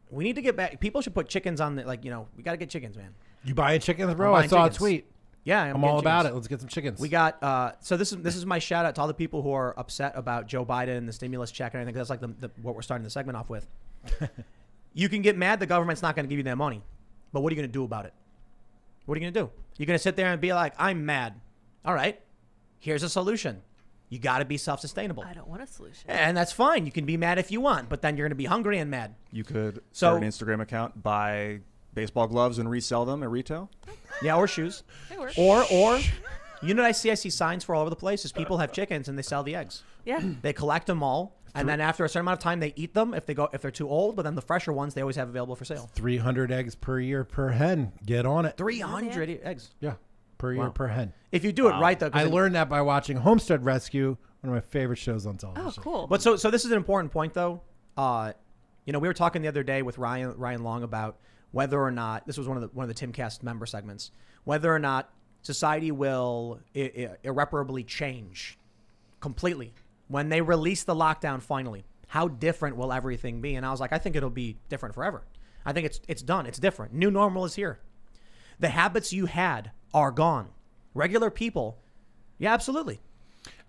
we need to get back. People should put chickens on the, we got to get chickens, man. You buying chickens, bro? I'm I saw buying a chickens. tweet. Yeah, I'm all about it. Let's get some chickens. We got so this is my shout out to all the people who are upset about Joe Biden and the stimulus check and everything. That's like what we're starting the segment off with. You can get mad the government's not going to give you that money, but what are you going to do about it? What are you going to do? You're going to sit there and be like, I'm mad. All right, here's a solution. You got to be self-sustainable. I don't want a solution. And that's fine. You can be mad if you want, but then you're going to be hungry and mad. You could start an Instagram account, buy baseball gloves and resell them at retail. Yeah, or shoes. It works. Or you know what I see signs for all over the place is people have chickens and they sell the eggs. Yeah. They collect them all, and then after a certain amount of time they eat them if they're too old, but then the fresher ones they always have available for sale. 300 eggs per year per hen. Get on it. 300 eggs. Yeah, per year per hen. If you do it right though. I learned that by watching Homestead Rescue, one of my favorite shows on television. Oh, cool. But so this is an important point though. We were talking the other day with Ryan Long about whether or not this was one of the Timcast member segments, whether or not society will irreparably change completely when they release the lockdown finally. How different will everything be? And I was like, I think it'll be different forever. I think it's done. It's different. New normal is here. The habits you had are gone. Regular people, yeah, absolutely.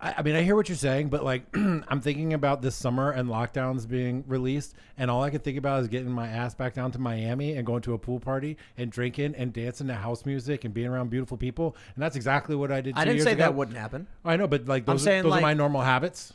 I mean, I hear what you're saying, but like, I'm thinking about this summer and lockdowns being released, and all I can think about is getting my ass back down to Miami and going to a pool party and drinking and dancing to house music and being around beautiful people. And that's exactly what I did 2 years ago. I didn't say that wouldn't happen. I know, but like those saying, are my normal habits.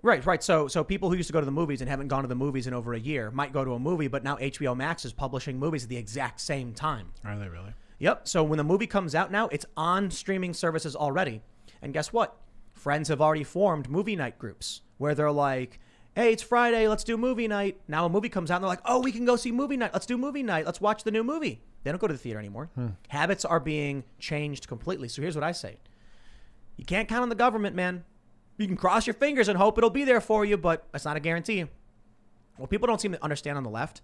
Right. So people who used to go to the movies and haven't gone to the movies in over a year might go to a movie, but now HBO Max is publishing movies at the exact same time. Are they really? Yep. So when the movie comes out now, it's on streaming services already. And guess what? Friends have already formed movie night groups where they're like, hey, it's Friday, let's do movie night. Now a movie comes out and they're like, oh, we can go see movie night. Let's do movie night. Let's watch the new movie. They don't go to the theater anymore. Habits are being changed completely. So here's what I say. You can't count on the government, man. You can cross your fingers and hope it'll be there for you, but that's not a guarantee. What people don't seem to understand on the left,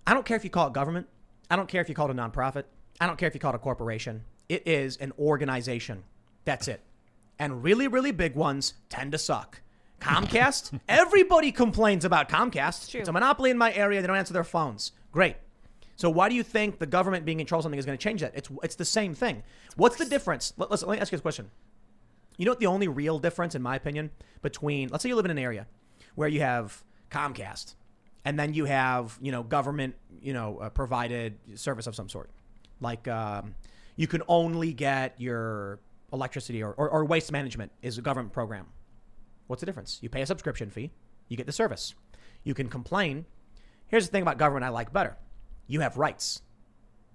I don't care if you call it government. I don't care if you call it a nonprofit. I don't care if you call it a corporation. It is an organization. That's it. And really, really big ones tend to suck. Comcast, everybody complains about Comcast. True. It's a monopoly in my area. They don't answer their phones. Great. So why do you think the government being in control of something is going to change that? It's the same thing. What's the difference? Let me ask you this question. You know what the only real difference, in my opinion, between, let's say you live in an area where you have Comcast and then you have, government, provided service of some sort. Like you can only get your electricity or waste management is a government program. What's the difference? You pay a subscription fee, you get the service. You can complain. Here's the thing about government I like better. You have rights.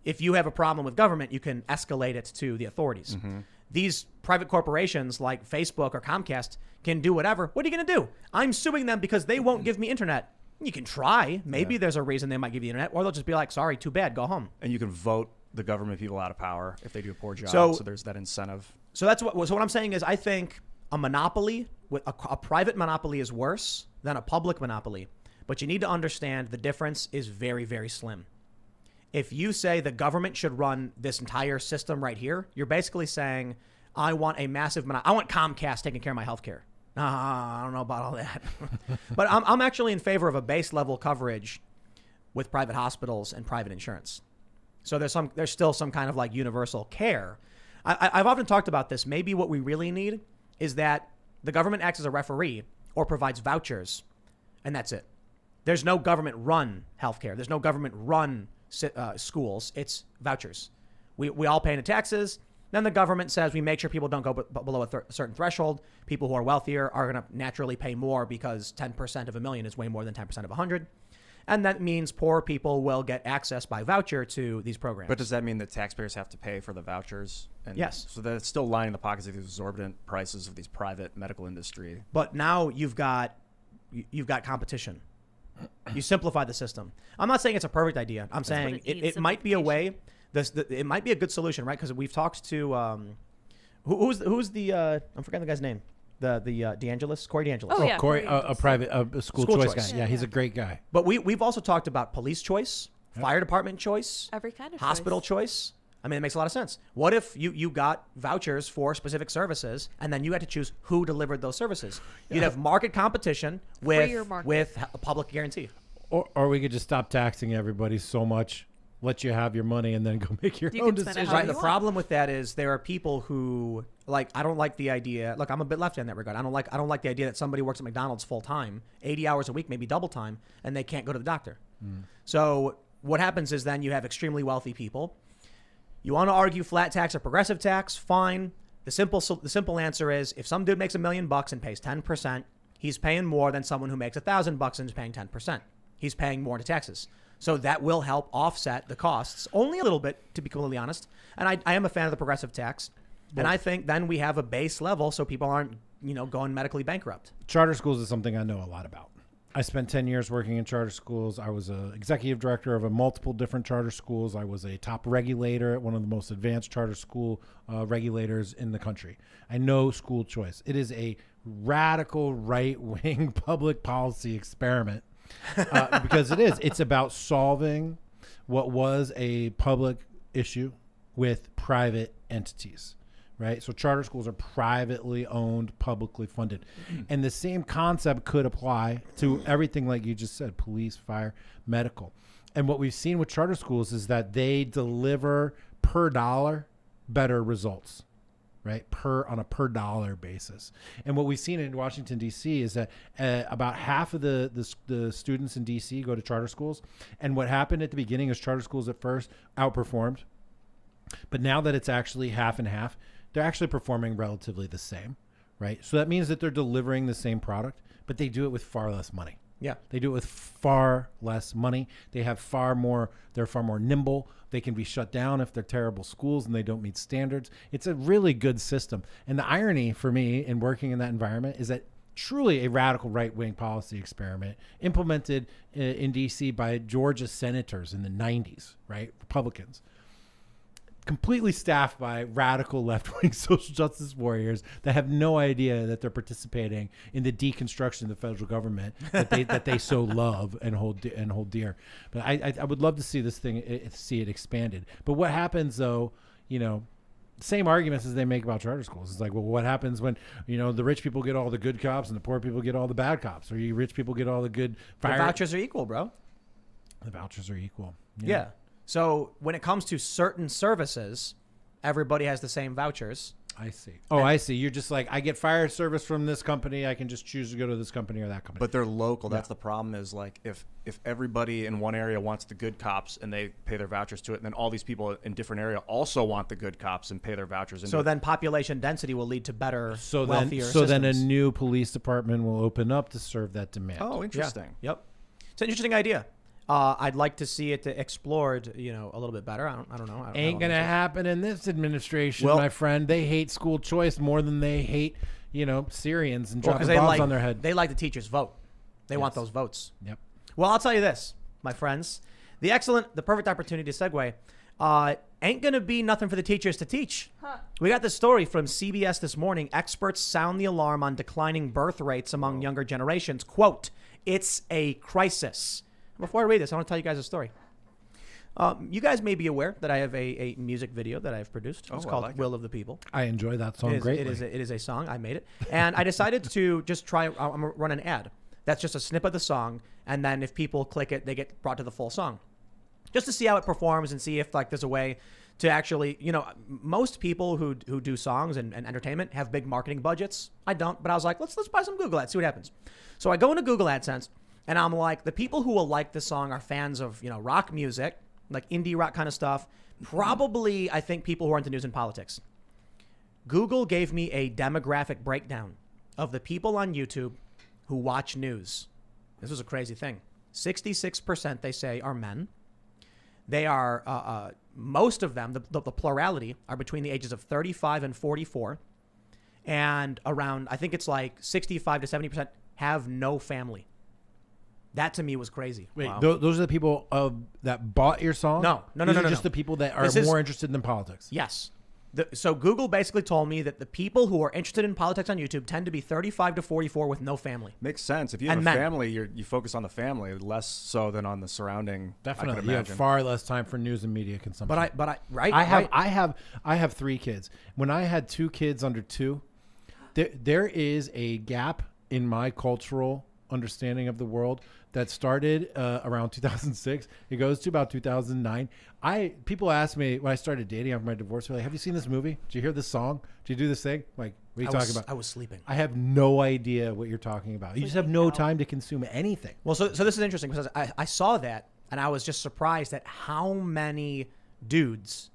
If you have a problem with government, you can escalate it to the authorities. Mm-hmm. These private corporations like Facebook or Comcast can do whatever. What are you going to do? I'm suing them because they won't give me internet. You can try. Maybe there's a reason they might give you the internet, or they'll just be like, sorry, too bad, go home. And you can vote the government people out of power if they do a poor job. So there's that incentive. So what I'm saying is I think a monopoly, a private monopoly is worse than a public monopoly. But you need to understand the difference is very, very slim. If you say the government should run this entire system right here, you're basically saying, I want a massive I want Comcast taking care of my healthcare. I don't know about all that. But I'm actually in favor of a base level coverage with private hospitals and private insurance. So there's still some kind of like universal care. I've often talked about this. Maybe what we really need is that the government acts as a referee or provides vouchers, and that's it. There's no government run healthcare. There's no government run schools. It's vouchers. We all pay into taxes. Then the government says we make sure people don't go below a certain threshold. People who are wealthier are going to naturally pay more because 10% of a million is way more than 10% of 100. And that means poor people will get access by voucher to these programs. But does that mean that taxpayers have to pay for the vouchers? And yes. So that's still lining the pockets of these exorbitant prices of these private medical industry. But now you've got competition. You simplify the system. I'm not saying it's a perfect idea. I'm saying it might be a way. It might be a good solution, right? Because we've talked to who's the I'm forgetting the guy's name. The DeAngelis, Corey DeAngelis. Oh, yeah. Corey, a private school choice guy. Yeah, he's a great guy. But we've also talked about police choice, fire department choice, every kind of hospital choice. I mean, it makes a lot of sense. What if you got vouchers for specific services and then you had to choose who delivered those services? You'd have market competition with a public guarantee. Or we could just stop taxing everybody so much, let you have your money, and then go make your own decisions. Right. The problem with that is there are people who I don't like the idea. Look, I'm a bit lefty in that regard. I don't like the idea that somebody works at McDonald's full time, 80 hours a week, maybe double time, and they can't go to the doctor. So what happens is then you have extremely wealthy people. You want to argue flat tax or progressive tax? Fine. The simple answer is if some dude makes $1 million and pays 10%, he's paying more than someone who makes $1,000 and is paying 10%. He's paying more into taxes. So that will help offset the costs only a little bit, to be completely honest. And I am a fan of the progressive tax. And I think then we have a base level so people aren't, going medically bankrupt. Charter schools is something I know a lot about. I spent 10 years working in charter schools. I was an executive director of multiple different charter schools. I was a top regulator at one of the most advanced charter school regulators in the country. I know school choice. It is a radical right-wing public policy experiment because it is. It's about solving what was a public issue with private entities. Right. So charter schools are privately owned, publicly funded. And the same concept could apply to everything like you just said, police, fire, medical. And what we've seen with charter schools is that they deliver per dollar better results, right? On a per dollar basis. And what we've seen in Washington, D.C. is that about half of the students in D.C. go to charter schools. And what happened at the beginning is charter schools at first outperformed. But now that it's actually half and half, they're actually performing relatively the same, right? So that means that they're delivering the same product, but they do it with far less money. Yeah. They do it with far less money. They're far more nimble. They can be shut down if they're terrible schools and they don't meet standards. It's a really good system. And the irony for me in working in that environment is that truly a radical right-wing policy experiment implemented in D.C. by Georgia senators in the 90s, right? Republicans. Completely staffed by radical left-wing social justice warriors that have no idea that they're participating in the deconstruction of the federal government that they so love and hold dear. But I would love to see this thing, see it expanded. But what happens though, same arguments as they make about charter schools. It's like, well, what happens when, the rich people get all the good cops and the poor people get all the bad cops, or you rich people get all the good fire? The vouchers are equal, bro. The vouchers are equal. Yeah. So when it comes to certain services, everybody has the same vouchers. I see. Oh, I see. You're just like, I get fire service from this company. I can just choose to go to this company or that company. But they're local. That's the problem is like if everybody in one area wants the good cops and they pay their vouchers to it, and then all these people in different area also want the good cops and pay their vouchers. So then population density will lead to better, wealthier systems. So then a new police department will open up to serve that demand. Oh, interesting. Yeah. Yep. It's an interesting idea. I'd like to see it explored, a little bit better. I don't know. Ain't gonna happen in this administration, my friend. They hate school choice more than they hate, Syrians and dropping bombs on their head. They like the teachers' vote. They want those votes. Yep. Well, I'll tell you this, my friends. The perfect opportunity to segue ain't going to be nothing for the teachers to teach. We got this story from CBS this morning. Experts sound the alarm on declining birth rates among younger generations. Quote, it's a crisis. Before I read this, I want to tell you guys a story. You guys may be aware that I have a music video that I've produced. It's called Will of the People. I enjoy that song greatly. It is a song. I made it. And I decided to just try, I'm going to run an ad. That's just a snip of the song. And then if people click it, they get brought to the full song. Just to see how it performs and see if like there's a way to actually, most people who do songs and entertainment have big marketing budgets. I don't, but I was like, let's buy some Google ads, see what happens. So I go into Google AdSense and I'm like, the people who will like this song are fans of, rock music, like indie rock kind of stuff. Probably, I think, people who are into news and politics. Google gave me a demographic breakdown of the people on YouTube who watch news. This was a crazy thing. 66% they say are men. They are, most of them, the plurality, are between the ages of 35 and 44. And around, I think it's like 65 to 70% have no family. That to me was crazy. Wait, those are the people that bought your song? No. These are just the people that are more interested in politics. Yes. So Google basically told me that the people who are interested in politics on YouTube tend to be 35 to 44 with no family. Makes sense. If you have a family, you focus on the family less so than on the surrounding. Definitely, you have far less time for news and media consumption. I have 3 kids. When I had 2 kids under 2, there is a gap in my cultural understanding of the world that started around 2006. It goes to about 2009. People ask me when I started dating after my divorce, they're like, have you seen this movie? Did you hear this song? Did you do this thing? Like, what are you talking about? I was sleeping. I have no idea what you're talking about. You just have no time to consume anything. Well, so this is interesting because I saw that and I was just surprised at how many dudes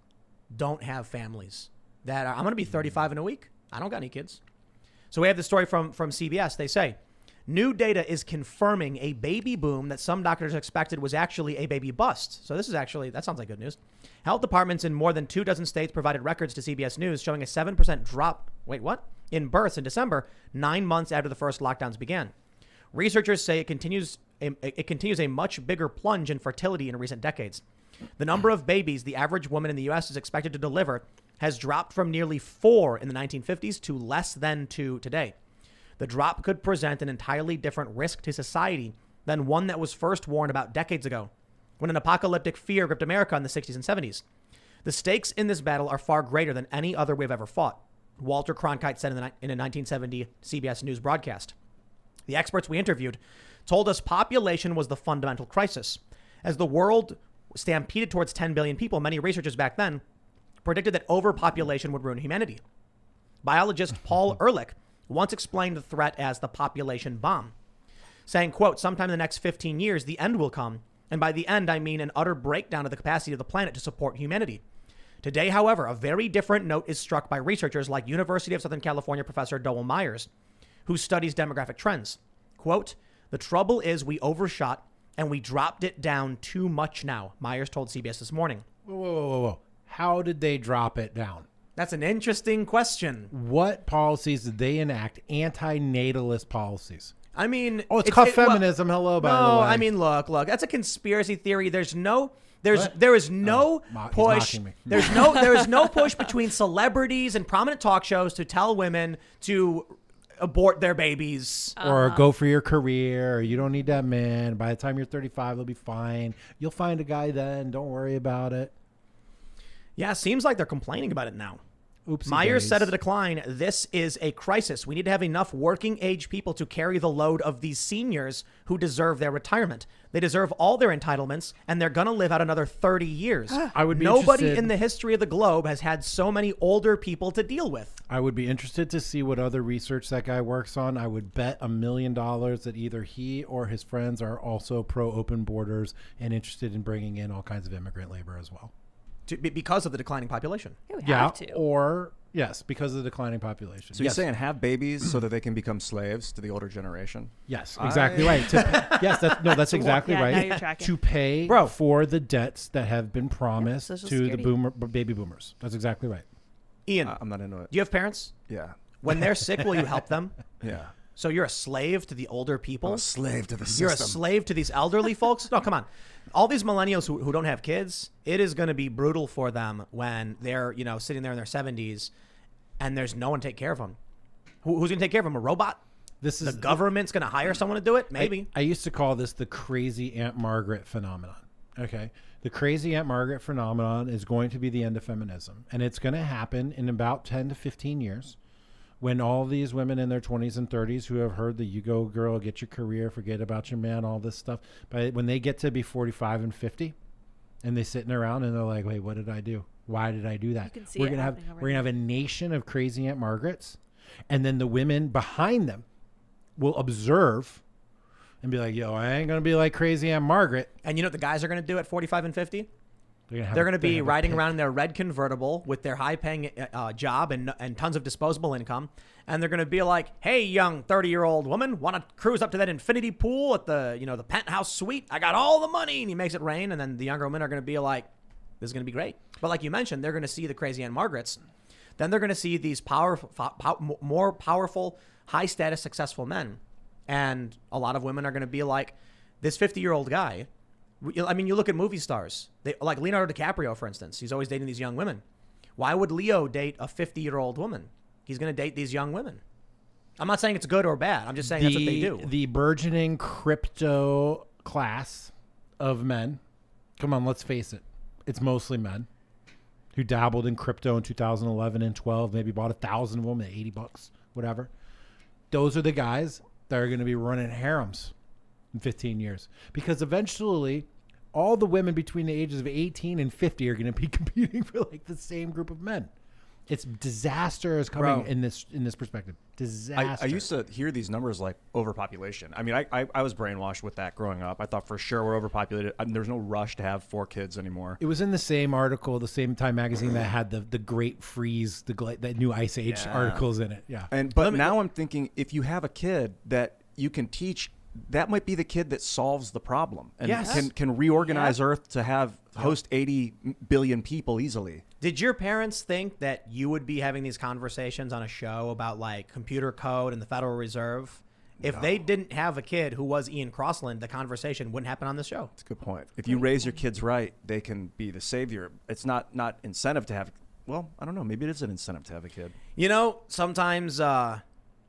don't have families. I'm going to be 35 in a week. I don't got any kids. So we have the story from CBS. They say, new data is confirming a baby boom that some doctors expected was actually a baby bust. So that sounds like good news. Health departments in more than 24 states provided records to CBS News showing a 7% drop, in births in December, 9 months after the first lockdowns began. Researchers say it continues a much bigger plunge in fertility in recent decades. The number of babies the average woman in the U.S. is expected to deliver has dropped from nearly 4 in the 1950s to less than 2 today. The drop could present an entirely different risk to society than one that was first warned about decades ago, when an apocalyptic fear gripped America in the 60s and 70s. The stakes in this battle are far greater than any other we've ever fought, Walter Cronkite said in a 1970 CBS News broadcast. The experts we interviewed told us population was the fundamental crisis. As the world stampeded towards 10 billion people, many researchers back then predicted that overpopulation would ruin humanity. Biologist Paul Ehrlich once explained the threat as the population bomb, saying, quote, sometime in the next 15 years, the end will come. And by the end, I mean an utter breakdown of the capacity of the planet to support humanity. Today, however, a very different note is struck by researchers like University of Southern California professor Dowell Myers, who studies demographic trends. Quote, the trouble is we overshot and we dropped it down too much now, Myers told CBS this morning. Whoa. How did they drop it down? That's an interesting question. What policies did they enact? Anti-natalist policies. I mean, it's called feminism. Hello, by the way. No, I mean, look. That's a conspiracy theory. There is no push. There is no push between celebrities and prominent talk shows to tell women to abort their babies or go for your career. Or you don't need that man. By the time you're 35, they'll be fine. You'll find a guy then. Don't worry about it. Yeah, seems like they're complaining about it now. Oopsie Myers days. said of the decline, this is a crisis. We need to have enough working age people to carry the load of these seniors who deserve their retirement. They deserve all their entitlements, and they're going to live out another 30 years. Nobody in the history of the globe has had so many older people to deal with. I would be interested to see what other research that guy works on. I would bet $1 million that either he or his friends are also pro-open borders and interested in bringing in all kinds of immigrant labor as well. Because of the declining population. Yes, because of the declining population. So you're saying have babies so that they can become slaves to the older generation? Yes, exactly right. That's exactly right. Now you're tracking. To pay for the debts that have been promised to the baby boomers. That's exactly right. Ian, I'm not into it. Do you have parents? Yeah. When they're sick, will you help them? Yeah. So you're a slave to the older people. I'm a slave to the system. You're a slave to these elderly folks. No, come on. All these millennials who don't have kids, it is going to be brutal for them when they're, sitting there in their 70s and there's no one to take care of them. Who's going to take care of them? A robot? The government's going to hire someone to do it? Maybe. I used to call this the crazy Aunt Margaret phenomenon. Okay. The crazy Aunt Margaret phenomenon is going to be the end of feminism. And it's going to happen in about 10 to 15 years when all these women in their 20s and 30s who have heard that you go, girl, get your career, forget about your man, all this stuff. But when they get to be 45 and 50 and they're sitting around and they're like, wait, what did I do? Why did I do that? You can see we're it gonna happening we're going to have a nation of crazy Aunt Margarets. And then the women behind them will observe and be like, yo, I ain't going to be like crazy Aunt Margaret. And you know what the guys are going to do at 45 and 50? They're going to be riding around in their red convertible with their high-paying job and tons of disposable income. And they're going to be like, hey, young 30-year-old woman, want to cruise up to that infinity pool at the penthouse suite? I got all the money. And he makes it rain. And then the younger women are going to be like, this is going to be great. But like you mentioned, they're going to see the crazy Aunt Margarets. Then they're going to see these more powerful, high-status, successful men. And a lot of women are going to be like, this 50-year-old guy. I mean, you look at movie stars. Like Leonardo DiCaprio, for instance. He's always dating these young women. Why would Leo date a 50-year-old woman? He's going to date these young women. I'm not saying it's good or bad. I'm just saying that's what they do. The burgeoning crypto class of men. Come on, let's face it. It's mostly men who dabbled in crypto in 2011 and 12, maybe bought 1,000 of them at $80, whatever. Those are the guys that are going to be running harems in 15 years, because eventually all the women between the ages of 18 and 50 are going to be competing for like the same group of men. It's disaster is coming in this perspective. Disaster. I used to hear these numbers like overpopulation. I mean, I was brainwashed with that growing up. I thought for sure we're overpopulated. I mean, there's no rush to have 4 kids anymore. It was in the same article, the same Time magazine that had the Great Freeze, that new Ice Age articles in it. Yeah. But now I'm thinking, if you have a kid that you can teach, that might be the kid that solves the problem and can reorganize Earth to host 80 billion people easily. Did your parents think that you would be having these conversations on a show about like computer code and the Federal Reserve? If they didn't have a kid who was Ian Crossland, the conversation wouldn't happen on the show. That's a good point. If you raise your kids right, they can be the savior. It's not incentive to have. Well, I don't know. Maybe it is an incentive to have a kid. Sometimes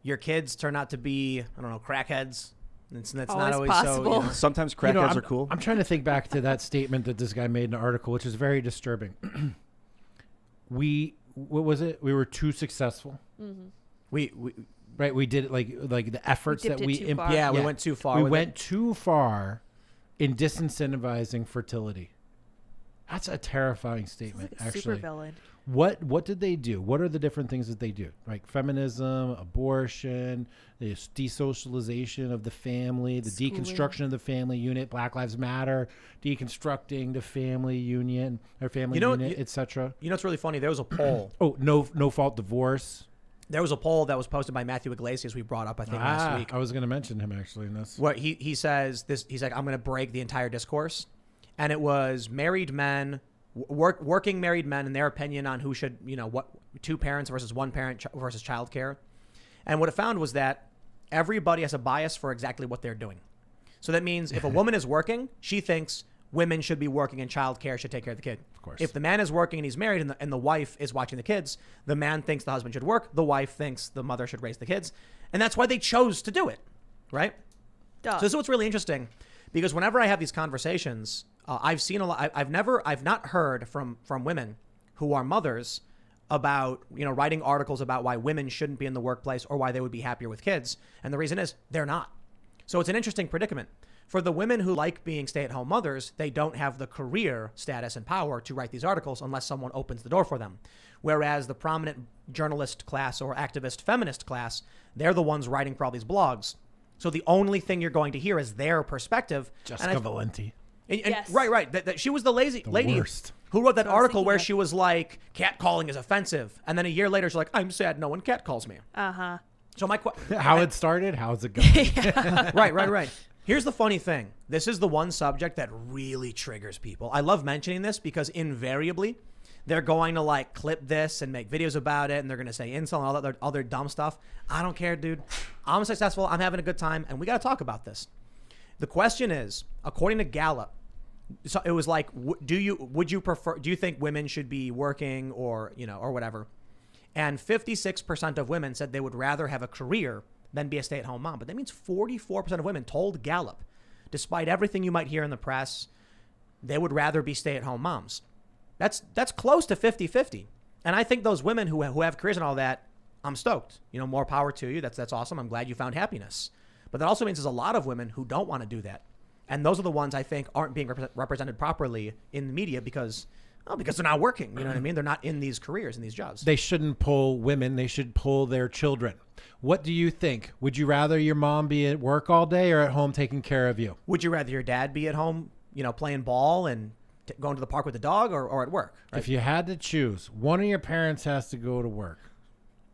your kids turn out to be, crackheads. That's Always not always possible. so. Sometimes crackheads are cool. I'm trying to think back to that statement that this guy made in an article, which is very disturbing. What was it? We were too successful. Mm-hmm. We did it like the efforts that we too far. We went too far. We with went it. too far in disincentivizing fertility. That's a terrifying statement, Like a actually. supervillain. What did they do? What are the different things that they do? Like feminism, abortion, the desocialization of the family, the Schooling. deconstruction of the family unit, Black Lives Matter, deconstructing the family union or family unit, etc. You know what's really funny? There was a poll. No fault divorce. There was a poll that was posted by Matthew Iglesias we brought up, I think, last week. I was going to mention him actually in this. Where he says this, he's like, I'm going to break the entire discourse. And it was married men, working married men and their opinion on who should, what 2 parents versus 1 parent versus childcare. And what it found was that everybody has a bias for exactly what they're doing. So that means if a woman is working, she thinks women should be working and childcare should take care of the kid. Of course. If the man is working and he's married and the wife is watching the kids, the man thinks the husband should work. The wife thinks the mother should raise the kids. And that's why they chose to do it. Right? Duh. So this is what's really interesting, because whenever I have these conversations, I've seen a lot. I've not heard from women who are mothers about, writing articles about why women shouldn't be in the workplace or why they would be happier with kids. And the reason is they're not. So it's an interesting predicament. For the women who like being stay-at-home mothers, they don't have the career status and power to write these articles unless someone opens the door for them. Whereas the prominent journalist class or activist feminist class, they're the ones writing for all these blogs. So the only thing you're going to hear is their perspective. Jessica Valenti. And right. That she was the lady worst. who wrote that article where of. She was like, catcalling is offensive. And then a year later, she's like, I'm sad no one catcalls me. Uh-huh. So my How it started, how's it going? Right. Here's the funny thing. This is the one subject that really triggers people. I love mentioning this because invariably they're going to like clip this and make videos about it, and they're going to say incel and all that other dumb stuff. I don't care, dude. I'm successful. I'm having a good time, and we got to talk about this. The question is, according to Gallup, so it was like, do you think women should be working or whatever? And 56% of women said they would rather have a career than be a stay-at-home mom. But that means 44% of women told Gallup, despite everything you might hear in the press, they would rather be stay-at-home moms. That's close to 50-50. And I think those women who have careers and all that, I'm stoked. More power to you. That's awesome. I'm glad you found happiness. But that also means there's a lot of women who don't want to do that. And those are the ones I think aren't being represented properly in the media because they're not working. You know what I mean? They're not in these careers, in these jobs. They shouldn't pull women. They should pull their children. What do you think? Would you rather your mom be at work all day or at home taking care of you? Would you rather your dad be at home, playing ball and going to the park with the dog or at work? Right? If you had to choose, one of your parents has to go to work.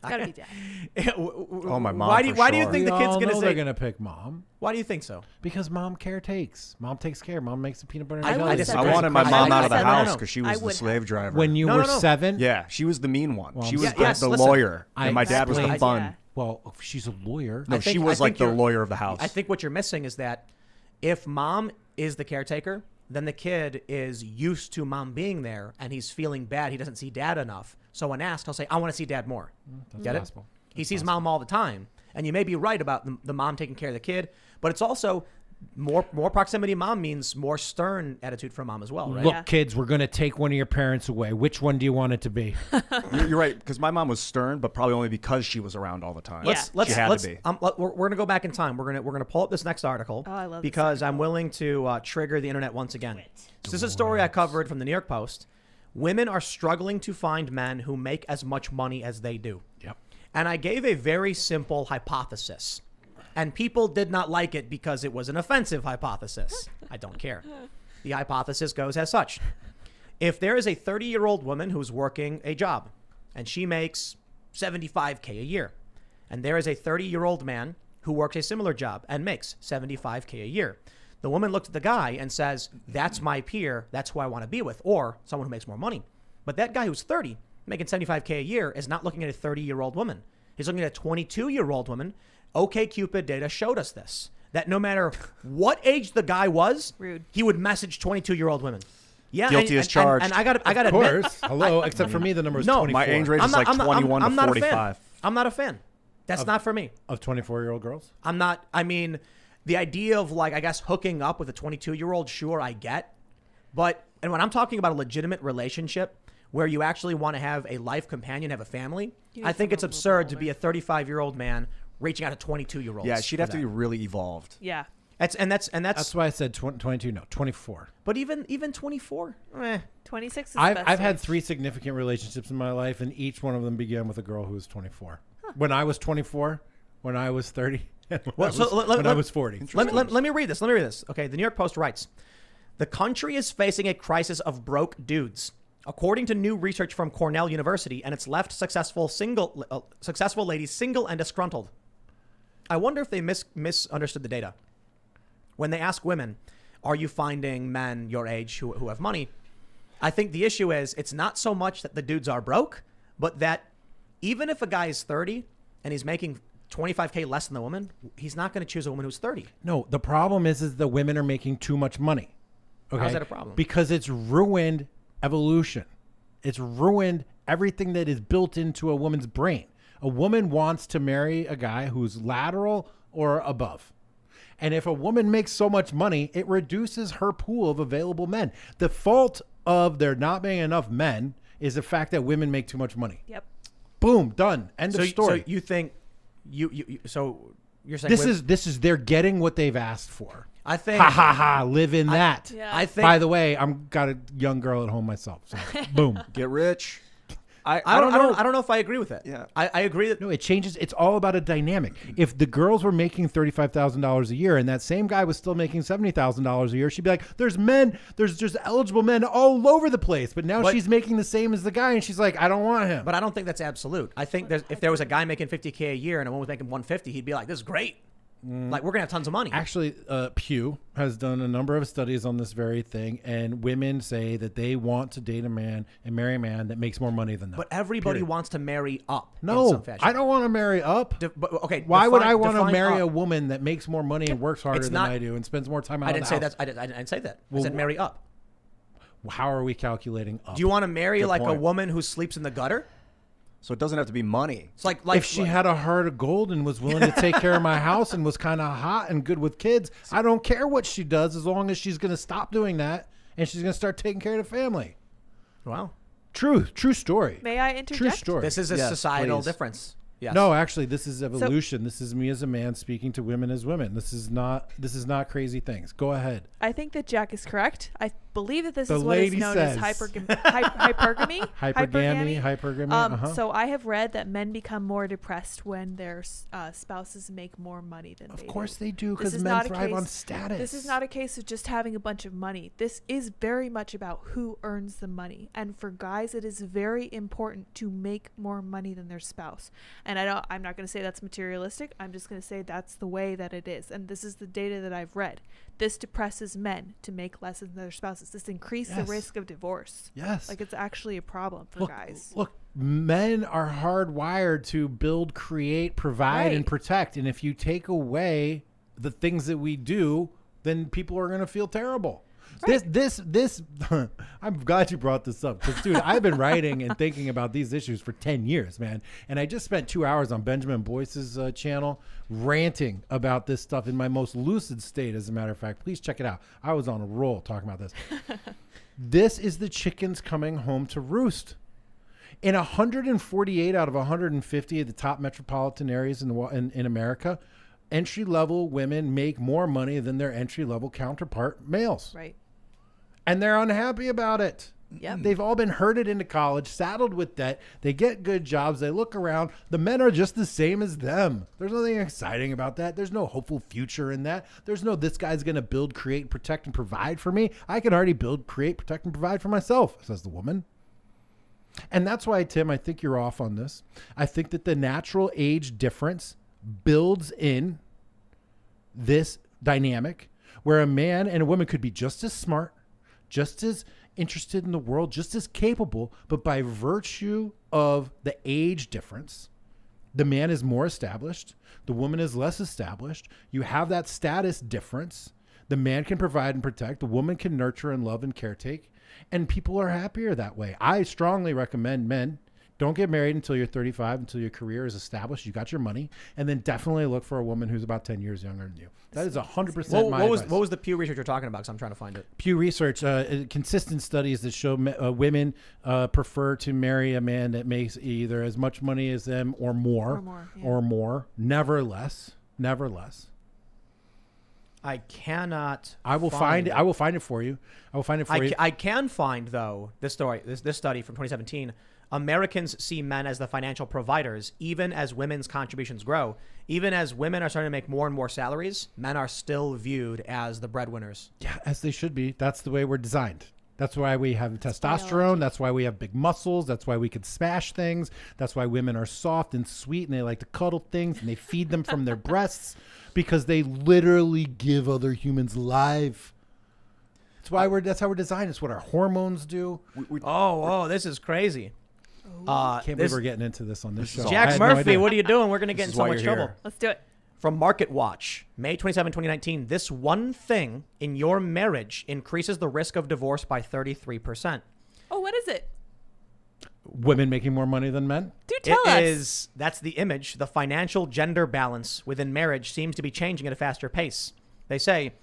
Gotta be dad. Oh, my mom. Why do you sure. think the kid's gonna say they're gonna pick mom? Why do you think so? Because mom caretakes. Mom takes care. Mom makes the peanut butter and I jelly. disagree. I wanted my mom out of the No, house because she was the wouldn't slave driver. When you No, were no, no. 7? Yeah, she was the mean one. Well, She was yeah, yes, the listen, lawyer, I and my dad was the explained- fun. Yeah. Well, she's a lawyer. No, I think- she I was like think the you're- lawyer of the house. I think what you're missing is that if mom is the caretaker, then the kid is used to mom being there and he's feeling bad. He doesn't see dad enough. So when asked, he'll say, I want to see dad more. Get it? possible. He sees mom all the time. And you may be right about the mom taking care of the kid, but it's also more proximity to mom means more stern attitude from mom as well, right? Look, Yeah. kids, we're going to take one of your parents away. Which one do you want it to be? You're right, because my mom was stern, but probably only because she was around all the time. Yeah. Let's She had let's to be. we're gonna go back in time. We're gonna pull up this next article. Oh, I love this because I'm willing to trigger the internet once again. So this is a story I covered from the New York Post. Women are struggling to find men who make as much money as they do. Yep. And I gave a very simple hypothesis. And people did not like it because it was an offensive hypothesis. I don't care. The hypothesis goes as such. If there is a 30-year-old woman who's working a job and she makes $75K a year, and there is a 30-year-old man who works a similar job and makes $75K a year, the woman looks at the guy and says, that's my peer, that's who I want to be with, or someone who makes more money. But that guy who's 30, making $75K a year, is not looking at a 30-year-old woman. He's looking at a 22-year-old woman. OkCupid data showed us this, that no matter what age the guy was, Rude. he would message 22-year-old women. Yeah, Guilty as charged. And I got to Of admit, course. Hello. Except for me, the number is No, 24. My age range is like 21 I'm to not a fan. 45. I'm not a fan. That's not for me. Of 24-year-old girls? I'm not. I mean, the idea of like, I guess, hooking up with a 22-year-old, sure, I get. But, and when I'm talking about a legitimate relationship where you actually want to have a life companion, have a family, You need I think it's someone a absurd little to be a 35-year-old man reaching out to 22-year-olds. Yeah, she'd for have to that. be really evolved. Yeah. That's why I said 22. No, 24. But even 24, 26 is I've the best had age. 3 significant relationships in my life, and each one of them began with a girl who was 24. When I was 24, when I was 30, and when I was 40. Let me read this. Let me read this. Okay, the New York Post writes, the country is facing a crisis of broke dudes. According to new research from Cornell University, and it's left successful ladies single and disgruntled. I wonder if they misunderstood the data. When they ask women, are you finding men your age who have money? I think the issue is it's not so much that the dudes are broke, but that even if a guy is 30 and he's making $25K less than the woman, he's not going to choose a woman who's 30. No, the problem is the women are making too much money. Okay? How's that a problem? Because it's ruined evolution. It's ruined everything that is built into a woman's brain. A woman wants to marry a guy who's lateral or above. And if a woman makes so much money, it reduces her pool of available men. The fault of there not being enough men is the fact that women make too much money. Yep. Boom, done. End of story. So you think so you're saying This is they're getting what they've asked for. I think Ha ha ha! Live in that. Yeah. I think By the way, I'm got a young girl at home myself. So boom. Get rich. I don't know if I agree with it. Yeah. I agree that No, it changes. It's all about a dynamic. If the girls were making $35,000 a year and that same guy was still making $70,000 a year, she'd be like, there's just eligible men all over the place. But now she's making the same as the guy and she's like, I don't want him. but I don't think that's absolute. I think if there was a guy making $50K a year and a woman was making $150, he'd be like, this is great. Like, we're going to have tons of money. Actually, Pew has done a number of studies on this very thing, and women say that they want to date a man and marry a man that makes more money than them. But everybody Period. wants to marry up in No, some fashion. I don't want to marry up. Okay. Why would I want to define marry up. a woman that makes more money and works harder It's than not- I do and spends more time out I of didn't the say house? that. I didn't say that. Well, I said marry up. How are we calculating up? Do you want to marry Good like a point. woman who sleeps in the gutter? So it doesn't have to be money. It's like if she had a heart of gold and was willing to take care of my house and was kind of hot and good with kids, I don't care what she does as long as she's going to stop doing that and she's going to start taking care of the family. Wow. True story. May I interject? True story. This is a Yes, societal please. difference. Yes. No, actually, this is evolution. This is me as a man speaking to women as women. This is not crazy things. Go ahead. I think that Jack is correct. I believe that this The is what is lady known says. as hypergamy. Hypergamy. So I have read that men become more depressed when their spouses make more money than they do. Of course they do, This because is men not a thrive on case- status. This is not a case of just having a bunch of money. This is very much about who earns the money. And for guys, it is very important to make more money than their spouse. And I'm not going to say that's materialistic. I'm just going to say that's the way that it is. And this is the data that I've read. This depresses men to make less than their spouses. This increases the Yes. risk of divorce. Yes. Like, it's actually a problem for guys. Look, men are hardwired to build, create, provide, and Right. protect. And if you take away the things that we do, then people are going to feel terrible. Right. This I'm glad you brought this up because, dude, I've been writing and thinking about these issues for 10 years, man. And I just spent 2 hours on Benjamin Boyce's channel ranting about this stuff in my most lucid state, as a matter of fact. Please check it out. I was on a roll talking about this. This is the chickens coming home to roost. In 148 out of 150 of the top metropolitan areas in America, entry-level women make more money than their entry-level counterpart males. Right. And they're unhappy about it. Yep. They've all been herded into college, saddled with debt. They get good jobs. They look around. The men are just the same as them. There's nothing exciting about that. There's no hopeful future in that. There's no, this guy's going to build, create, protect, and provide for me. I can already build, create, protect, and provide for myself, says the woman. And that's why, Tim, I think you're off on this. I think that the natural age difference builds in this dynamic where a man and a woman could be just as smart, just as interested in the world, just as capable, but by virtue of the age difference, the man is more established, the woman is less established. You have that status difference. The man can provide and protect, the woman can nurture and love and caretake, and people are happier that way. I strongly recommend men don't get married until you're 35, until your career is established, you got your money, and then definitely look for a woman who's about 10 years younger than you. That is 100% my advice. What was the Pew research you're talking about? Because I'm trying to find it. Pew Research, consistent studies that show women prefer to marry a man that makes either as much money as them or more, never less. I cannot. I will find it. I will find it for you. I will find it for you. I can find, though, this study from 2017. Americans see men as the financial providers, even as women's contributions grow. Even as women are starting to make more and more salaries, men are still viewed as the breadwinners. Yeah, as they should be. That's the way we're designed. That's why we have testosterone. biology. That's why we have big muscles. That's why we can smash things. That's why women are soft and sweet and they like to cuddle things and they feed them from their breasts because they literally give other humans life. That's how we're designed. It's what our hormones do. This is crazy. Can't believe we're getting into this on this show. I Jack had no Murphy, idea. what are you doing? We're going to get in is so why much you're trouble. here. Let's do it. From Market Watch, May 27, 2019, this one thing in your marriage increases the risk of divorce by 33%. Oh, what is it? Women making more money than men? Do tell That's the image. The financial gender balance within marriage seems to be changing at a faster pace. They say,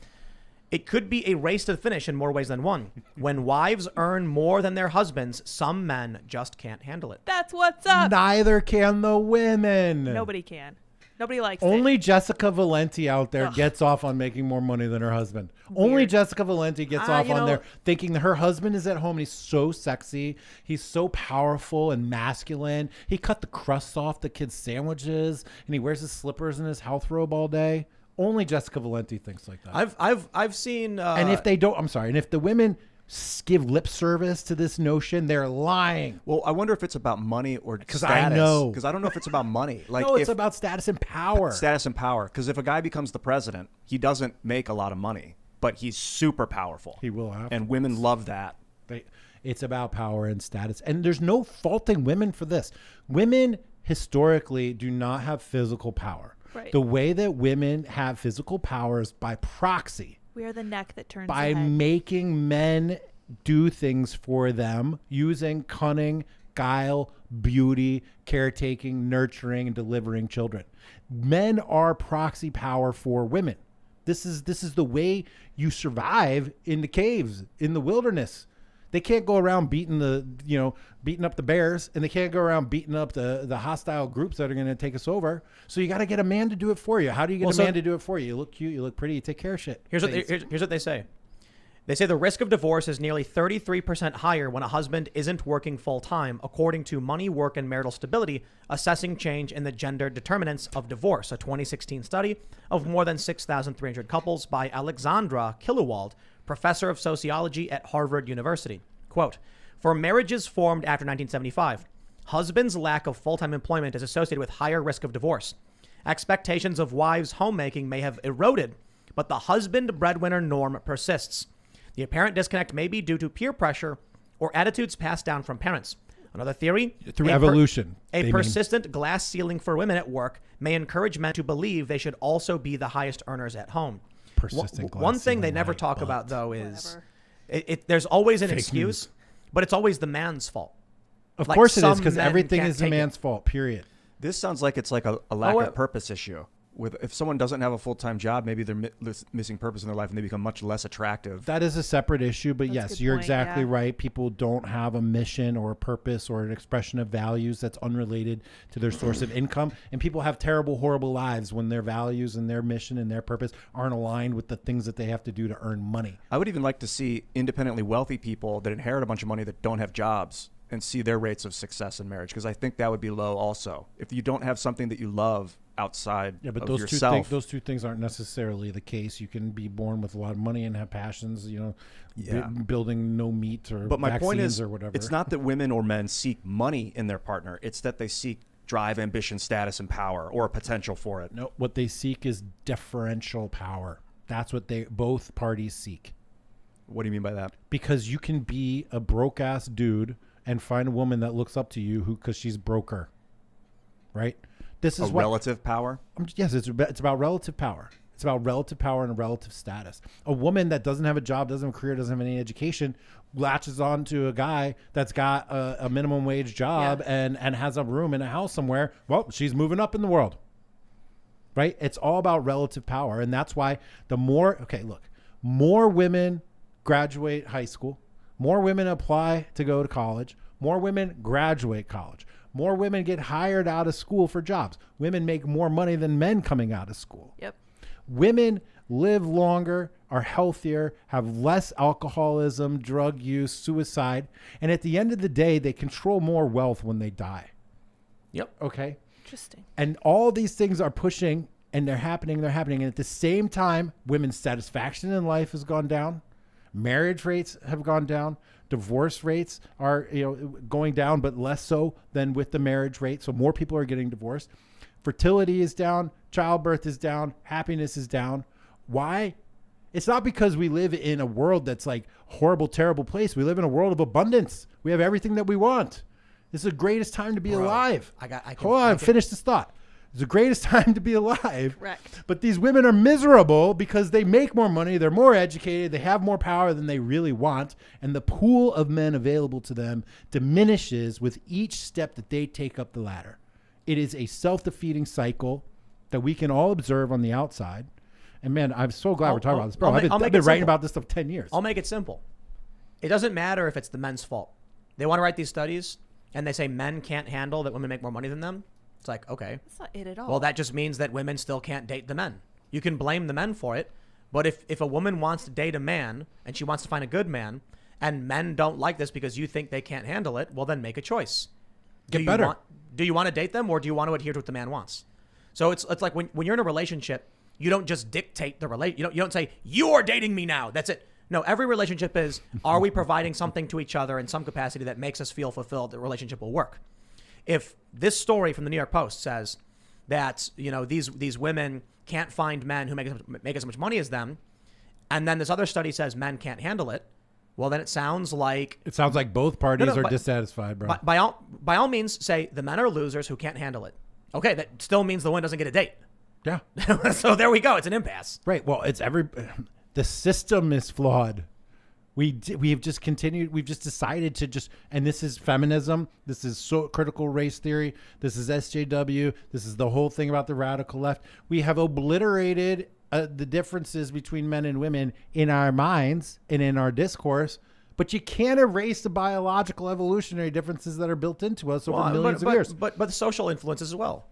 it could be a race to the finish in more ways than one. When wives earn more than their husbands, some men just can't handle it. That's what's up. Neither can the women. Nobody can. Nobody likes Only it. Jessica Valenti out there gets off on making more money than her husband. Only Jessica Valenti gets off on there thinking that her husband is at home and he's so sexy. He's so powerful and masculine. He cut the crusts off the kids' sandwiches and he wears his slippers and his health robe all day. Only Jessica Valenti thinks like that. I've seen. And if they don't, I'm sorry. And if the women give lip service to this notion, they're lying. Well, I wonder if it's about money or Because status. I know. Because I don't know if it's about money. Like, No, it's if, about status and power. status and power. Because if a guy becomes the president, he doesn't make a lot of money, but he's super powerful. He will have. And women love that. It's about power and status. And there's no faulting women for this. Women historically do not have physical power. Right. The way that women have physical power is by proxy, We are the neck that turns by the head. making men do things for them using cunning, guile, beauty, caretaking, nurturing, and delivering children. Men are proxy power for women. This is the way you survive in the caves, in the wilderness. They can't go around beating up the bears, and they can't go around beating up the hostile groups that are going to take us over. So you got to get a man to do it for you. How do you get a man to do it for you? You look cute, you look pretty, you take care of shit. Here's what they say. They say the risk of divorce is nearly 33% higher when a husband isn't working full time, according to Money, Work, and Marital Stability, assessing change in the gender determinants of divorce, a 2016 study of more than 6,300 couples by Alexandra Kilowald, professor of sociology at Harvard University. Quote, for marriages formed after 1975, husbands' lack of full-time employment is associated with higher risk of divorce. Expectations of wives' homemaking may have eroded, but the husband breadwinner norm persists. The apparent disconnect may be due to peer pressure or attitudes passed down from parents. Another theory, Through evolution. A persistent glass ceiling for women at work may encourage men to believe they should also be the highest earners at home. Persistent glass One thing they ceiling, never my talk butt. about, though, is Whatever. there's always an Fake excuse, news. but it's always the man's fault. Of Like, course it is, some because men everything can't is the take it. man's fault, period. This sounds like it's like a lack Oh, of purpose issue. If someone doesn't have a full-time job, maybe they're missing purpose in their life and they become much less attractive. That is a separate issue, but That's a yes, good you're point, exactly yeah. right. People don't have a mission or a purpose or an expression of values that's unrelated to their source of income. And people have terrible, horrible lives when their values and their mission and their purpose aren't aligned with the things that they have to do to earn money. I would even like to see independently wealthy people that inherit a bunch of money that don't have jobs and see their rates of success in marriage, because I think that would be low also. If you don't have something that you love outside Yeah, but of those yourself. those two things aren't necessarily the case. You can be born with a lot of money and have passions, Yeah. building no meat or But my vaccines point is, or whatever. it's not that women or men seek money in their partner. It's that they seek drive, ambition, status, and power, or a potential for it. No, what they seek is differential power. That's what both parties seek. What do you mean by that? Because you can be a broke ass dude and find a woman that looks up to you because she's broker, right? This is Relative power? Yes, it's about relative power. It's about relative power and relative status. A woman that doesn't have a job, doesn't have a career, doesn't have any education, latches on to a guy that's got a minimum wage job and has a room in a house somewhere. Well, she's moving up in the world, right? It's all about relative power. And that's why more women graduate high school, more women apply to go to college, more women graduate college. More women get hired out of school for jobs. Women make more money than men coming out of school. Yep. Women live longer, are healthier, have less alcoholism, drug use, suicide. And at the end of the day, they control more wealth when they die. Yep. Okay. Interesting. And all these things are pushing and they're happening. And at the same time, women's satisfaction in life has gone down. Marriage rates have gone down. Divorce rates are going down, but less so than with the marriage rate. So more people are getting divorced. Fertility is down. Childbirth is down. Happiness is down. Why? It's not because we live in a world that's like horrible, terrible place. We live in a world of abundance. We have everything that we want. This is the greatest time to be alive. Finish this thought. It's the greatest time to be alive. Correct. But these women are miserable because they make more money, they're more educated, they have more power than they really want, and the pool of men available to them diminishes with each step that they take up the ladder. It is a self-defeating cycle that we can all observe on the outside. And man, I'm so glad we're talking about this. Bro, I've been writing about this stuff 10 years. I'll make it simple. It doesn't matter if it's the men's fault. They want to write these studies and they say men can't handle that women make more money than them. It's like, okay. That's not it at all. Well, that just means that women still can't date the men. You can blame the men for it. But if a woman wants to date a man and she wants to find a good man and men don't like this because you think they can't handle it, well, then make a choice. Get better. Do you want to date them or do you want to adhere to what the man wants? So it's like when you're in a relationship, you don't just dictate the relationship. You don't say, you are dating me now. That's it. No, every relationship is, are we providing something to each other in some capacity that makes us feel fulfilled, the relationship will work. If this story from the New York Post says that, these women can't find men who make as much money as them, and then this other study says men can't handle it, well, then it sounds like both parties are dissatisfied, bro. By all means, say the men are losers who can't handle it. Okay, that still means the woman doesn't get a date. Yeah. So there we go. It's an impasse. Right. Well, the system is flawed. We have just continued. We've just decided to and this is feminism. This is critical race theory. This is SJW. This is the whole thing about the radical left. We have obliterated the differences between men and women in our minds and in our discourse, but you can't erase the biological evolutionary differences that are built into us over millions of years. But the social influences as well.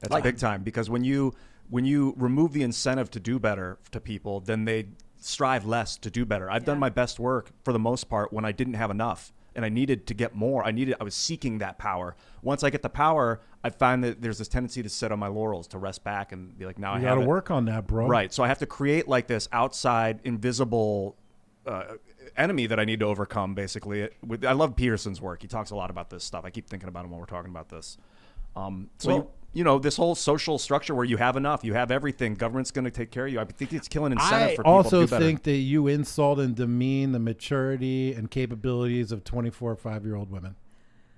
That's big time, because when you remove the incentive to do better to people, then they strive less to do better. I've done my best work for the most part when I didn't have enough and I needed to get more. I was seeking that power. Once I get the power, I find that there's this tendency to sit on my laurels, to rest back and be like, now I have it. You got to work on that, bro. Right. So I have to create like this outside invisible enemy that I need to overcome, basically. I love Peterson's work. He talks a lot about this stuff. I keep thinking about him when we're talking about this. This whole social structure where you have enough, you have everything, government's going to take care of you. I think it's killing incentive for people to do better. I also think that you insult and demean the maturity and capabilities of 24 or 5-year-old women.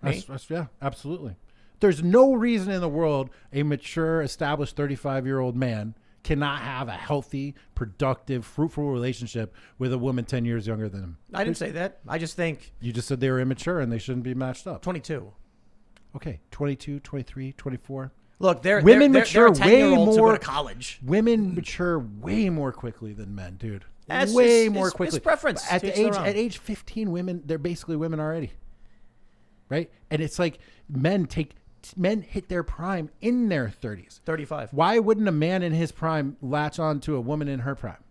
Yeah, absolutely. There's no reason in the world a mature, established 35-year-old man cannot have a healthy, productive, fruitful relationship with a woman 10 years younger than him. I didn't say that. I just think... You just said they were immature and they shouldn't be matched up. 22. Okay, 22, 23, 24. Look, women mature way more. Who go to college. Women mature way more quickly than men, dude. It's More quickly. It's preference. At age 15, they're basically women already, right? And it's like men hit their prime in their 30s. 35. Why wouldn't a man in his prime latch on to a woman in her prime?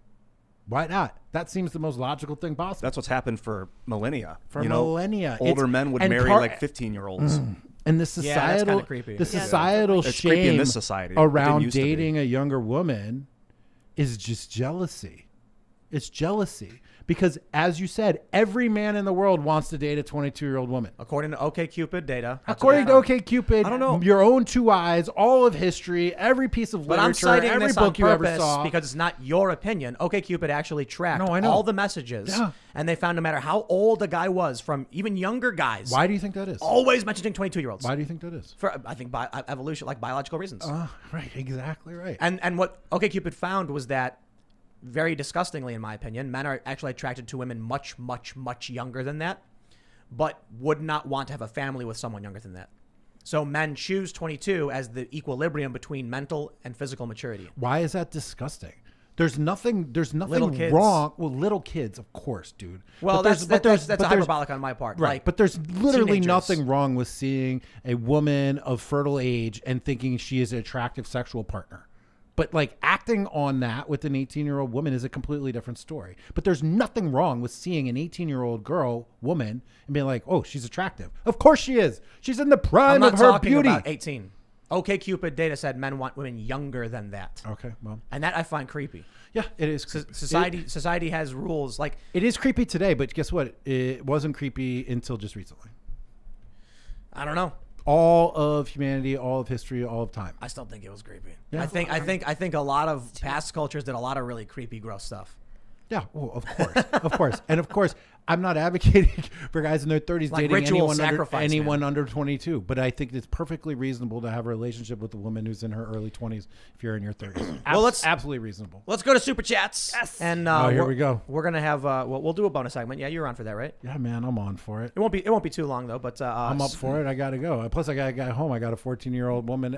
Why not? That seems the most logical thing possible. That's what's happened for millennia. Millennia, older men would marry like 15-year-olds. And the societal, shame in this society around dating a younger woman is just jealousy. It's jealousy. Because, as you said, every man in the world wants to date a 22-year-old woman. According to OkCupid data. According to OkCupid, I don't know. Your own two eyes, all of history, every piece of literature, but I'm citing every this book on you ever purpose saw. because it's not your opinion. OkCupid actually tracked all the messages. Yeah. And they found no matter how old a guy was, from even younger guys. Why do you think that is? Always mentioning 22-year-olds. Why do you think that is? For, I think, evolution, like biological reasons. Right, exactly right. And what OkCupid found was that, very disgustingly, in my opinion, men are actually attracted to women much, much, much younger than that, but would not want to have a family with someone younger than that. So men choose 22 as the equilibrium between mental and physical maturity. Why is that disgusting? There's nothing Little kids. wrong. Well, little kids, of course, dude. Well, that's hyperbolic on my part. Right, like, but there's literally teenagers. nothing wrong with seeing a woman of fertile age and thinking she is an attractive sexual partner. But like acting on that with an 18-year-old woman is a completely different story. But there's nothing wrong with seeing an 18-year-old woman, and being like, oh, she's attractive. Of course she is. She's in the prime of her I'm not talking beauty. about 18. OkCupid data said men want women younger than that. Okay, well. And that I find creepy. Yeah, it is. Society has rules. Like, it is creepy today, but guess what? It wasn't creepy until just recently. I don't know. All of humanity, all of history, all of time. I still think it was creepy. Yeah. I think a lot of past cultures did a lot of really creepy, gross stuff. Yeah, well, of course, of course, and of course, I'm not advocating for guys in their 30s Like dating ritual anyone under 22, but I think it's perfectly reasonable to have a relationship with a woman who's in her early 20s if you're in your 30s. Well, absolutely reasonable. Let's go to super chats. Yes. And here we go. We're gonna have we'll do a bonus segment. Yeah, you're on for that, right? Yeah, man, I'm on for it. It won't be too long though. But I'm up for it. I gotta go. Plus, I got a guy home. I got a 14-year-old woman,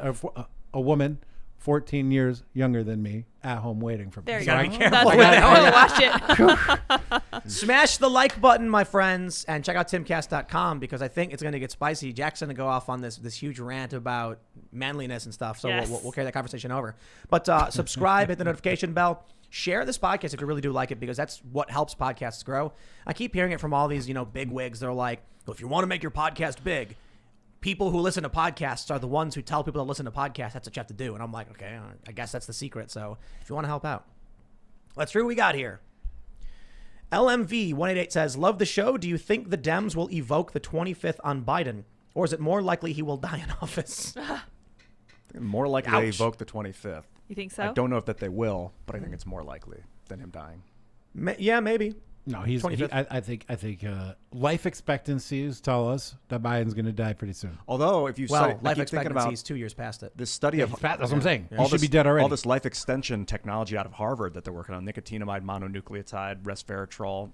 a woman 14 years younger than me at home waiting for me. There you So go. be careful. That's why I watch it. Smash the like button, my friends, and check out timcast.com because I think it's going to get spicy. Jack's going to go off on this huge rant about manliness and stuff, so Yes. we'll carry that conversation over. But subscribe, hit the notification bell, share this podcast if you really do like it because that's what helps podcasts grow. I keep hearing it from all these big wigs. They're like, well, if you want to make your podcast big, people who listen to podcasts are the ones who tell people to listen to podcasts. That's what you have to do. And I'm like, okay, I guess that's the secret. So if you want to help out, let's see what we got here. LMV188 says, love the show. Do you think the Dems will evoke the 25th on Biden? Or is it more likely he will die in office? More likely they evoke the 25th. You think so? I don't know if that they will, but I think it's more likely than him dying. Yeah, maybe. No, I think life expectancies tell us that Biden's going to die pretty soon. Although, if you Well, say, life I keep thinking expectancy about is 2 years past it. this study of That's what I'm saying. all He should this- be dead already. All this life extension technology out of Harvard that they're working on, nicotinamide mononucleotide, resveratrol,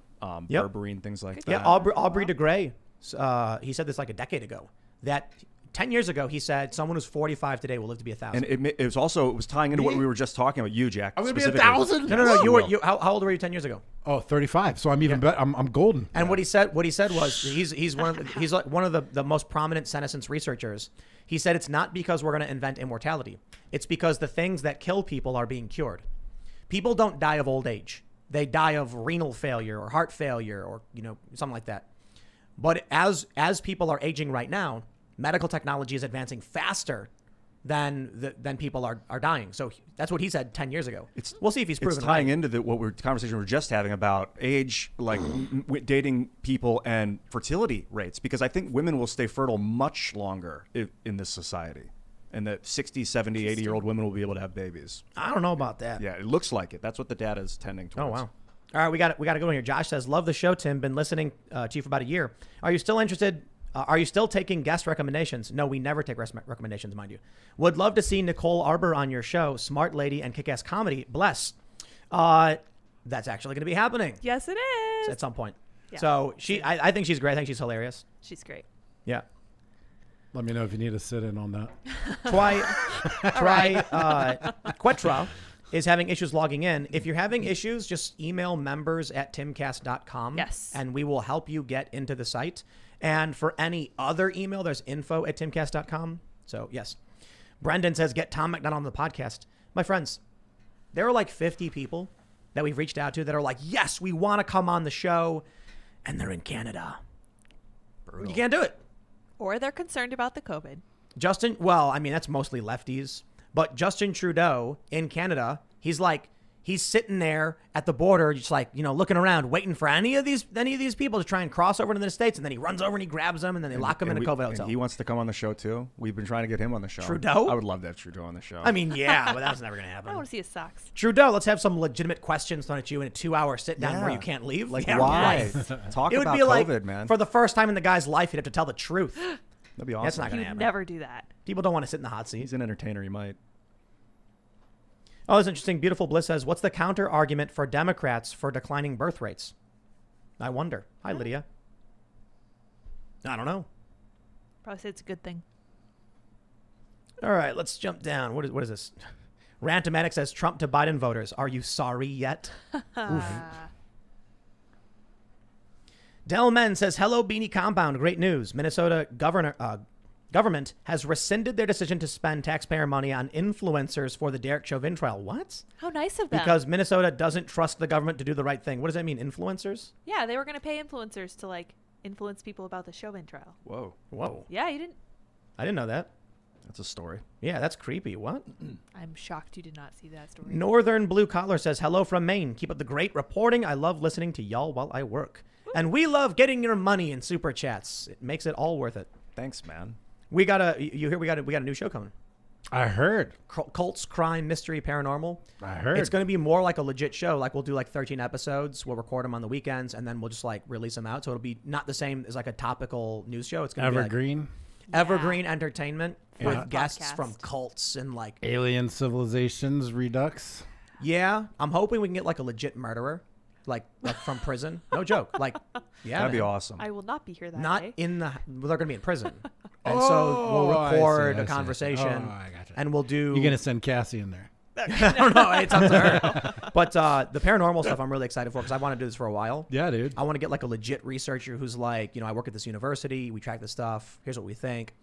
Yep. berberine, things like Yeah, that. Aubrey de Grey, he said this like a decade ago, that 10 years ago, he said someone who's 45 today will live to be 1,000. And it was tying into what we were just talking about, you, Jack. I'm going to be specifically. 1,000? No. How old were you 10 years ago? Oh, 35. So I'm even better. I'm golden. And what he said was he's like one of the most prominent senescence researchers. He said it's not because we're going to invent immortality. It's because the things that kill people are being cured. People don't die of old age. They die of renal failure or heart failure or something like that. But as people are aging right now, medical technology is advancing faster than people are dying. So that's what he said 10 years ago. We'll see if he's proven It's tying right. into conversation we were just having about age, like dating people and fertility rates, because I think women will stay fertile much longer in this society, and that 60, 70, 80-year-old women will be able to have babies. I don't know about that. Yeah, it looks like it. That's what the data is tending towards. Oh, wow. All right, we got to go in here. Josh says, love the show, Tim. Been listening to you for about a year. Are you still interested? Are you still taking guest recommendations? No, we never take recommendations, mind you. Would love to see Nicole Arbour on your show. Smart lady and kick-ass comedy. Bless. That's actually going to be happening Yes, it is. at some point. Yeah. So I think she's great. I think she's hilarious. She's great. Yeah. Let me know if you need a sit-in on that. Quetra is having issues logging in. If you're having issues, just email members@timcast.com. Yes. And we will help you get into the site. And for any other email, there's info@timcast.com. So, yes. Brendan says, get Tom McDonald on the podcast. My friends, there are like 50 people that we've reached out to that are like, yes, we want to come on the show. And they're in Canada. Brutal. You can't do it. Or they're concerned about the COVID. Justin, well, I mean, that's mostly lefties. But Justin Trudeau in Canada, he's sitting there at the border, just like, looking around, waiting for any of these people to try and cross over to the States. And then he runs over and he grabs them and then they lock him in a COVID hotel. And he wants to come on the show too. We've been trying to get him on the show. Trudeau? I would love to have Trudeau on the show. I mean, yeah, but that's never going to I happen. want to see his socks. Trudeau, let's have some legitimate questions thrown at you in a 2-hour sit down where you can't leave. Like, Yeah, why? right. Talk It would about be like, COVID, man. for the first time in the guy's life, he'd have to tell the truth. That'd be awesome. That's not He going to would happen. never do that. People don't want to sit in the hot seat. He's an entertainer. He might. Oh, that's interesting. Beautiful Bliss says, what's the counter argument for Democrats for declining birth rates? I wonder. Hi, Lydia. I don't know. Probably say it's a good thing. All right, let's jump down. What is this? Rantomatic says, Trump to Biden voters. Are you sorry yet? Del Men says, hello, Beanie Compound. Great news. Minnesota government has rescinded their decision to spend taxpayer money on influencers for the Derek Chauvin trial. What? How nice of them. Because Minnesota doesn't trust the government to do the right thing. What does that mean, influencers? Yeah, they were going to pay influencers to influence people about the Chauvin trial. Whoa. Yeah, you didn't. I didn't know that. That's a story. Yeah, that's creepy. What? I'm shocked you did not see that story. Northern Blue Collar says, hello from Maine. Keep up the great reporting. I love listening to y'all while I work. And we love getting your money in super chats. It makes it all worth it. Thanks, man. We got a new show coming. I heard. Cults, crime, mystery, paranormal. I heard. It's going to be more like a legit show. Like we'll do 13 episodes. We'll record them on the weekends and then we'll just release them out. So it'll be not the same as a topical news show. It's going to be Evergreen. evergreen entertainment Yeah. with guests Podcast. from cults and Alien civilizations redux. yeah. I'm hoping we can get a legit murderer, like from prison. No joke. Yeah, That'd be man. awesome. I will not be here that Not day. in the. Well, they're going to be in prison, and so we'll I see, record I a see. conversation, Oh, I gotcha. and we'll do. You're gonna send Cassie in there. I don't know. It's up to her. But the paranormal stuff, I'm really excited for because I want to do this for a while. Yeah, dude. I want to get a legit researcher who's I work at this university. We track this stuff. Here's what we think,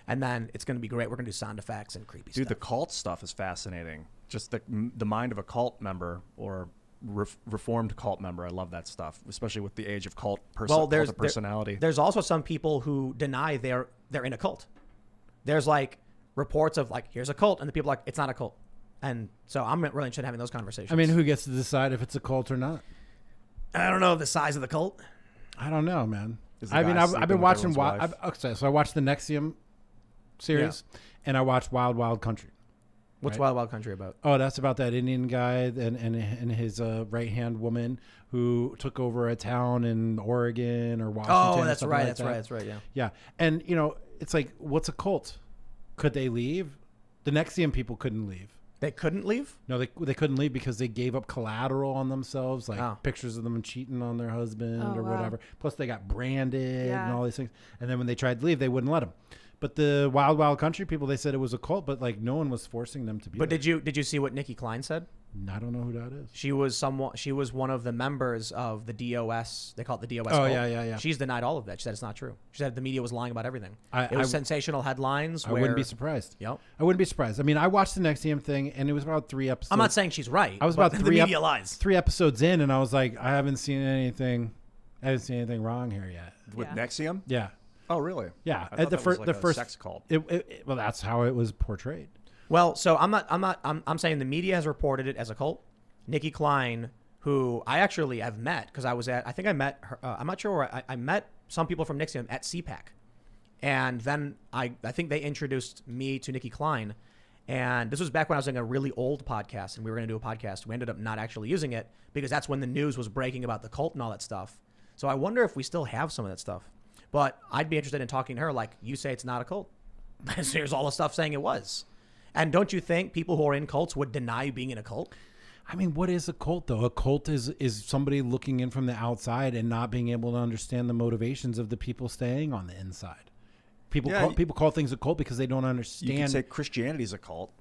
and then it's going to be great. We're going to do sound effects and creepy Dude, the stuff. cult stuff is fascinating. Just the mind of a cult member or reformed cult member. I love that stuff, especially with the age of cult personality. There's also some people who deny they're in a cult. There's reports of here's a cult, and the people are it's not a cult. And so I'm really interested in having those conversations. I mean, who gets to decide if it's a cult or not? I don't know the size of the cult. I don't know, man. Is the I mean, guy I've sleeping been with watching. everyone's wife? Okay, so I watched the Nexium series, and I watched Wild Wild Country. What's Right. Wild Wild Country about? Oh, that's about that Indian guy and his right hand woman who took over a town in Oregon or Washington. Oh, or that's something right. like That's that. right. That's right. Yeah. Yeah, and it's like, what's a cult? Could they leave? The Nexium people couldn't leave. They couldn't leave. No, they couldn't leave because they gave up collateral on themselves, like Oh. pictures of them cheating on their husband Oh, or wow. whatever. Plus, they got branded Yeah. and all these things. And then when they tried to leave, they wouldn't let them. But the Wild Wild Country people, they said it was a cult, but like no one was forcing them to be. But there. did you see what Nikki Klein said? I don't know who that is. She was one of the members of the DOS. They call it the DOS. Oh, cult. yeah. She's denied all of that. She said it's not true. She said the media was lying about everything. It I was sensational headlines. I where, wouldn't be surprised. Yep. I wouldn't be surprised. I mean, I watched the Nexium thing, and it was about 3 episodes. I'm not saying she's right. I was but about the media lies. 3 episodes in, and I was like, I haven't seen anything wrong here yet. With Yeah. Nexium? Yeah. Oh, really? Yeah. I thought the that was first, like the a first sex cult. Well, that's how it was portrayed. Well, so I'm saying the media has reported it as a cult. Nikki Klein, who I actually have met because I think I met her. I'm not sure where I met some people from Nixium at CPAC, and then I think they introduced me to Nikki Klein, and this was back when I was doing a really old podcast, and we were going to do a podcast. We ended up not actually using it because that's when the news was breaking about the cult and all that stuff. So I wonder if we still have some of that stuff. But I'd be interested in talking to her. Like, you say it's not a cult. Here's all the stuff saying it was. And don't you think people who are in cults would deny being in a cult? I mean, what is a cult, though? A cult is somebody looking in from the outside and not being able to understand the motivations of the people staying on the inside. People call things a cult because they don't understand. You can say Christianity's a cult.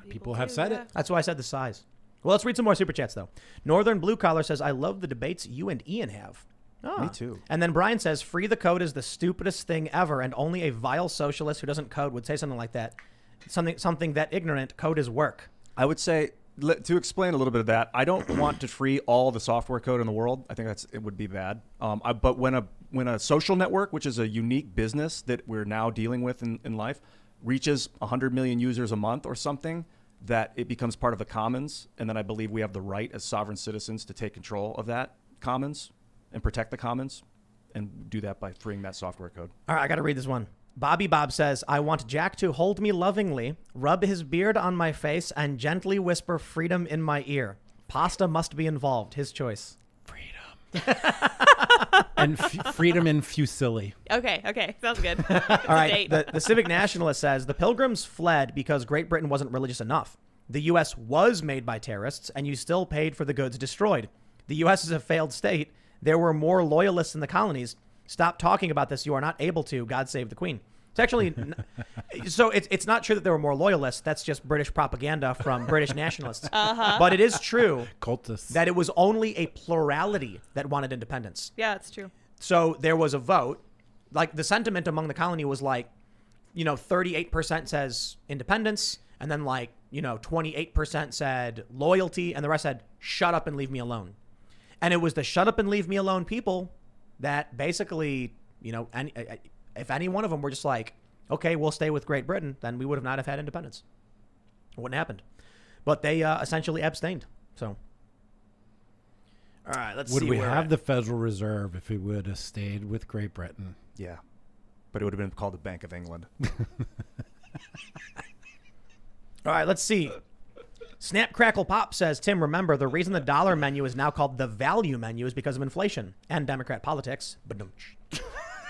People have do, said yeah. it. That's why I said the size. Well, let's read some more super chats, though. Northern Blue Collar says, I love the debates you and Ian have. Me too. And then Brian says, free the code is the stupidest thing ever, and only a vile socialist who doesn't code would say something like that. Something that ignorant, code is work. I would say, to explain a little bit of that, I don't want to free all the software code in the world. I think it would be bad. But when a social network, which is a unique business that we're now dealing with in life, reaches 100 million users a month or something, that it becomes part of the commons. And then I believe we have the right as sovereign citizens to take control of that commons and protect the commons, and do that by freeing that software code. All right, I got to read this one. Bobby Bob says, I want Jack to hold me lovingly, rub his beard on my face, and gently whisper freedom in my ear. Pasta must be involved. His choice. Freedom. And freedom in Fusilli. Okay, sounds good. All right, the Civic Nationalist says, the Pilgrims fled because Great Britain wasn't religious enough. The U.S. was made by terrorists, and you still paid for the goods destroyed. The U.S. is a failed state. There were more loyalists in the colonies. Stop talking about this. You are not able to. God save the Queen. It's actually, so it's not true that there were more loyalists. That's just British propaganda from British nationalists. But it is true Cultists. that it was only a plurality that wanted independence. Yeah, it's true. So there was a vote. Like, the sentiment among the colony was like, 38% says independence, and then 28% said loyalty, and the rest said shut up and leave me alone. And it was the shut up and leave me alone people that basically, if any one of them were just like, okay, we'll stay with Great Britain, then we would have not have had independence. It wouldn't have happened. But they essentially abstained. So, all right, let's see. Would we where have the Federal Reserve if we would have stayed with Great Britain? Yeah. But it would have been called the Bank of England. All right, let's see. Snap Crackle Pop says, Tim, remember, the reason the dollar menu is now called the value menu is because of inflation and Democrat politics. Ba-dum-tsh.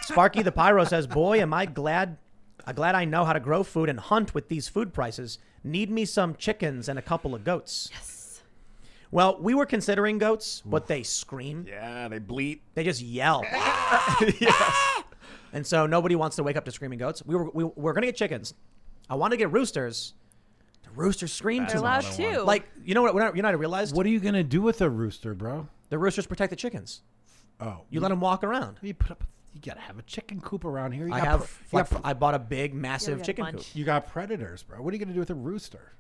Sparky the Pyro says, boy, am I glad I know how to grow food and hunt with these food prices. Need me some chickens and a couple of goats. Yes. Well, we were considering goats, but they scream. Yeah, they bleat. They just yell. Yes. And so nobody wants to wake up to screaming goats. We're going to get chickens. I want to get roosters. The roosters scream They're too loud much. too. Like, you know what I realized? What are you going to do with a rooster, bro? The roosters protect the chickens. Oh. You let them walk around. You got to have a chicken coop around here. I bought a big, massive got a chicken bunch. coop. You got predators, bro. What are you going to do with a rooster?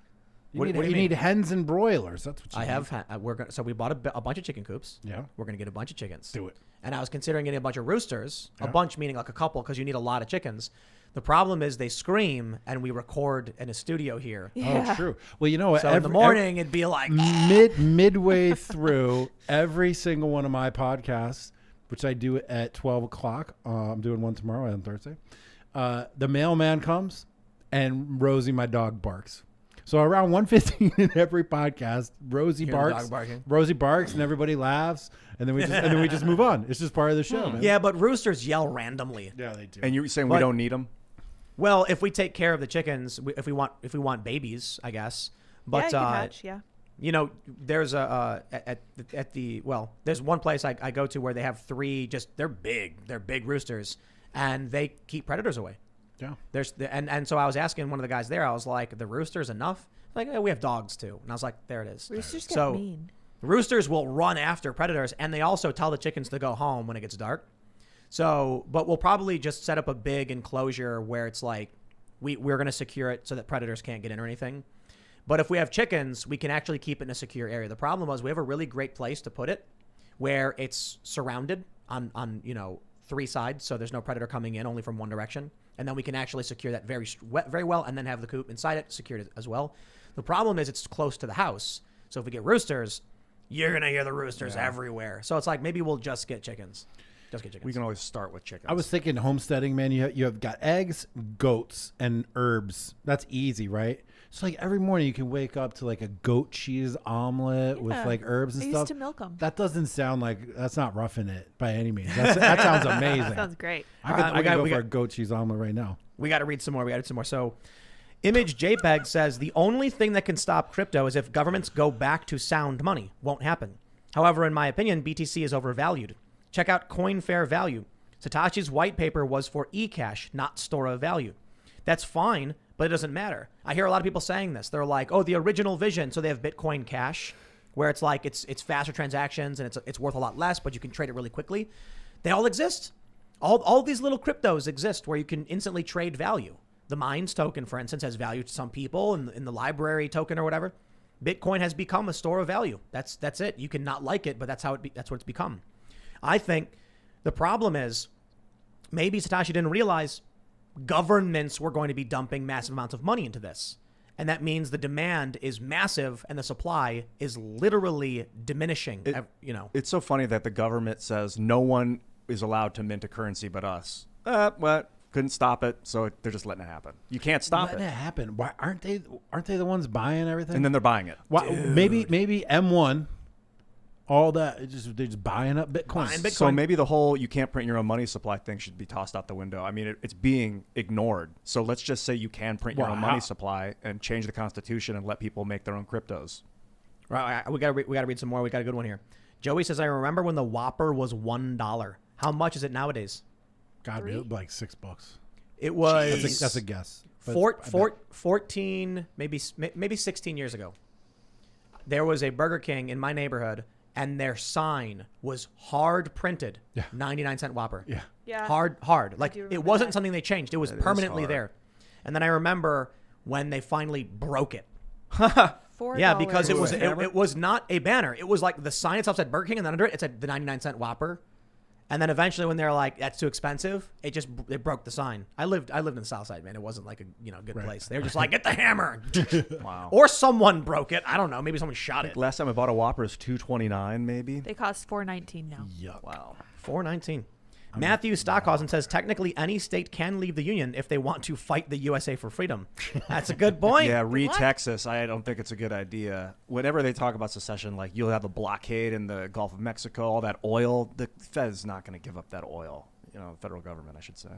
You, What do you mean? need hens and broilers. That's what you I need. have. So we bought a bunch of chicken coops. Yeah. We're gonna get a bunch of chickens. Do it. And I was considering getting a bunch of roosters. A Yeah. bunch meaning like a couple, because you need a lot of chickens. The problem is they scream, and we record in a studio here. Oh, true. Well, you know what? So in the morning, it'd be like midway through every single one of my podcasts, which I do at 12 o'clock. I'm doing one tomorrow on Thursday. The mailman comes, and Rosie, my dog, barks. So around 1:15 in every podcast, Rosie barks. Rosie barks, and everybody laughs, and then we just move on. It's just part of the show, man. Yeah, but roosters yell randomly. Yeah, they do. And you're saying we don't need them? Well, if we take care of the chickens, if we want babies, I guess. But you can hatch, yeah. You know, there's there's one place I go to where they have 3 they're big roosters, and they keep predators away. Yeah. And so I was asking one of the guys there, I was like, the roosters enough? Like, we have dogs too. And I was like, there it is. Roosters get mean. Roosters will run after predators, and they also tell the chickens to go home when it gets dark. So, but we'll probably just set up a big enclosure where it's like, we're going to secure it so that predators can't get in or anything. But if we have chickens, we can actually keep it in a secure area. The problem was we have a really great place to put it where it's surrounded on 3 sides. So there's no predator coming in, only from one direction. And then we can actually secure that very well, and then have the coop inside it secured as well. The problem is it's close to the house. So if we get roosters, you're going to hear the roosters everywhere. So it's like, maybe we'll just get chickens. We can always start with chickens. I was thinking homesteading, man. You have got eggs, goats, and herbs. That's easy, right? So like every morning you can wake up to like a goat cheese omelet with like herbs and I stuff. used to milk them. That doesn't sound like, that's not roughing it by any means. That sounds amazing. Sounds great. I could go for a goat cheese omelet right now. We got to read some more. So Image JPEG says the only thing that can stop crypto is if governments go back to sound money. Won't happen. However, in my opinion, BTC is overvalued. Check out Coin Fair Value. Satoshi's white paper was for eCash, not store of value. That's fine, but it doesn't matter. I hear a lot of people saying this. They're like, oh, the original vision. So they have Bitcoin Cash, where it's like it's faster transactions and it's worth a lot less, but you can trade it really quickly. They all exist. All these little cryptos exist where you can instantly trade value. The Mines token, for instance, has value to some people, in the library token or whatever. Bitcoin has become a store of value. That's it. You can not like it, but that's what it's become. I think the problem is maybe Satoshi didn't realize governments were going to be dumping massive amounts of money into this. And that means the demand is massive and the supply is literally diminishing. It's so funny that the government says no one is allowed to mint a currency but us. Couldn't stop it, so they're just letting it happen. You can't stop Letting it happen. Why aren't they the ones buying everything? And then they're buying it. Why, maybe M1, all that, they're just buying up Bitcoin. So maybe the whole you can't print your own money supply thing should be tossed out the window. I mean, it's being ignored. So let's just say you can print your own money supply and change the Constitution and let people make their own cryptos. Right, we got to read some more. We got a good one here. Joey says, I remember when the Whopper was $1. How much is it nowadays? God, it was like $6. It was. That's a guess. 14, maybe 16 years ago. There was a Burger King in my neighborhood, and their sign was hard printed. Yeah. 99-cent Whopper. Yeah. Yeah. Hard. Like it wasn't that. something they changed. It was permanently there. And then I remember when they finally broke it. $4. Yeah, because it was not a banner. It was like the sign itself said Burger King, and then under it said the 99-cent Whopper. And then eventually, when they're like, "That's too expensive," it broke the sign. I lived in the South Side, man. It wasn't like a good place. They were just like, "Get the hammer!" Wow. Or someone broke it. I don't know. Maybe someone shot it. Last time I bought a Whopper was $2.29, maybe. They cost $4.19 now. Yuck. Wow. $4.19. Matthew Stockhausen says technically any state can leave the union if they want to fight the USA for freedom. That's a good point. Yeah, Texas. I don't think it's a good idea. Whenever they talk about secession, like you'll have a blockade in the Gulf of Mexico, all that oil. The Fed's not going to give up that oil. The federal government, I should say.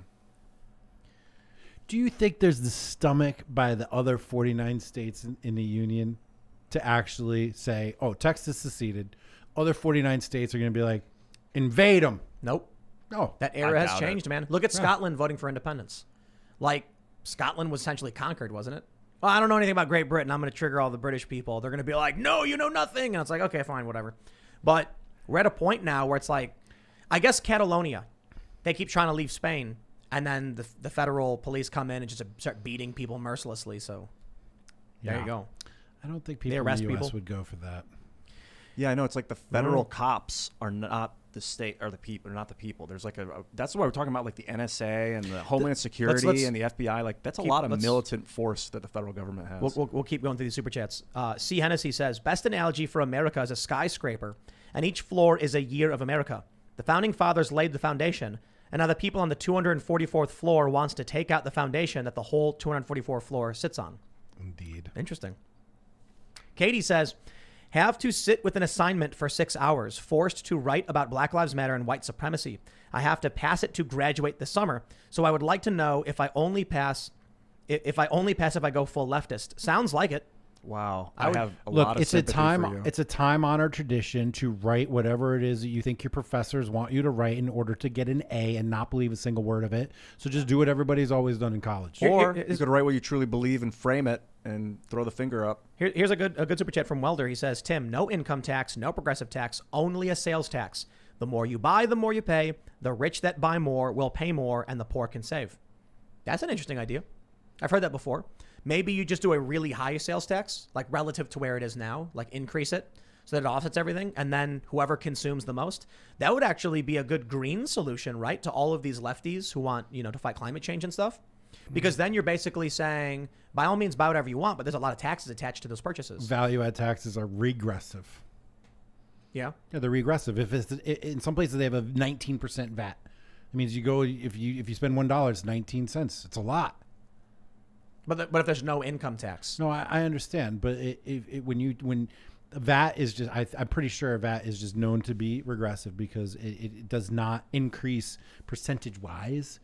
Do you think there's the stomach by the other 49 states in the union to actually say, "Oh, Texas seceded. Other 49 states are going to be like, invade them"? Nope. No, that era has changed, man. Look at Scotland voting for independence. Like, Scotland was essentially conquered, wasn't it? Well, I don't know anything about Great Britain. I'm going to trigger all the British people. They're going to be like, no, you know nothing. And it's like, okay, fine, whatever. But we're at a point now where it's like, I guess Catalonia, they keep trying to leave Spain. And then the federal police come in and just start beating people mercilessly. So there you go. I don't think people in the U.S. would go for that. Yeah, I know. It's like the federal cops are not the state or the people, or not the people. There's like that's why we're talking about like the NSA and the Homeland Security let's and the FBI. Like that's a lot of militant force that the federal government has. We'll keep going through these super chats. C. Hennessy says, best analogy for America is a skyscraper, and each floor is a year of America. The founding fathers laid the foundation, and now the people on the 244th floor wants to take out the foundation that the whole 244th floor sits on. Indeed. Interesting. Katie says, have to sit with an assignment for 6 hours, forced to write about Black Lives Matter and white supremacy. I have to pass it to graduate this summer. So I would like to know if I only pass if I go full leftist. Sounds like it. Wow. I have a Look, lot of sympathy for you. it's a time-honored tradition to write whatever it is that you think your professors want you to write in order to get an A and not believe a single word of it. So just do what everybody's always done in college. Or you could write what you truly believe and frame it and throw the finger up. Here's a good super chat from Welder. He says, Tim, no income tax, no progressive tax, only a sales tax. The more you buy, the more you pay. The rich that buy more will pay more, and the poor can save. That's an interesting idea. I've heard that before. Maybe you just do a really high sales tax, like relative to where it is now, like increase it so that it offsets everything. And then whoever consumes the most, that would actually be a good green solution, right? To all of these lefties who want, to fight climate change and stuff. Because then you're basically saying, by all means, buy whatever you want, but there's a lot of taxes attached to those purchases. Value-add taxes are regressive. Yeah. Yeah, they're regressive. If it's in some places they have a 19% VAT. It means if you spend $1, it's 19 cents. It's a lot. But if there's no income tax, no, I understand. But when VAT is just, I'm pretty sure VAT is just known to be regressive because it does not increase percentage wise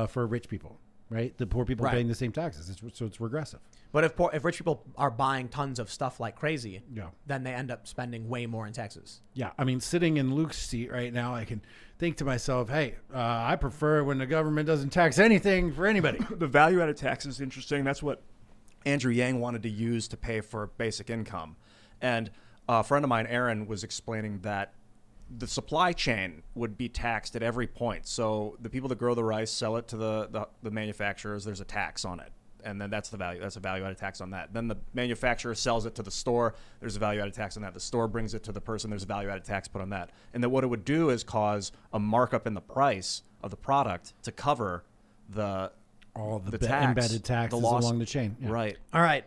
for rich people, right? The poor people are paying the same taxes, so it's regressive. But if rich people are buying tons of stuff like crazy, yeah, then they end up spending way more in taxes. Yeah, I mean, sitting in Luke's seat right now, I can think to myself, hey, I prefer when the government doesn't tax anything for anybody. The value-added tax is interesting. That's what Andrew Yang wanted to use to pay for basic income. And a friend of mine, Aaron, was explaining that the supply chain would be taxed at every point. So the people that grow the rice sell it to the manufacturers. There's a tax on it. And then that's the value. That's a value-added tax on that. Then the manufacturer sells it to the store. There's a value-added tax on that. The store brings it to the person. There's a value-added tax put on that. And then what it would do is cause a markup in the price of the product to cover all the tax, embedded taxes along the chain. Yeah. Right. All right.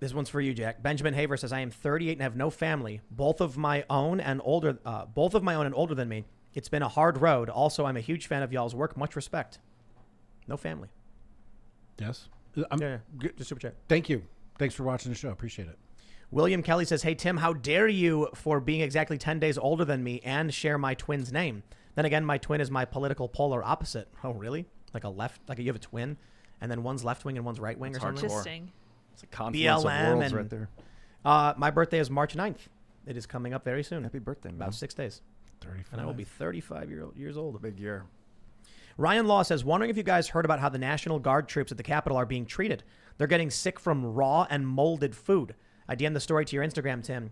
This one's for you, Jack. Benjamin Haver says, I am 38 and have no family, both of my own and older than me. It's been a hard road. Also, I'm a huge fan of y'all's work. Much respect. No family. Yes. Good. Just super chat. Thank you. Thanks for watching the show. Appreciate it. William Kelly says, hey, Tim, how dare you for being exactly 10 days older than me and share my twin's name? Then again, my twin is my political polar opposite. Oh, really? Like you have a twin and then one's left wing and one's right wing or something? Interesting. It's a confluence of worlds right there. My birthday is March 9th. It is coming up very soon. Happy birthday, man. About 6 days. 35. And I will be 35 years old. Big year. Ryan Law says, wondering if you guys heard about how the National Guard troops at the Capitol are being treated. They're getting sick from raw and molded food. I DM'd the story to your Instagram, Tim.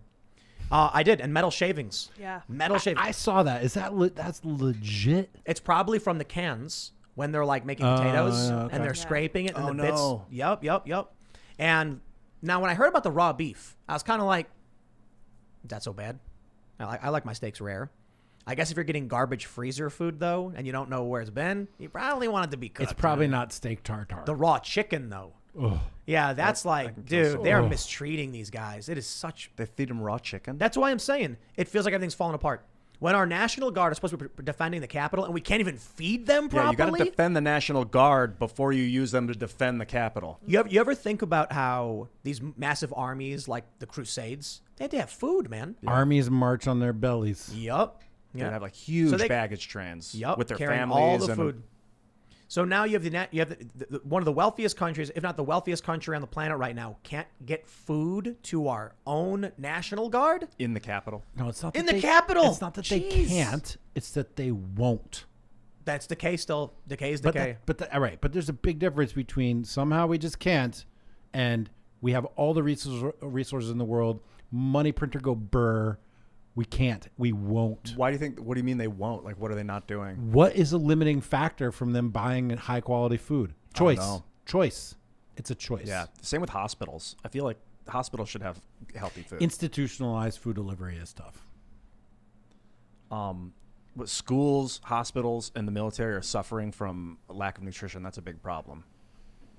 I did. And metal shavings. Yeah. Metal shavings. I saw that. Is that that's legit? It's probably from the cans when they're like making potatoes okay. and they're scraping it and the no. bits. Yep. And now when I heard about the raw beef, I was kind of like, that's so bad. I like my steaks rare. I guess if you're getting garbage freezer food, though, and you don't know where it's been, you probably want it to be cooked. It's probably not steak tartare. The raw chicken, though. Ugh. Yeah, that's I like, can kill dude, someone. they are Ugh. mistreating these guys. It is such... They feed them raw chicken? That's why I'm saying it feels like everything's falling apart. When our National Guard is supposed to be defending the Capitol and we can't even feed them properly? Yeah, you got to defend the National Guard before you use them to defend the Capitol. You ever think about how these massive armies, like the Crusades, they had to have food, man. Armies march on their bellies. Yup. They have like huge So they- baggage trains Yep, with their carrying families all the and food. So now you have the one of the wealthiest countries, if not the wealthiest country on the planet right now, can't get food to our own National Guard in the Capitol. No, it's not in that the they, Capitol. It's not that they Jeez. can't. It's that they won't. That's decay still. Decay is But decay. all right. But there's a big difference between somehow we just can't, and we have all the resources in the world. Money printer go burr. We can't. We won't. Why do you think? What do you mean they won't? Like, what are they not doing? What is a limiting factor from them buying high quality food? Choice. know. Choice. It's a choice. Yeah. Same with hospitals. I feel like hospitals should have healthy food. Institutionalized food delivery is tough. schools, hospitals, and the military are suffering from a lack of nutrition. That's a big problem.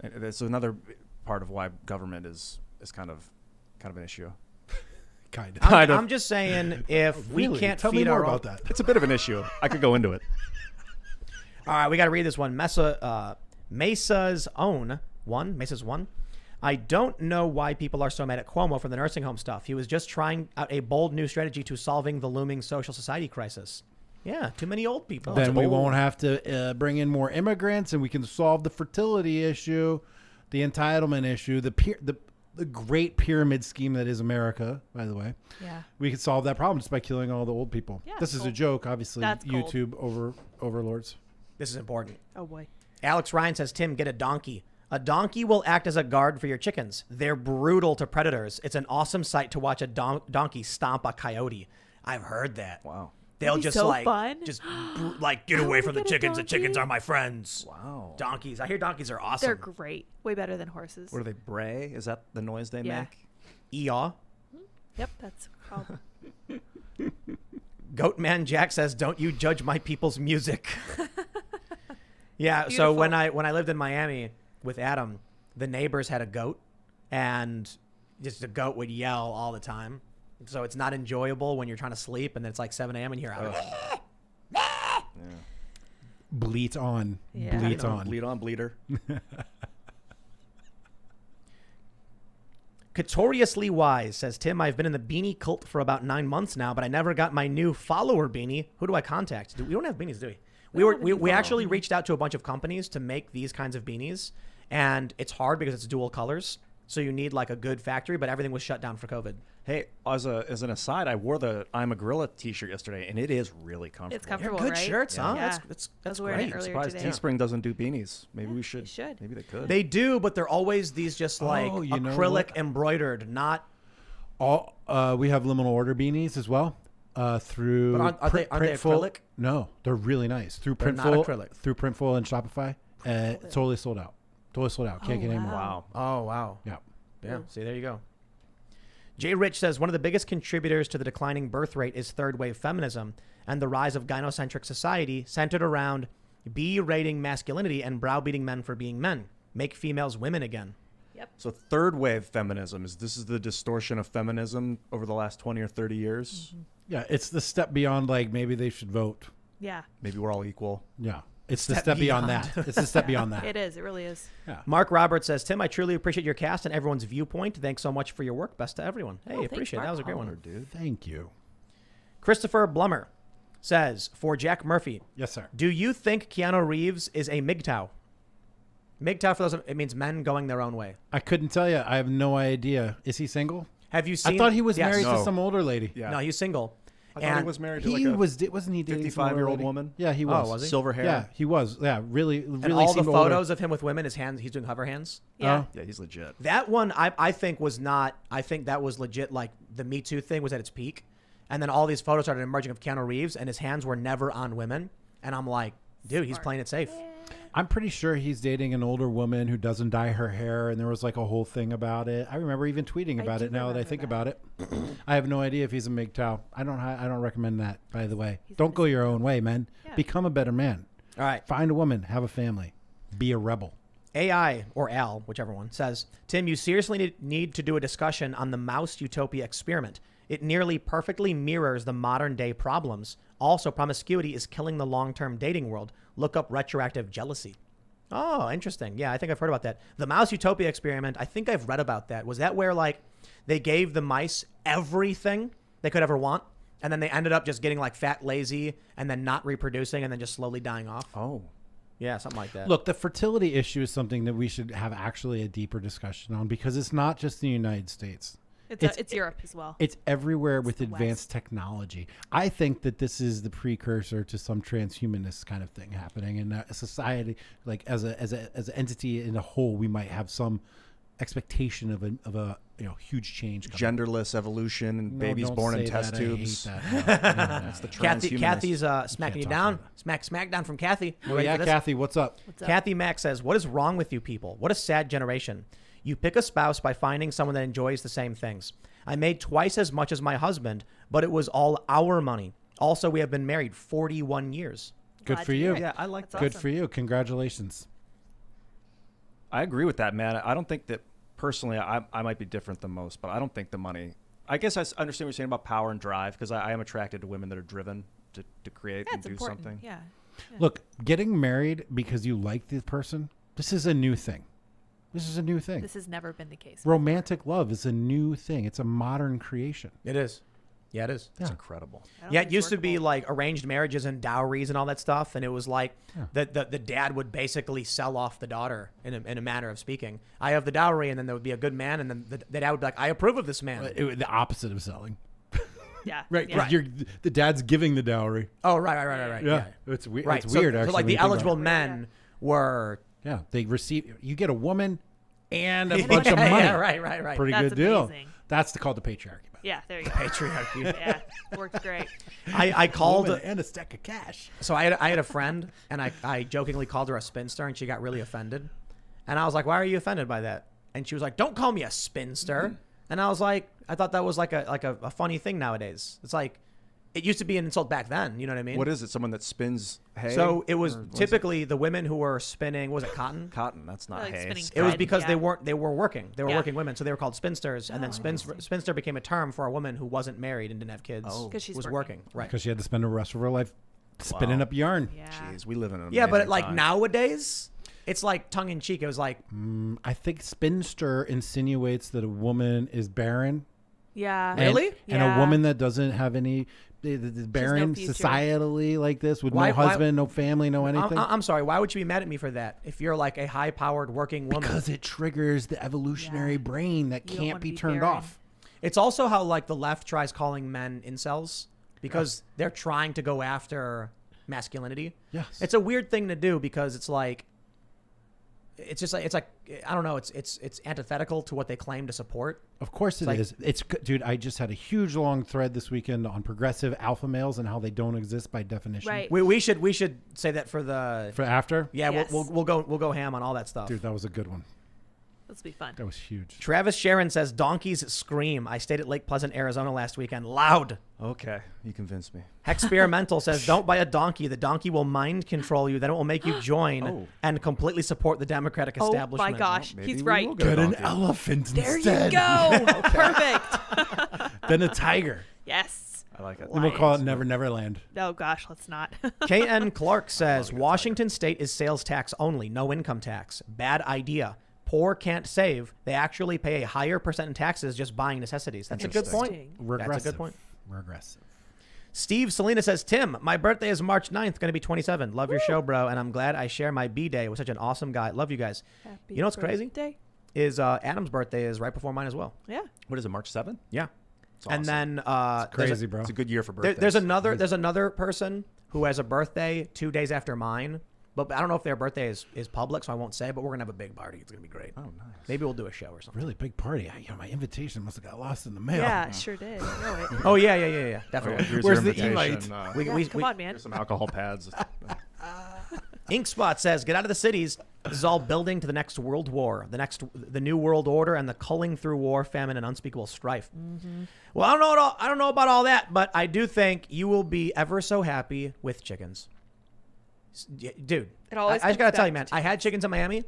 And it's another part of why government is kind of an issue. Kind of. I'm just saying, if we Really? can't Tell feed me more our about own, that. It's a bit of an issue. I could go into it. All right, we got to read this one. Mesa's one. I don't know why people are so mad at Cuomo for the nursing home stuff. He was just trying out a bold new strategy to solving the looming social society crisis. Yeah, too many old people. Then we Old. won't have to bring in more immigrants, and we can solve the fertility issue, the entitlement issue, the great pyramid scheme that is America, by the way. Yeah. We could solve that problem just by killing all the old people. Yeah, this is a cold. joke, obviously. That's cold. YouTube overlords. This is important. Oh boy. Alex Ryan says, Tim, get a donkey. A donkey will act as a guard for your chickens. They're brutal to predators. It's an awesome sight to watch a donkey stomp a coyote. I've heard that. Wow. They'll That'd be just so like, fun. get away from the Get a chickens. The donkey. chickens are my friends. Wow. Donkeys. I hear donkeys are awesome. They're great. Way better than horses. What do they bray? Is that the noise they Yeah. make? Eeyaw. Yep, that's called. Goatman Jack says, "Don't you judge my people's music." Yeah. So Beautiful. when I lived in Miami with Adam, the neighbors had a goat, and just the goat would yell all the time. So it's not enjoyable when you're trying to sleep, and then it's like 7 a.m. and you hear Bleat on. Yeah. Bleat on. Bleed on, bleeder. Catoriously Wise says, Tim, I've been in the beanie cult for about 9 months now, but I never got my new follower beanie. Who do I contact? We don't have beanies, do we? We actually reached out to a bunch of companies to make these kinds of beanies, and it's hard because it's dual colors. So you need like a good factory, but everything was shut down for COVID. Hey, as an aside, I wore the I'm a Gorilla T-shirt yesterday, and it is really comfortable. It's comfortable, They're good right? shirts, huh? Yeah. That's I was wearing it great. earlier Surprised today. Teespring doesn't do beanies. Maybe we should. they should. Maybe they could. They do, but they're always these just like Oh, you know acrylic what? embroidered, not. All we have liminal order beanies as well. Through But aren't they Printful. acrylic? No, they're really nice. Through They're not Printful, acrylic. through Printful and Shopify, totally sold out. Totally sold out. Can't Oh, get any more. Wow. Oh wow. Yeah. Yeah. See, there you go. Jay Rich says one of the biggest contributors to the declining birth rate is third wave feminism and the rise of gynocentric society centered around B-rating masculinity and browbeating men for being men. Make females women again. So third wave feminism is the distortion of feminism over the last 20 or 30 years. Mm-hmm. Yeah, it's the step beyond like maybe they should vote. Yeah, Maybe we're all equal. Yeah. It's the Step step beyond beyond. that. It's the step beyond that. it is. It really is. Mark Roberts says, Tim, I truly appreciate your cast and everyone's viewpoint. Thanks so much for your work. Best to everyone. Hey, thanks, appreciate it. Mark. That was a great one. Dude. Thank you. Christopher Blummer says, for Jack Murphy, Yes, sir. do you think Keanu Reeves is a MGTOW? MGTOW, for those, it means men going their own way. I couldn't tell you. I have no idea. Is he single? Have you seen? I thought he was Yes. married to No. some older lady. Yeah. No, he's single. I thought he And was married to He like a wasn't he dating some older 55-year-old lady? woman. Yeah, he was. was he? silver hair. Yeah, he was. Yeah, really And all the seemed photos older. of him with women, his hands, he's doing hover hands. Yeah. Oh. Yeah, he's legit. That one, I think was not. I think that was legit. Like the Me Too thing was at its peak, and then all these photos started emerging of Keanu Reeves, and his hands were never on women. And I'm like, dude, he's Smart. playing it safe. I'm pretty sure he's dating an older woman who doesn't dye her hair, and there was like a whole thing about it. I remember even tweeting about do it. Now that I remember think that. about it, I have no idea if he's a MGTOW. I don't recommend that. By the way, He's don't in go his- your own way, man. Yeah. Become a better man. All right. Find a woman, have a family, be a rebel. AI or Al, whichever one, says, Tim, you seriously need to do a discussion on the mouse utopia experiment. It nearly perfectly mirrors the modern day problems. Also, promiscuity is killing the long-term dating world. Look up retroactive jealousy. Oh, interesting. Yeah, I think I've heard about that. The mouse utopia experiment, I think I've read about that. Was that where like they gave the mice everything they could ever want, and then they ended up just getting like fat, lazy, and then not reproducing, and then just slowly dying off? Oh. Yeah, something like that. Look, the fertility issue is something that we should have actually a deeper discussion on because it's not just the United States. It's Europe as well. It's everywhere with the advanced technology. I think that this is the precursor to some transhumanist kind of thing happening in a society. Like as an entity in a whole, we might have some expectation of a huge change. Coming. Genderless evolution and No, babies don't born in say test that. I hate tubes. that. No, no, no. That's the Kathy's transhumanist. smacking you talk down. about Smack down from Kathy. You Oh ready yeah, for this? Kathy, what's up? What's up? Kathy Mack says, what is wrong with you people? What a sad generation. You pick a spouse by finding someone that enjoys the same things. I made twice as much as my husband, but it was all our money. Also, we have been married 41 years. Good Glad for to you. hear it. Yeah, I like That's that. Good awesome. for you. Congratulations. I agree with that, man. I don't think that personally. I might be different than most, but I don't think the money. I guess I understand what you're saying about power and drive because I am attracted to women that are driven to create Yeah, and it's do important. something. Yeah. Look, getting married because you like the person, this is a new thing. This is a new thing. This has never been the case. Romantic love is a new thing. It's a modern creation. It is. Yeah, it is. It's Yeah. incredible. I don't Yeah, think it it's used to be workable. like arranged marriages and dowries and all that stuff, and it was like the dad would basically sell off the daughter in a manner of speaking. I have the dowry, and then there would be a good man, and then the dad would be like, I approve of this man. The opposite of selling. Yeah. Right. Yeah. You're, the dad's giving the dowry. Oh, right. Yeah. It's, it's Right. weird, So actually. like when the you think about eligible it. men were Yeah. They receive, you get a woman and a bunch of money. Yeah, right. Pretty That's good deal. amazing. That's called the patriarchy. man. Yeah, there you go. Patriarchy. Yeah, works great. I called. Woman and a stack of cash. So I had a friend, and I jokingly called her a spinster, and she got really offended. And I was like, "Why are you offended by that?" And she was like, "Don't call me a spinster." And I was like, I thought that was like a funny thing nowadays. It's like, it used to be an insult back then. You know what I mean? What is it? Someone that spins hay? So it was Or what is typically the women who were spinning. Was it cotton? cotton. That's not Like hay. spinning It was thread, because yeah. they were working. They were Yeah. working women, so they were called spinsters. And then spinster became a term for a woman who wasn't married and didn't have kids. Oh. 'Cause she's was working. Right. Because she had to spend the rest of her life spinning up yarn. Yeah. Jeez, we live in an Yeah, but amazing like time. nowadays, it's like tongue in cheek. It was like, I think spinster insinuates that a woman is barren. Yeah. And- Really? And Yeah. a woman that doesn't have any, the barren future. societally like this with Why- no why- husband, no family, no anything. I'm sorry. Why would you be mad at me for that? If you're like a high-powered working woman, Because it triggers the evolutionary Yeah. brain that You don't can't wanna be be turned barren. off. it's also how like the left tries calling men incels because they're trying to go after masculinity. Yes. It's a weird thing to do because it's like, it's just like I don't know. It's antithetical to what they claim to support. Of course it like- is. Dude, I just had a huge long thread this weekend on progressive alpha males and how they don't exist by definition. Right. We should say that for the For after? yeah. Yes. We'll go ham on all that stuff. Dude, that was a good one. This will be fun. That was huge. Travis Sharon says donkeys scream. I stayed at Lake Pleasant, Arizona last weekend. Loud. Okay, you convinced me. Experimental says don't buy a donkey. The donkey will mind control you. Then it will make you join Oh. and completely support the Democratic Oh establishment. my gosh, maybe he's we right. will get a Get an donkey. elephant There instead. you go. Perfect. Then a tiger. Yes. I like it. Then we'll call it Never Neverland. Oh gosh, let's not. KN Clark says Washington State is sales tax only, no income tax. Bad idea. Poor can't save. They actually pay a higher percent in taxes just buying necessities. That's a good point. Interesting. Regressive. That's a good point. Regressive. Steve Selena says, Tim, my birthday is March 9th, going to be 27. Love your show, bro. And I'm glad I share my B-day with such an awesome guy. Love you guys. Happy You know what's crazy? birthday. Is Adam's birthday is right before mine as well. Yeah. What is it? March 7th? Yeah. It's And awesome. then Crazy, bro. It's a good year for There, birthdays. there's another person who has a birthday 2 days after mine, but I don't know if their birthday is public, so I won't say. But we're gonna have a big party. It's gonna be great. Oh, nice. Maybe we'll do a show or something. Really big party. My invitation must have got lost in the mail. Yeah, sure did. I know it. Oh yeah, definitely. Oh, yeah, here's Where's your the invitation. invite? We, Yeah, we, come we, on, man. Here's some alcohol pads. Inkspot says, "Get out of the cities. This is all building to the next world war, the new world order, and the culling through war, famine, and unspeakable strife." Well, I don't know about all that, but I do think you will be ever so happy with chickens, dude. It always I just comes gotta tell back you, man. to I had chickens in Miami.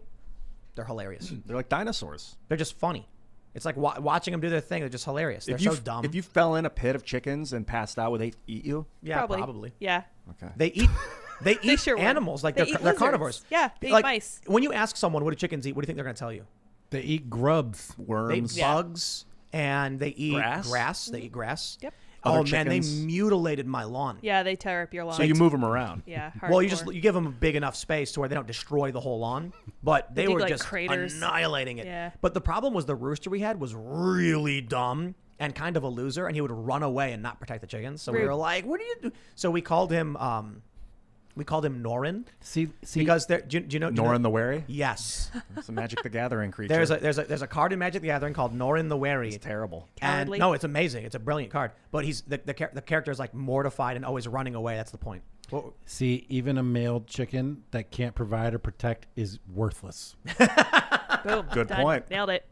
They're hilarious. They're like dinosaurs. They're just funny. It's like watching them do their thing. They're just hilarious. They're If you so dumb. if you fell in a pit of chickens and passed out, would they eat you? yeah, probably. Yeah. Okay. They eat. They eat sure would. animals like They they're eat they're lizards. carnivores. Yeah, they eat like, mice. When you ask someone what do chickens eat, what do you think they're going to tell you? They eat grubs. They Worms. eat bugs and they eat Grass? grass. They eat grass. Yep. Oh Other man, they chickens? mutilated my lawn. Yeah, they tear up your lawn. So you move them around. Yeah. Well, you hardcore. give them a big enough space to where they don't destroy the whole lawn, but they dig, were like, just craters. annihilating it. Yeah. But the problem was the rooster we had was really dumb and kind of a loser, and he would run away and not protect the chickens. So we Rude. were like, "What do you do?" So we called him Norin See, because do you know Norin the Wary. Yes. It's a Magic the Gathering creature. There's a card in Magic the Gathering called Norin the Wary. It's terrible. And Cowardly. no, it's amazing. It's a brilliant card. But he's the character is like mortified and always running away. That's the point. Well, see, even a male chicken that can't provide or protect is worthless. Boom. Good Done. point. Nailed it.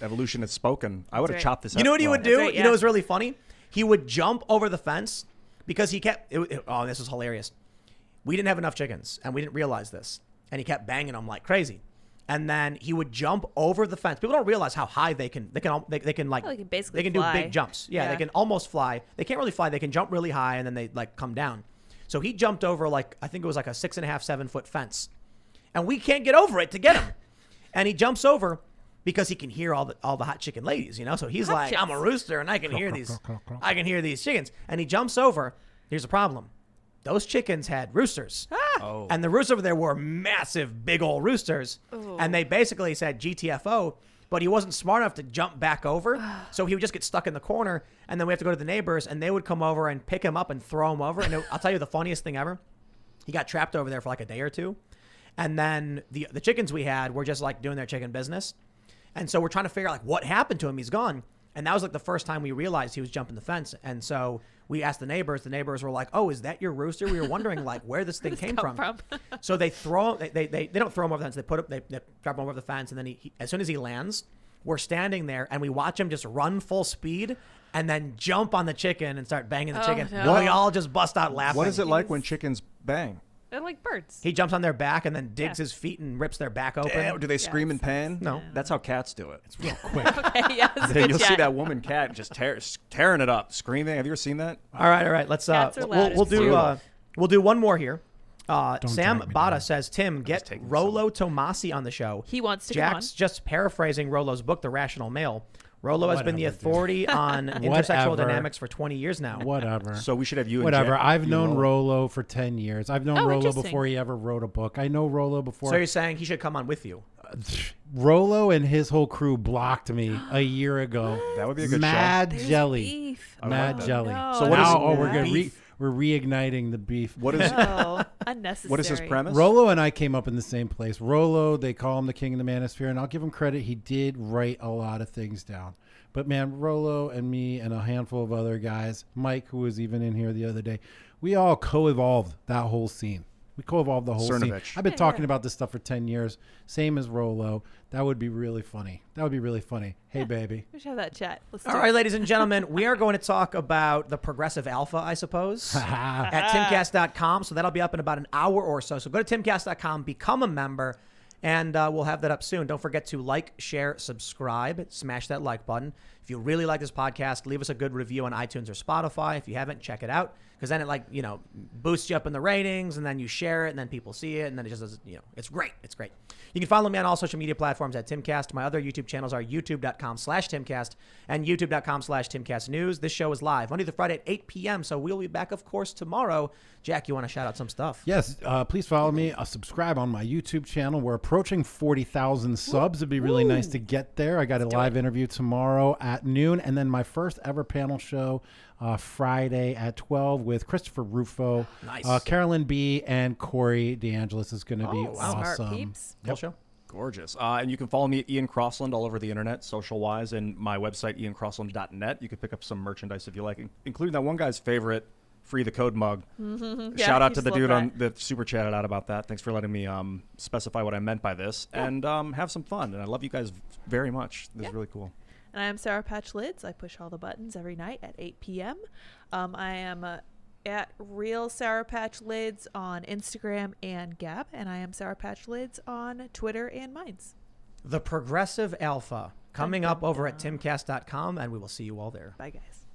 Evolution has spoken. I would have right. chopped this. you know what he would do? right, You know yeah. what's really funny? He would jump over the fence because he kept. Oh, this was hilarious. We didn't have enough chickens, and we didn't realize this. And he kept banging them like crazy. And then he would jump over the fence. People don't realize how high they can like They can basically they can fly. do big jumps. Yeah, they can almost fly. They can't really fly. They can jump really high and then they like come down. So he jumped over like I think it was like a 6.5, 7 foot fence, and we can't get over it to get him. And he jumps over because he can hear all the hot chicken ladies, you know. So he's Hot like, chicks. I'm a rooster and I can hear these chickens. And he jumps over. Here's the problem. Those chickens had roosters. Oh. And the roosters over there were massive, big old roosters. Ooh. And they basically said GTFO, but he wasn't smart enough to jump back over. So he would just get stuck in the corner. And then we have to go to the neighbors, and they would come over and pick him up and throw him over. And I'll tell you the funniest thing ever. He got trapped over there for like a day or two. And then the chickens we had were just like doing their chicken business. And so we're trying to figure out like what happened to him. He's gone. And that was like the first time we realized he was jumping the fence. And so we asked the neighbors. The neighbors were like, "Oh, is that your rooster?" We were wondering like where this thing came from. So they throw. They don't throw him over the fence. They drop him over the fence, and then he as soon as he lands, we're standing there and we watch him just run full speed and then jump on the chicken and start banging the chicken. No. And we all just bust out laughing. What is it like when chickens bang? They're like birds. He jumps on their back and then digs his feet and rips their back open. Damn, do they scream and pan? No. That's how cats do it. It's real quick. Okay, yeah, that's a good You'll see chat. that woman cat just tearing it up, screaming. Have you ever seen that? All right. Let's Cats are loud we'll do one more here. Sam drag me Bada down. says, Tim, get taking Rollo Tomasi on the show. He wants to come on. Jack's just paraphrasing Rollo's book, The Rational Male. Rollo has been the Whatever, dude. authority on intersexual Whatever. dynamics for 20 years now. Whatever. So we should have you and Whatever. Jack I've do known Rollo. Rollo for 10 years. I've known Oh, Rollo interesting. before he ever wrote a book. I know Rollo before. So you're saying he should come on with you? Rollo and his whole crew blocked me a year ago. That would be a good Mad There's jelly. beef. Mad that. jelly. No, So what is- now, we're gonna Beef. we're reigniting the beef. What is Oh, unnecessary. what is his premise? Rollo and I came up in the same place. Rollo, they call him the king of the manosphere, and I'll give him credit. He did write a lot of things down. But man, Rollo and me and a handful of other guys, Mike, who was even in here the other day, we all co-evolved that whole scene. We co-evolved the whole scene. Cernovich. I've been talking about this stuff for 10 years. Same as Rollo. That would be really funny. Hey, baby. We should have that chat. Let's All do right, it. ladies and gentlemen, we are going to talk about the progressive alpha, I suppose, at timcast.com. So that'll be up in about an hour or so. So go to timcast.com, become a member, and we'll have that up soon. Don't forget to like, share, subscribe, smash that like button. If you really like this podcast, leave us a good review on iTunes or Spotify. If you haven't, check it out, because then it boosts you up in the ratings, and then you share it, and then people see it, and then it just does, it's great. It's great. You can follow me on all social media platforms at Timcast. My other YouTube channels are youtube.com/Timcast and youtube.com/TimcastNews. This show is live Monday through Friday at 8 p.m. So we'll be back, of course, tomorrow. Jack, you want to shout out some stuff? Yes, please follow me. Subscribe on my YouTube channel. We're approaching 40,000 subs. It'd be really nice to get there. I got a live interview tomorrow at noon, and then my first ever panel show Friday at 12 with Christopher Rufo, Nice. Carolyn B, and Corey DeAngelis is going to be Smart awesome. peeps. Cool show. Gorgeous. And you can follow me at Ian Crossland all over the internet, social-wise, and my website, iancrossland.net. You can pick up some merchandise if you like, including that one guy's favorite, Free the Code mug. Yeah, Shout out you to the just dude love on the super chatted out about that. Thanks for letting me specify what I meant by this. And have some fun. And I love you guys very much. This is really cool. And I am Sarah Patch Lids. I push all the buttons every night at 8 p.m. I am at Real Sarah Patch Lids on Instagram and Gab, and I am Sarah Patch Lids on Twitter and Minds. The Progressive Alpha coming up over at timcast.com, and we will see you all there. Bye, guys.